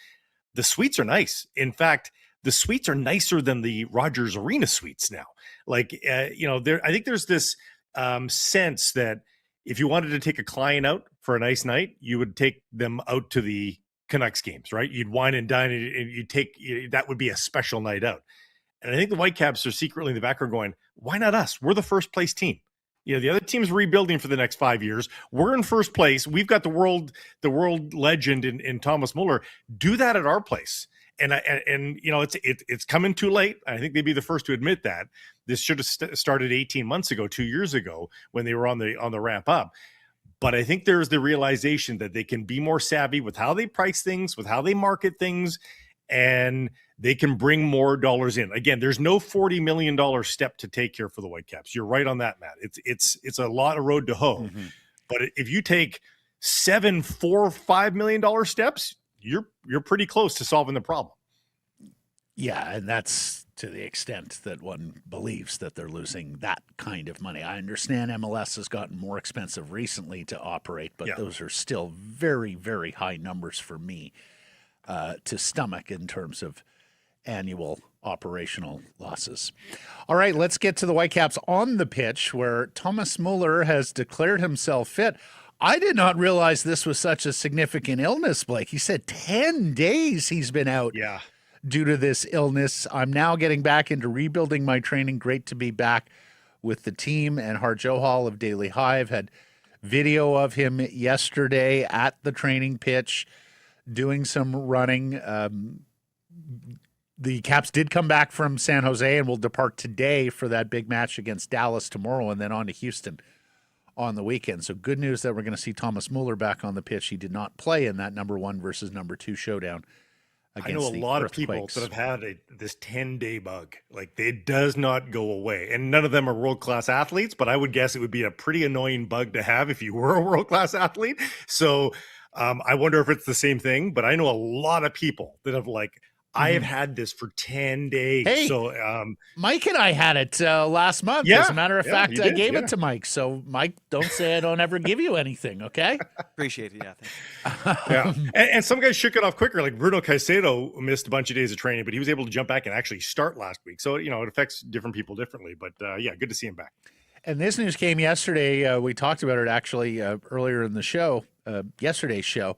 The suites are nice. In fact, the suites are nicer than the Rogers Arena suites now. Like, I think there's this sense that if you wanted to take a client out for a nice night, you would take them out to the Canucks games, right? You'd wine and dine, and that would be a special night out. And I think the Whitecaps are secretly in the background going, why not us? We're the first place team. The other team's rebuilding for the next 5 years. We're in first place. We've got the world legend in Thomas Müller. Do that at our place. And it's coming too late. I think they'd be the first to admit that. This should have started 18 months ago, 2 years ago, when they were on the ramp up. But I think there's the realization that they can be more savvy with how they price things, with how they market things, and they can bring more dollars in. Again, there's no $40 million step to take here for the Whitecaps. You're right on that, Matt. It's a lot of road to hoe. Mm-hmm. But if you take $4 or $5 million steps, you're pretty close to solving the problem. Yeah, and that's to the extent that one believes that they're losing that kind of money. I understand MLS has gotten more expensive recently to operate, but those are still very, very high numbers for me to stomach in terms of annual operational losses. All right, let's get to the Whitecaps on the pitch, where Thomas Müller has declared himself fit. I did not realize this was such a significant illness, Blake. He said 10 days he's been out due to this illness. I'm now getting back into rebuilding my training. Great to be back with the team. And Har Johal of Daily Hive had video of him yesterday at the training pitch doing some running. The Caps did come back from San Jose and will depart today for that big match against Dallas tomorrow and then on to Houston on the weekend. So good news that we're going to see Thomas Müller back on the pitch. He did not play in that number 1 versus number 2 showdown. I know a lot of people that have had this 10-day bug. Like, it does not go away. And none of them are world-class athletes, but I would guess it would be a pretty annoying bug to have if you were a world-class athlete. So I wonder if it's the same thing, but I know a lot of people that have I have had this for 10 days. Hey, so Mike and I had it last month. Yeah, As a matter of fact, I gave it to Mike. So, Mike, don't say I don't ever give you anything, okay? Appreciate it. Yeah. Thank you. yeah. And some guys shook it off quicker. Like Bruno Caicedo missed a bunch of days of training, but he was able to jump back and actually start last week. So, it affects different people differently. But yeah, good to see him back. And this news came yesterday. We talked about it actually earlier in the show, yesterday's show.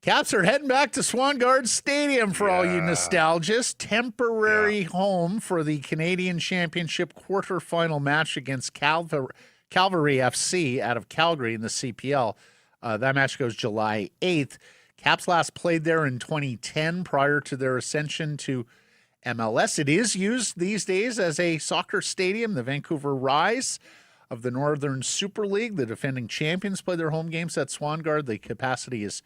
Caps are heading back to Swangard Stadium for all you nostalgists. Temporary home for the Canadian Championship quarterfinal match against Calvary FC out of Calgary in the CPL. That match goes July 8th. Caps last played there in 2010 prior to their ascension to MLS. It is used these days as a soccer stadium. The Vancouver Rise of the Northern Super League, the defending champions, play their home games at Swangard. The capacity is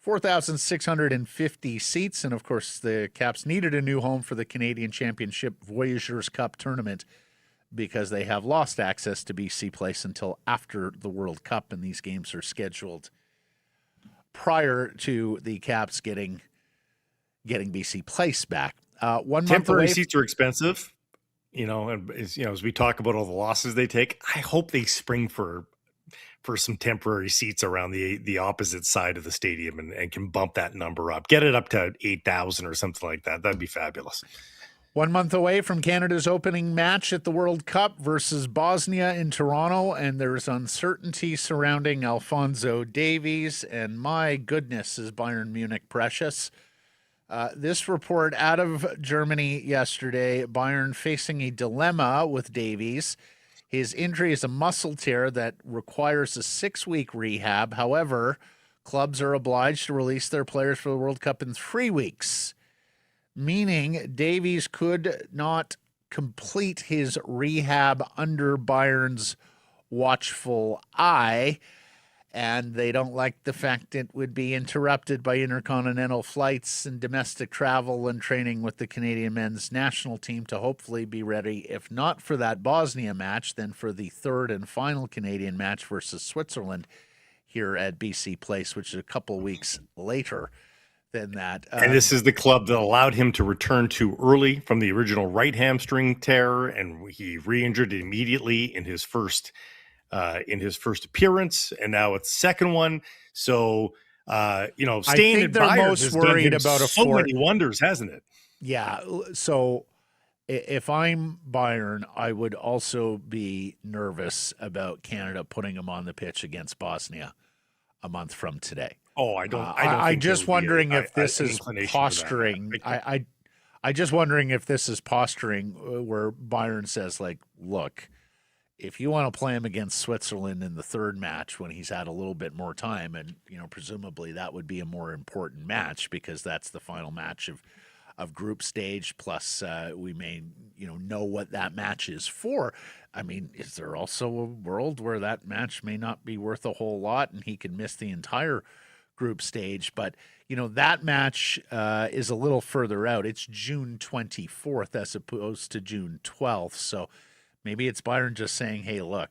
4,650 seats. And, of course, the Caps needed a new home for the Canadian Championship Voyageurs Cup tournament because they have lost access to BC Place until after the World Cup, and these games are scheduled prior to the Caps getting BC Place back. 1 month Temporary away. seats are expensive, and as we talk about all the losses they take, I hope they spring for some temporary seats around the opposite side of the stadium and can bump that number up. Get it up to 8,000 or something like that. That'd be fabulous. 1 month away from Canada's opening match at the World Cup versus Bosnia in Toronto, and there's uncertainty surrounding Alphonso Davies, and my goodness, is Bayern Munich precious. This report out of Germany yesterday, Bayern facing a dilemma with Davies. His injury is a muscle tear that requires a 6-week rehab. However, clubs are obliged to release their players for the World Cup in 3 weeks, meaning Davies could not complete his rehab under Bayern's watchful eye. And they don't like the fact it would be interrupted by intercontinental flights and domestic travel and training with the Canadian men's national team to hopefully be ready, if not for that Bosnia match, then for the third and final Canadian match versus Switzerland here at BC Place, which is a couple weeks later than that. And this is the club that allowed him to return too early from the original right hamstring tear, and he re-injured immediately in his first appearance, and now it's second one. So, staying at Bayern has done him so many wonders, hasn't it? Yeah. So if I'm Bayern, I would also be nervous about Canada putting him on the pitch against Bosnia a month from today. Oh, I don't. I'm just wondering if this is posturing. I just wondering if this is posturing where Bayern says, look, if you want to play him against Switzerland in the third match when he's had a little bit more time, and presumably that would be a more important match because that's the final match of group stage. Plus, we may know what that match is for. I mean, is there also a world where that match may not be worth a whole lot and he can miss the entire group stage? But that match is a little further out. It's June 24th as opposed to June 12th. So maybe it's Bayern just saying, hey, look,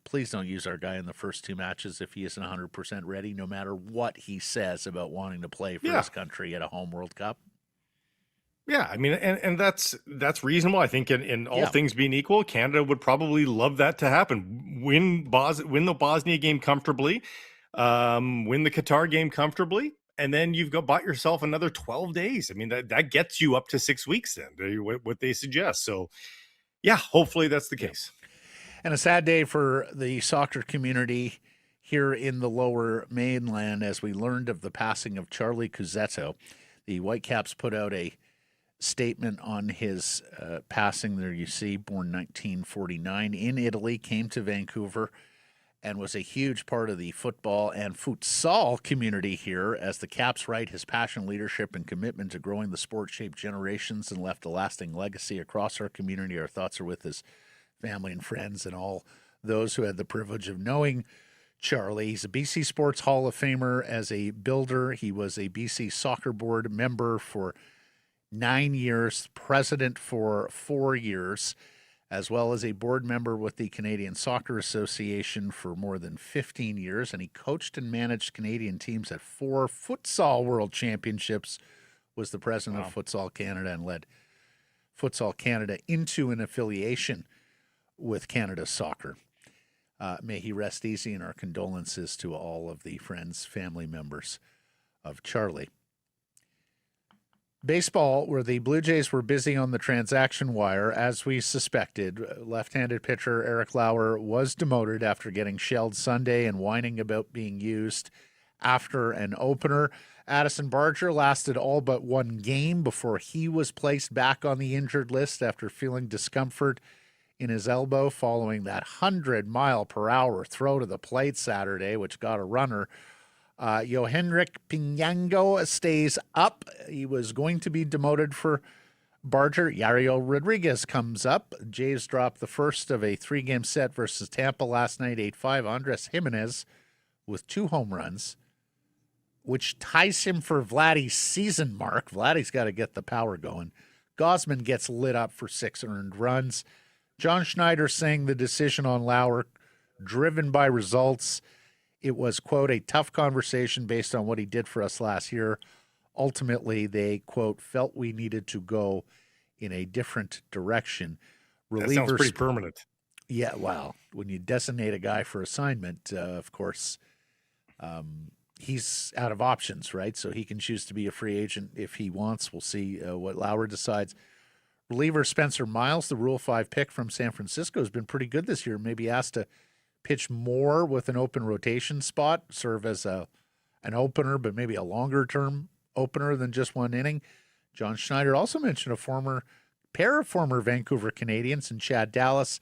please don't use our guy in the first 2 matches if he isn't 100% ready, no matter what he says about wanting to play for his country at a home World Cup. Yeah, I mean, and that's reasonable. I think in all things being equal, Canada would probably love that to happen. Win the Bosnia game comfortably, win the Qatar game comfortably, and then you've bought yourself another 12 days. I mean, that gets you up to 6 weeks then, what they suggest. So, yeah, hopefully that's the case. And a sad day for the soccer community here in the Lower Mainland as we learned of the passing of Charlie Cuzzetto. The Whitecaps put out a statement on his passing. There you see, born 1949 in Italy, came to Vancouver and was a huge part of the football and futsal community here, as the Caps write his passion, leadership, and commitment to growing the sport shaped generations and left a lasting legacy across our community. Our thoughts are with his family and friends and all those who had the privilege of knowing Charlie. He's a BC Sports Hall of Famer as a builder. He was a BC Soccer Board member for 9 years, president for 4 years, as well as a board member with the Canadian Soccer Association for more than 15 years. And he coached and managed Canadian teams at 4 futsal world championships, was the president of Futsal Canada, and led Futsal Canada into an affiliation with Canada Soccer. May he rest easy, and our condolences to all of the friends, family members of Charlie. Baseball, where the Blue Jays were busy on the transaction wire, as we suspected. Left-handed pitcher Eric Lauer was demoted after getting shelled Sunday and whining about being used after an opener. Addison Barger lasted all but one game before he was placed back on the injured list after feeling discomfort in his elbow following that 100-mile-per-hour throw to the plate Saturday, which got a runner. Yohenrik Pinango stays up. He was going to be demoted for Barger. Yario Rodriguez comes up. Jays dropped the first of a 3-game set versus Tampa last night, 8-5. Andres Jimenez with 2 home runs, which ties him for Vladdy's season mark. Vladdy's got to get the power going. Gosman gets lit up for 6 earned runs. John Schneider saying the decision on Lauer, driven by results. It was, quote, a tough conversation based on what he did for us last year. Ultimately, they, quote, felt we needed to go in a different direction. That sounds pretty permanent. Yeah, well, when you designate a guy for assignment, of course, he's out of options, right? So he can choose to be a free agent if he wants. We'll see what Lauer decides. Reliever Spencer Miles, the Rule 5 pick from San Francisco, has been pretty good this year. Maybe asked to pitch more with an open rotation spot, serve as an opener, but maybe a longer-term opener than just one inning. John Schneider also mentioned a pair of former Vancouver Canadians in Chad Dallas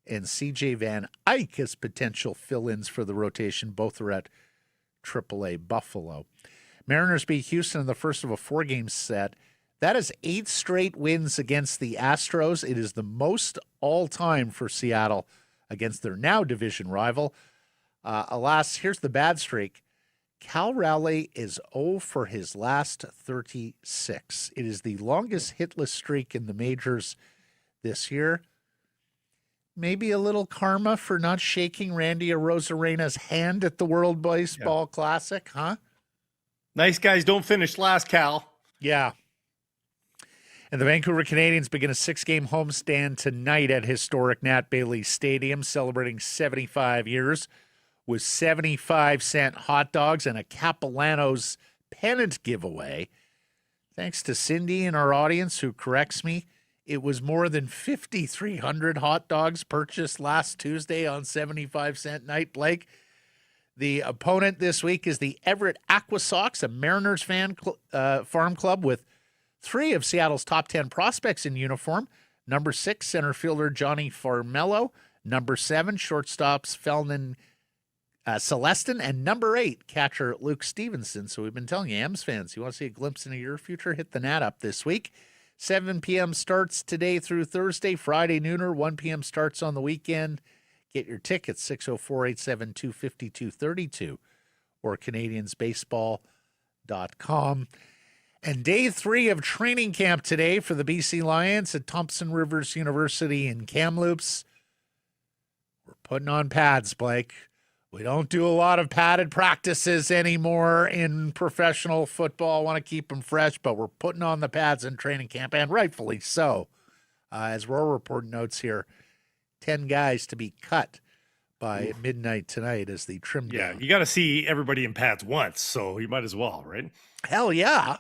and C.J. Van Eyck as potential fill-ins for the rotation. Both are at AAA Buffalo. Mariners beat Houston in the first of a 4-game set. That is 8 straight wins against the Astros. It is the most all-time for Seattle against their now division rival. Alas, here's the bad streak. Cal Raleigh is 0 for his last 36. It is the longest hitless streak in the majors this year. Maybe a little karma for not shaking Randy Arozarena's hand at the World Baseball Classic, huh? Nice guys don't finish last, Cal. Yeah. And the Vancouver Canadians begin a 6-game homestand tonight at historic Nat Bailey Stadium, celebrating 75 years with 75-cent hot dogs and a Capilano's pennant giveaway. Thanks to Cindy in our audience who corrects me, it was more than 5,300 hot dogs purchased last Tuesday on 75-cent night, Blake. The opponent this week is the Everett Aqua Sox, a Mariners farm club with 3 of Seattle's top 10 prospects in uniform. Number 6, center fielder Johnny Farmello. Number 7, shortstops Felnan Celestin. And number 8, catcher Luke Stevenson. So we've been telling you, Ams fans, you want to see a glimpse into your future? Hit the Nat up this week. 7 p.m. starts today through Thursday. Friday nooner, 1 p.m. starts on the weekend. Get your tickets, 604-872-5232 or CanadiansBaseball.com. And day 3 of training camp today for the BC Lions at Thompson Rivers University in Kamloops. We're putting on pads, Blake. We don't do a lot of padded practices anymore in professional football. I want to keep them fresh, but we're putting on the pads in training camp, and rightfully so. As Roar Report notes here, 10 guys to be cut by midnight tonight as the trim down. Yeah, you got to see everybody in pads once, so you might as well, right? Hell yeah.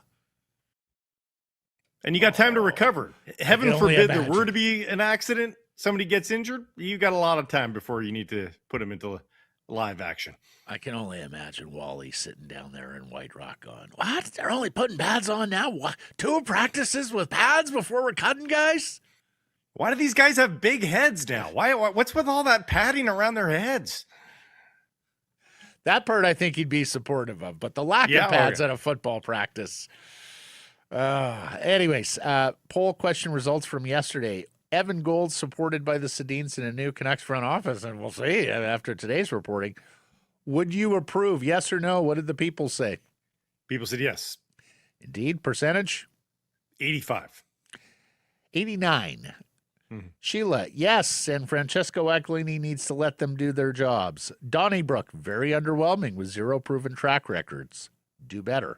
And you got time to recover. Heaven forbid there were to be an accident, somebody gets injured, you got a lot of time before you need to put them into live action. I can only imagine Wally sitting down there in White Rock going, what? They're only putting pads on now? What? 2 practices with pads before we're cutting guys? Why do these guys have big heads now? What's with all that padding around their heads? That part I think he'd be supportive of, but the lack of pads at a football practice. Anyways, poll question results from yesterday. Evan Gold supported by the Sedins in a new Canucks front office, and we'll see after today's reporting. Would you approve? Yes or no? What did the people say? People said yes. Indeed. Percentage? 85. 89. Sheila, yes, and Francesco Aquilini needs to let them do their jobs. Donnybrook, very underwhelming with 0 proven track records. Do better.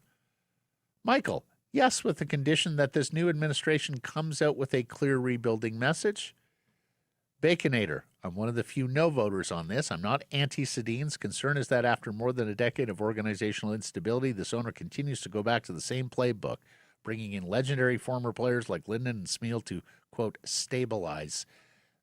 Michael, yes, with the condition that this new administration comes out with a clear rebuilding message. Baconator, I'm one of the few no voters on this. I'm not anti-Sedins. Concern is that after more than a decade of organizational instability, this owner continues to go back to the same playbook, bringing in legendary former players like Linden and Smeal to, quote, stabilize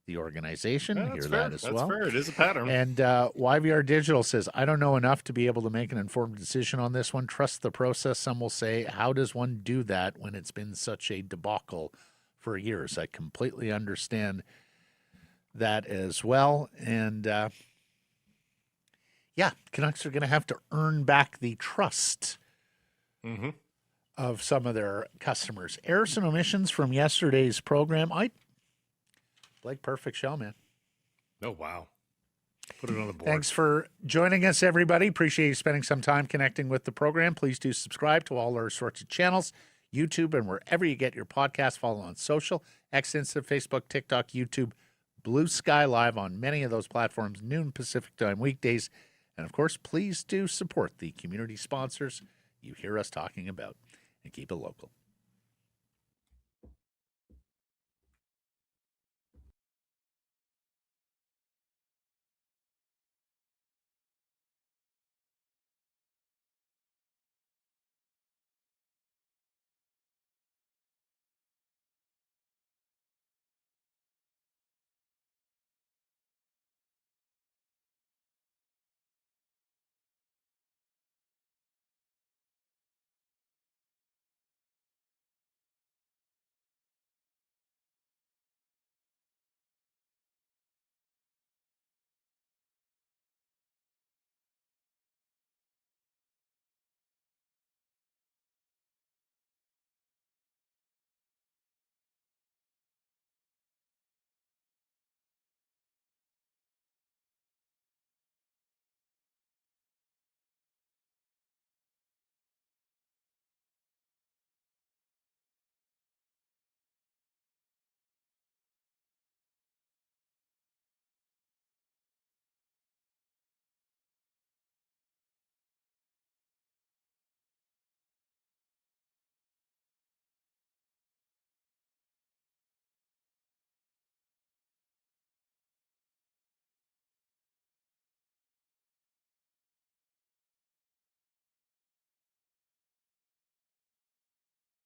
the organization. Yeah, Hear fair. that as That's well. fair. It is a pattern. And YVR Digital says, I don't know enough to be able to make an informed decision on this one. Trust the process. Some will say, how does one do that when it's been such a debacle for years? I completely understand that as well. And Canucks are going to have to earn back the trust of some of their customers. Errors and omissions from yesterday's program. Blake, perfect show, man. Oh, wow. Put it on the board. Thanks for joining us, everybody. Appreciate you spending some time connecting with the program. Please do subscribe to all our sorts of channels, YouTube, and wherever you get your podcasts. Follow on social, X, Insta, Facebook, TikTok, YouTube, Blue Sky Live on many of those platforms, noon Pacific time weekdays. And, of course, please do support the community sponsors you hear us talking about and keep it local.